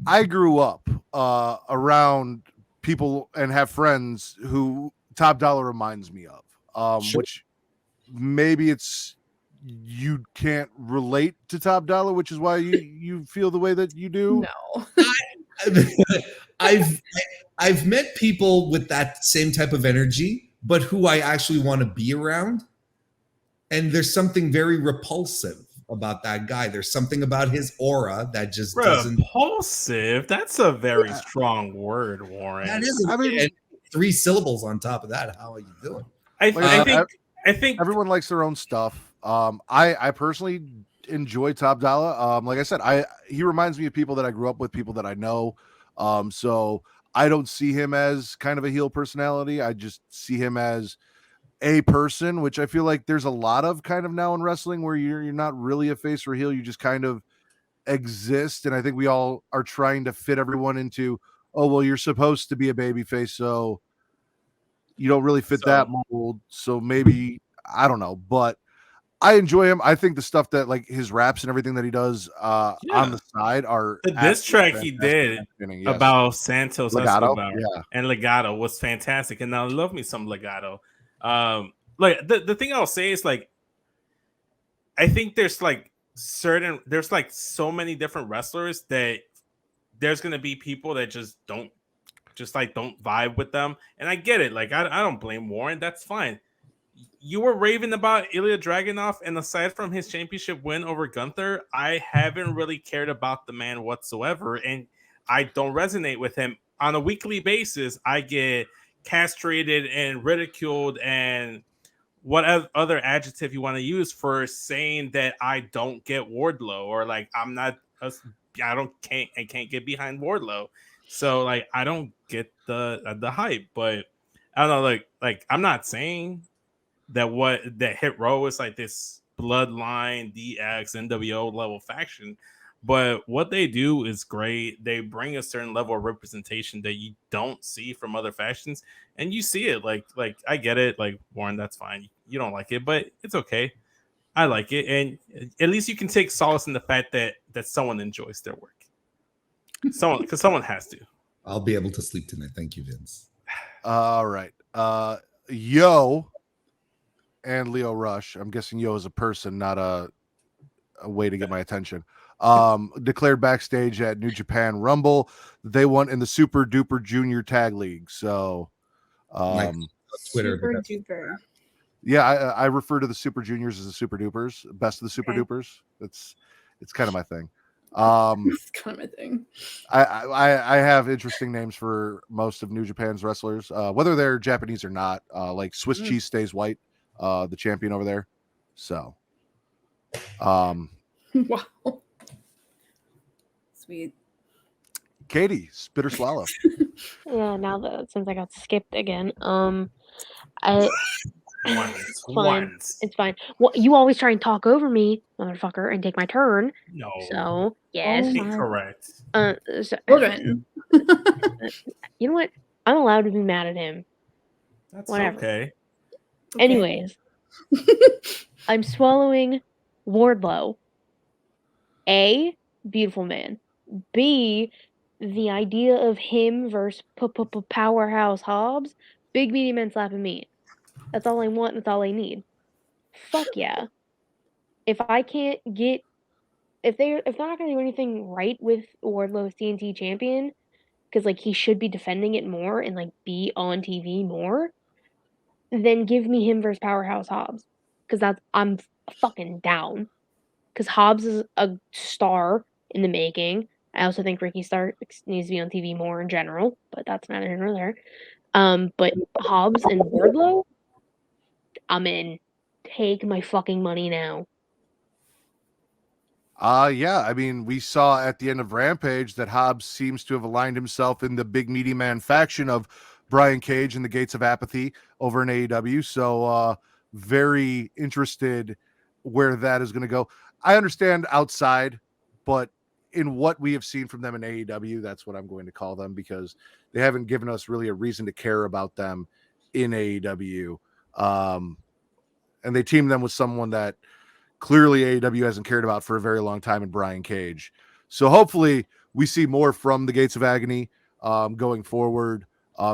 I grew up around people and have friends who Top Dollar reminds me of, which maybe it's you can't relate to Top Dollar, which is why you feel the way that you do. No. I've met people with that same type of energy, but who I actually want to be around. And there's something very repulsive about that guy. There's something about his aura that just doesn't. Repulsive? That's a very strong word, Warren. That is. And 3 syllables on top of that. How are you doing? I think everyone likes their own stuff. I personally enjoy Top Dollar. Like I said, he reminds me of people that I grew up with, people that I know. So I don't see him as kind of a heel personality. I just see him as a person, which I feel like there's a lot of kind of now in wrestling where you're not really a face or heel. You just kind of exist. And I think we all are trying to fit everyone into, oh, well, you're supposed to be a baby face, so you don't really fit that mold. So maybe, I don't know, but I enjoy him. I think the stuff that like his raps and everything that he does on the side are the diss track he did about Santos Legado, and Legado was fantastic. And I love me some Legado. Like the thing I'll say is like I think there's like so many different wrestlers that there's gonna be people that just don't just like don't vibe with them. And I get it. Like I don't blame Warren. That's fine. You were raving about Ilya Dragunov, and aside from his championship win over Gunther, I haven't really cared about the man whatsoever, and I don't resonate with him. On a weekly basis, I get castrated and ridiculed and what other adjective you want to use for saying that I don't get Wardlow, or like I can't get behind Wardlow. So like I don't get the hype, but I don't know, like I'm not saying that Hit Row is like this bloodline DX NWO level faction, but what they do is great. They bring a certain level of representation that you don't see from other factions, and you see it. Like I get it. Like Warren, that's fine. You don't like it, but it's okay. I like it, and at least you can take solace in the fact that someone enjoys their work. Because someone has to. I'll be able to sleep tonight. Thank you, Vince. All right. Yo and Leo Rush. I'm guessing Yo is a person, not a way to get my attention. Declared backstage at New Japan Rumble. They won in the Super Duper Junior Tag League. So, Nice. Twitter. Super duper. yeah, I refer to the Super Juniors as the Super Dupers, best of the Super Dupers. It's kind of my thing. It's kind of my thing. I have interesting names for most of New Japan's wrestlers, whether they're Japanese or not. Like Swiss Cheese Stays White, the champion over there. So, Wow. Sweet. Katie, spit or swallow. Yeah, now that since I got skipped again, I Once. it's fine. Well, you always try and talk over me, motherfucker, and take my turn. No. So yes, Incorrect. so, Children. you know what? I'm allowed to be mad at him. That's Whatever. okay. Anyways, I'm swallowing Wardlow. A, beautiful man. B, the idea of him versus Powerhouse Hobbs. Big meaty men slapping me. That's all I want. That's all I need. Fuck yeah. If I can't get, if they're not gonna do anything right with Wardlow's TNT champion, because like he should be defending it more and like be on TV more, then give me him versus Powerhouse Hobbs, because I'm fucking down. Because Hobbs is a star in the making. I also think Ricky Starks needs to be on TV more in general, but that's neither here nor there. But Hobbs and Wardlow, I'm in. Take my fucking money now. Yeah, I mean, we saw at the end of Rampage that Hobbs seems to have aligned himself in the big meaty man faction of Brian Cage and the Gates of Apathy over in AEW. So very interested where that is going to go. I understand outside, but in what we have seen from them in AEW, that's what I'm going to call them, because they haven't given us really a reason to care about them in AEW. And they teamed them with someone that clearly AEW hasn't cared about for a very long time in Brian Cage. So hopefully we see more from the Gates of Agony going forward.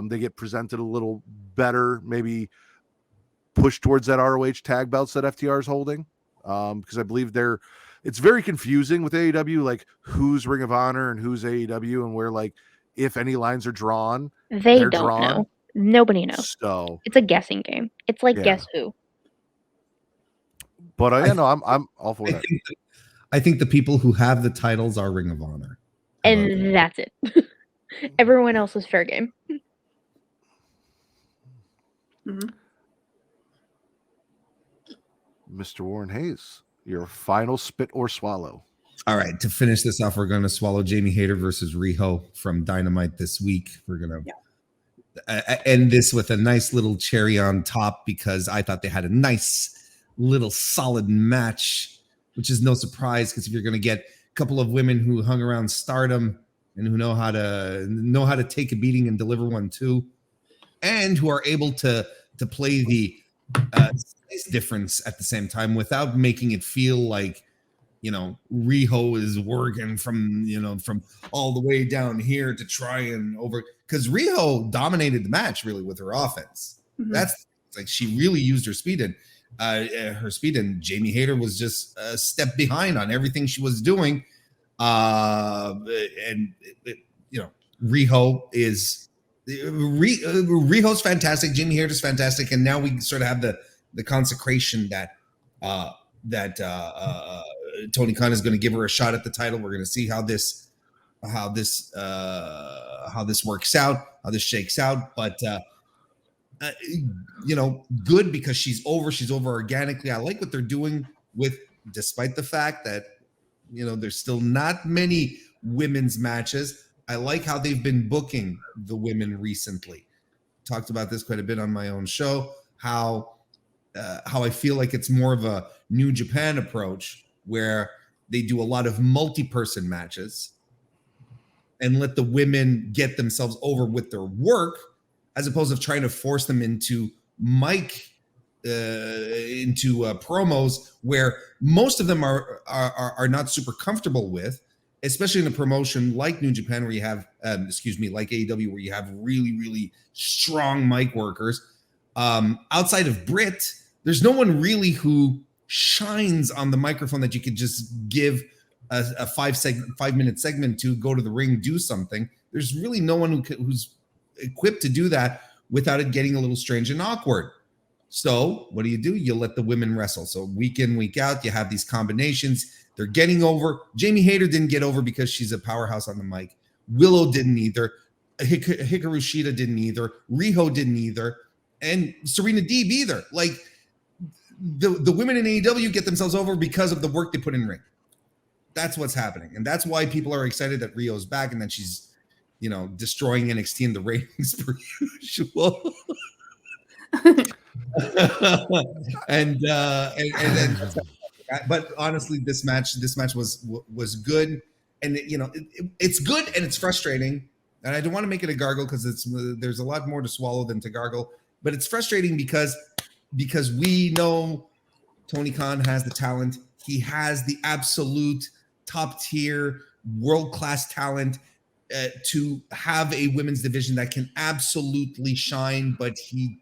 They get presented a little better, maybe push towards that ROH tag belts that FTR is holding. Because I believe it's very confusing with AEW, like who's Ring of Honor and who's AEW, and where like if any lines are drawn, They don't know. Nobody knows. So it's a guessing game. It's like Guess Who. But I'm all for that. I think the people who have the titles are Ring of Honor, and that's it. Everyone else is fair game. Mm-hmm. Mr. Warren Hayes, your final spit or swallow. All right, to finish this off, we're going to swallow Jamie Hayter versus Riho from Dynamite this week. We're going to end this with a nice little cherry on top, because I thought they had a nice little solid match, which is no surprise, because if you're going to get a couple of women who hung around Stardom and who know how to take a beating and deliver one too, and who are able to play the size difference at the same time without making it feel like, you know, Riho is working from all the way down here to try and over, because Riho dominated the match really with her offense. Mm-hmm. That's like, she really used her speed, and Jamie Hayter was just a step behind on everything she was doing. Riho is Riho's fantastic. Jamie Hayter's fantastic, and now we sort of have the consecration that Tony Khan is going to give her a shot at the title. We're going to see how this works out, how this shakes out. But good because she's over organically. I like what they're doing despite the fact that there's still not many women's matches. I like how they've been booking the women recently. Talked about this quite a bit on my own show. How I feel like it's more of a New Japan approach where they do a lot of multi-person matches and let the women get themselves over with their work, as opposed to trying to force them into promos where most of them are not super comfortable with, especially in a promotion like New Japan where you have, like AEW, where you have really, really strong mic workers. Outside of Britt, there's no one really who shines on the microphone that you could just give a 5-minute segment to, go to the ring, do something. There's really no one who's equipped to do that without it getting a little strange and awkward. So what do? You let the women wrestle. So week in, week out, you have these combinations. They're getting over. Jamie Hayter didn't get over because she's a powerhouse on the mic. Willow didn't either. Hikaru Shida didn't either. Riho didn't either. And Serena Deeb either. Like, the women in AEW get themselves over because of the work they put in ring. That's what's happening. And that's why people are excited that Rio's back and that she's, destroying NXT in the ratings per usual. and then, but honestly, this match was good. And it's good and it's frustrating. And I don't want to make it a gargle because there's a lot more to swallow than to gargle. But it's frustrating because we know Tony Khan has the talent. He has the absolute top tier, world-class talent to have a women's division that can absolutely shine, but he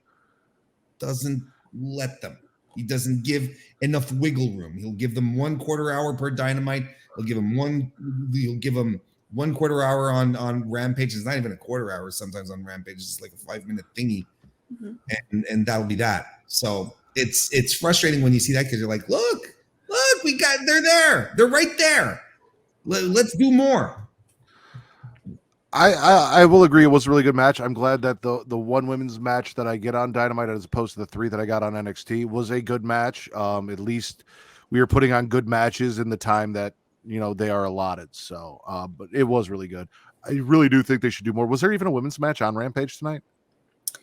doesn't let them. He doesn't give enough wiggle room. He'll give them 1/4 hour per Dynamite. He'll give them one quarter hour on Rampage. It's not even a quarter hour sometimes on Rampage. It's like a 5-minute thingy. Mm-hmm. And that'll be that. So it's frustrating when you see that because you're like, look, they're there. They're right there. Let's do more. I will agree. It was a really good match. I'm glad that the one women's match that I get on Dynamite as opposed to the 3 that I got on NXT was a good match. At least we were putting on good matches in the time that, they are allotted. So, but it was really good. I really do think they should do more. Was there even a women's match on Rampage tonight?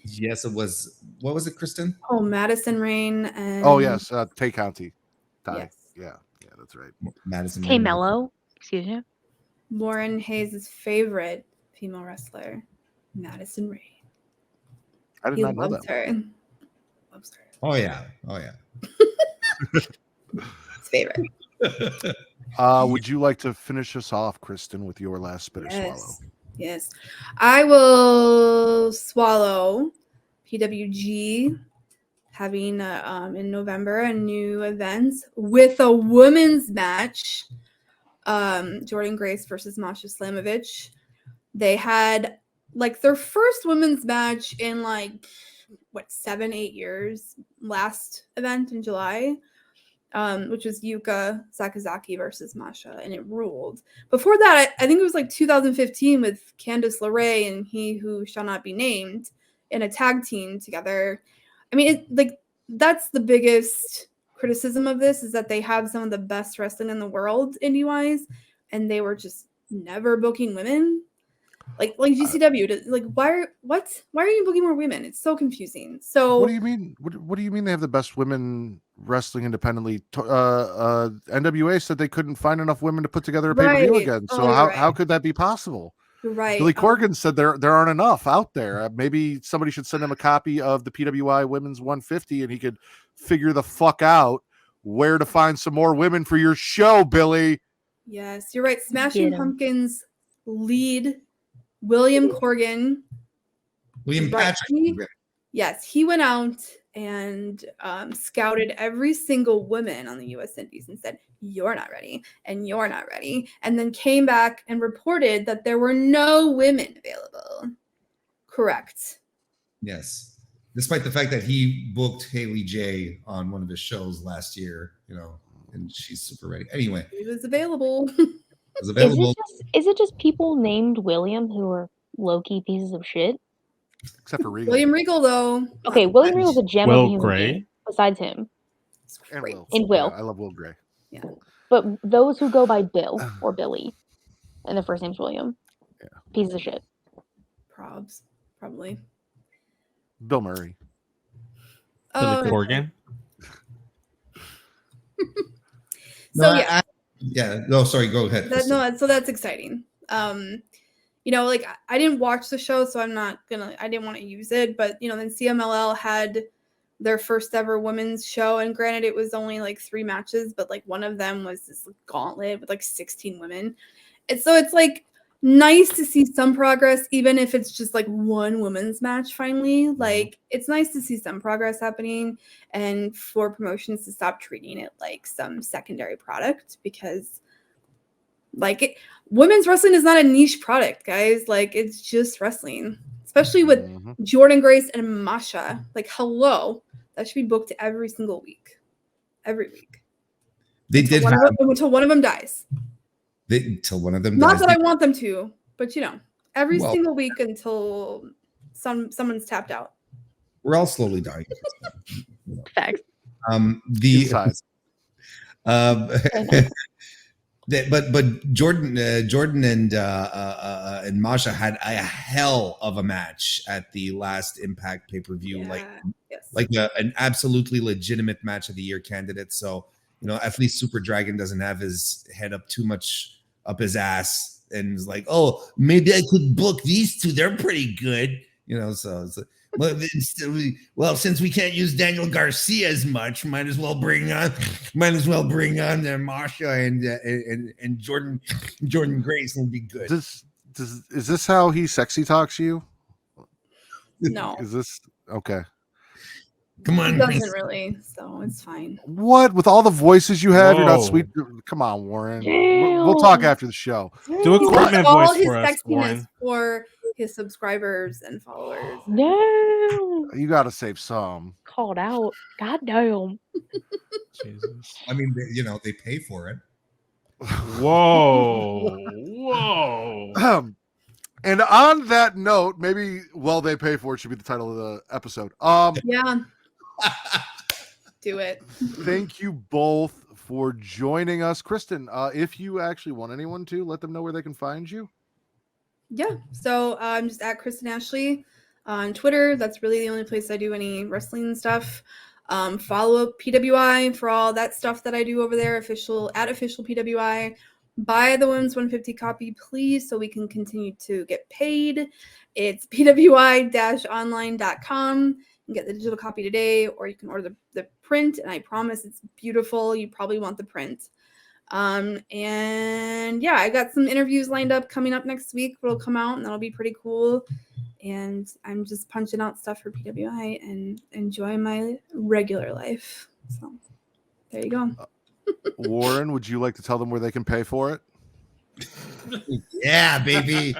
Yes, it was. What was it, Kristen? Oh, Madison Rain and yes, Tay County. Yes. Yeah, that's right. Madison Tay Mello, excuse me. Warren Hayes' favorite female wrestler, Madison Rain. I did not know that. Loves her. Oh yeah. His favorite. Would you like to finish us off, Kristen, with your last spit or swallow? Yes. I will swallow PWG having in November a new event with a women's match. Jordan Grace versus Masha Slamovich. They had their first women's match in 7-8 years. Last event in July. Which was Yuka Sakazaki versus Masha, and it ruled. Before that, I think it was 2015 with Candice LeRae and He Who Shall Not Be Named in a tag team together. I mean, that's the biggest criticism of this is that they have some of the best wrestling in the world indie-wise, and they were just never booking women. Like GCW, why are you booking more women? It's so confusing. So what do you mean? What do you mean they have the best women wrestling independently? NWA said they couldn't find enough women to put together a pay-per-view again. So how could that be possible? Right. Billy Corgan said there aren't enough out there. Maybe somebody should send him a copy of the PWI Women's 150 and he could figure the fuck out where to find some more women for your show, Billy. Yes, you're right. Smashing Pumpkins lead William Corgan. William Patrick. Yes, he went out and scouted every single woman on the U.S. Indies and said, "You're not ready, and you're not ready," and then came back and reported that there were no women available. Correct. Yes. Despite the fact that he booked Haley J on one of his shows last year, and she's super ready. Anyway, He was available. was available. Is it just people named William who are low-key pieces of shit? Except for Regal. William Regal, though. Okay, William Regal's a gem of a Will human Gray? being, besides him. And Great. Will. And Will. Yeah, I love Will Gray. Yeah. But those who go by Bill or Billy, and their first name's William, pieces of shit. Probs, probably. Bill Murray. Billy Corgan. So Sorry, go ahead. So that's exciting. Like I didn't watch the show, so I didn't want to use it, but then CMLL had their first ever women's show, and granted it was only like 3 matches, but like one of them was this gauntlet with like 16 women. And so it's like nice to see some progress, even if it's just like one women's match finally. Like it's nice to see some progress happening, and for promotions to stop treating it like some secondary product, because like women's wrestling is not a niche product, guys. Like it's just wrestling, especially with Jordan Grace and Masha. Like, hello, that should be booked every single week, every week. They did until one of them dies. Until one of them Not dies. that I want them to, but every single week until someone's tapped out. We're all slowly dying. Facts. But Jordan and Masha had a hell of a match at the last Impact pay-per-view, an absolutely legitimate match of the year candidate. So at least Super Dragon doesn't have his head up too much up his ass and is like, oh, maybe I could book these two, they're pretty good, so it's since we can't use Daniel Garcia as much, might as well bring on Masha and Jordan Grace will be good. Is this how he sexy talks you? No. Is this okay? Come on, he doesn't really, so it's fine. What, with all the voices you have, you're not Whoa. sweet? Come on, Warren. We'll talk after the show. Do a Cartman All voice his for us, sexiness Warren. for his subscribers and followers. No. You got to save some. Called out. God damn. Jesus. I mean, they pay for it. Whoa. And on that note, maybe they pay for it should be the title of the episode. Yeah. Do it. Thank you both for joining us. Kristen, if you actually want anyone to, let them know where they can find you. Yeah. So I'm just at Kristen Ashley on Twitter. That's really the only place I do any wrestling stuff. Follow up PWI for all that stuff that I do over there. Official PWI. Buy the Women's 150 copy, please, so we can continue to get paid. It's pwi-online.com. You can get the digital copy today, or you can order the print, and I promise it's beautiful. You probably want the print. And yeah, I got some interviews lined up coming up next week that'll come out, and that'll be pretty cool. And I'm just punching out stuff for PWI and enjoying my regular life. So there you go. Warren, would you like to tell them where they can pay for it? Yeah, baby.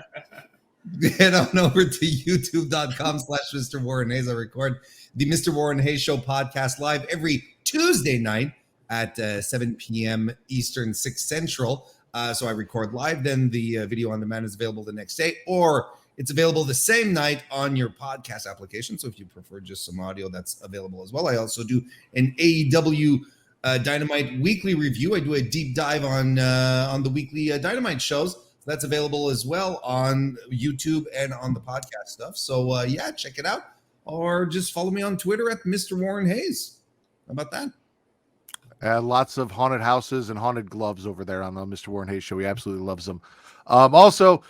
Head on over to youtube.com/Mr. Warren Hayes. I record the Mr. Warren Hayes Show podcast live every Tuesday night at 7 p.m. Eastern, 6 Central. So I record live. Then the video on demand is available the next day, or it's available the same night on your podcast application. So if you prefer just some audio, that's available as well. I also do an AEW Dynamite weekly review. I do a deep dive on the weekly Dynamite shows. So that's available as well on YouTube and on the podcast stuff. So yeah, check it out, or just follow me on Twitter at Mr. Warren Hayes. How about that? Lots of haunted houses and haunted gloves over there on the Mr. Warren Hayes Show. He absolutely loves them. Also,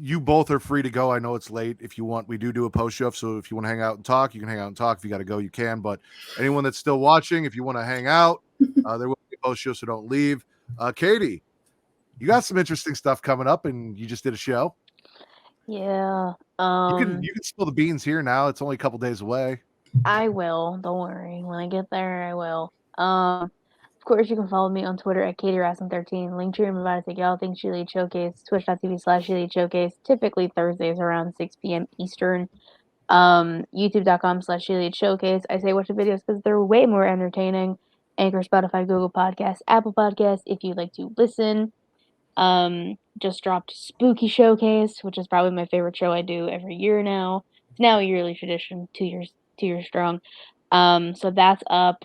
you both are free to go. I know it's late. If you want, we do a post show. So if you want to hang out and talk, you can hang out and talk. If you got to go, you can. But anyone that's still watching, if you want to hang out, there will be a post show, so don't leave. Katie, you got some interesting stuff coming up, and you just did a show. Yeah. You can spill the beans here now. It's only a couple days away. I will. Don't worry. When I get there, I will. Of course, you can follow me on Twitter at KatieRasson13, Linktree and About to Take Y'all Things She Lead Showcase, Twitch.tv/She Lead Showcase, typically Thursdays around 6 p.m. Eastern. YouTube.com/She Lead Showcase. I say watch the videos because they're way more entertaining. Anchor, Spotify, Google Podcasts, Apple Podcasts, if you'd like to listen. Just dropped Spooky Showcase, which is probably my favorite show I do every year now. It's now a yearly tradition, 2 years strong. So that's up.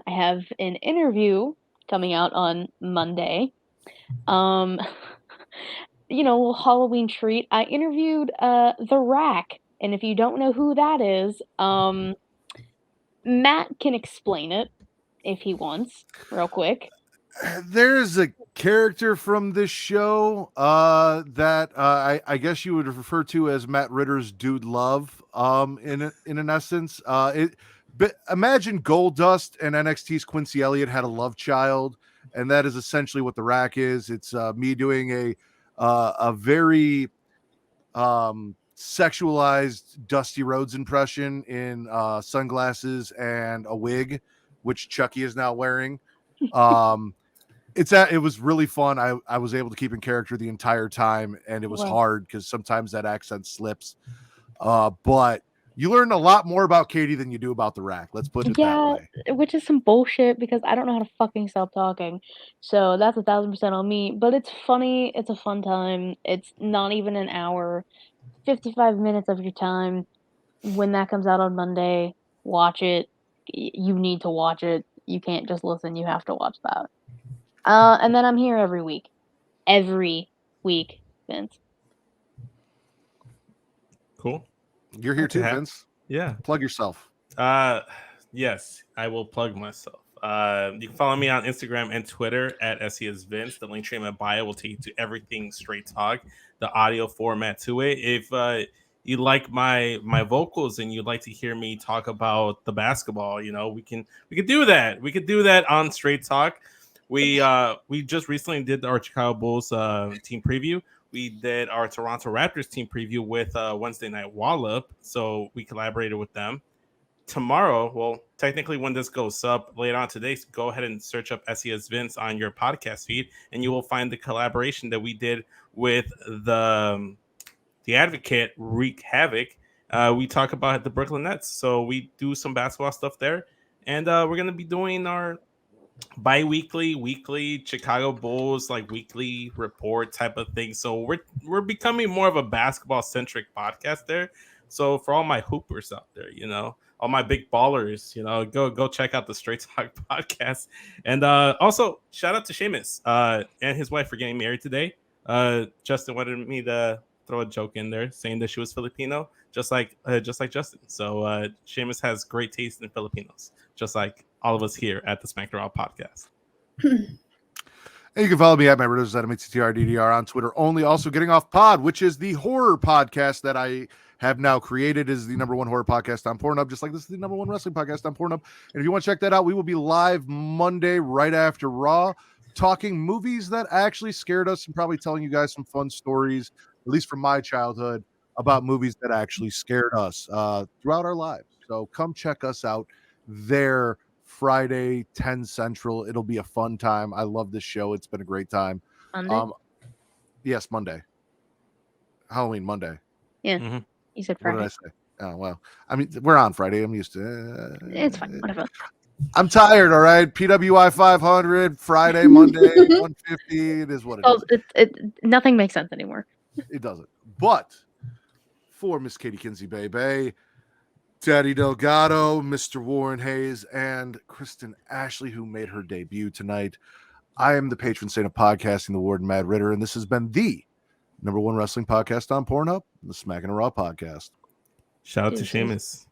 I have an interview coming out on Monday. Halloween treat. I interviewed The Rack, and if you don't know who that is, Matt can explain it if he wants, real quick. There's a character from this show that I guess you would refer to as Matt Ritter's Dude Love in an essence. But imagine Goldust and NXT's Quincy Elliott had a love child, and that is essentially what The Rack is. It's me doing a very sexualized Dusty Rhodes impression in sunglasses and a wig, which Chucky is now wearing. It was really fun. I was able to keep in character the entire time, and it was hard because sometimes that accent slips. But you learn a lot more about Katie than you do about The Rack. Let's put it that way. Which is some bullshit because I don't know how to fucking stop talking. So that's 1,000% on me. But it's funny. It's a fun time. It's not even an hour. 55 minutes of your time. When that comes out on Monday, watch it. You need to watch it. You can't just listen. You have to watch that. And then I'm here every week. Every week, Vince. Cool. You're here too, Vince. Yeah. Plug yourself. Yes, I will plug myself. You can follow me on Instagram and Twitter at SESVince. The link tree in my bio will take you to everything Straight Talk, the audio format to it. If you like my vocals and you'd like to hear me talk about the basketball, we can do that. We could do that on Straight Talk. We just recently did our Chicago Bulls team preview. We did our Toronto Raptors team preview with Wednesday Night Wallop, so we collaborated with them. Tomorrow, well, technically when this goes up later on today, go ahead and search up SES Vince on your podcast feed, and you will find the collaboration that we did with the Advocate, Wreak Havoc. We talk about the Brooklyn Nets, so we do some basketball stuff there, and we're going to be doing our bi-weekly, weekly Chicago Bulls weekly report type of thing. So we're becoming more of a basketball centric podcast there. So for all my hoopers out there, all my big ballers, go check out the Straight Talk podcast. And also shout out to Seamus and his wife for getting married today. Justin wanted me to throw a joke in there saying that she was Filipino, just like Justin. So Seamus has great taste in Filipinos, just like all of us here at the Smackin Raw podcast. And you can follow me at my Riddles at MTTRDDR on Twitter only. Also, Getting Off Pod, which is the horror podcast that I have now created, is the #1 horror podcast on Pornhub, just like this is the #1 wrestling podcast on Pornhub. And if you want to check that out, we will be live Monday right after Raw, talking movies that actually scared us and probably telling you guys some fun stories, at least from my childhood, about movies that actually scared us throughout our lives. So come check us out there Friday, 10 Central. It'll be a fun time. I love this show. It's been a great time. Monday? Yes, Monday. Halloween Monday. Yeah. Mm-hmm. You said Friday. What did I say? Oh, well. I mean, we're on Friday. I'm used to It's fine. Whatever. I'm tired, all right? PWI 500, Friday, Monday, 150. It is what it is. Nothing makes sense anymore. It doesn't. But for Miss Katie Kinsey Bay, Daddy Delgado, Mr. Warren Hayes, and Kristen Ashley, who made her debut tonight, I am the patron saint of podcasting, the Warden Mad Ritter, and this has been the #1 wrestling podcast on Pornhub, the Smackin' Raw podcast. Shout out to Seamus.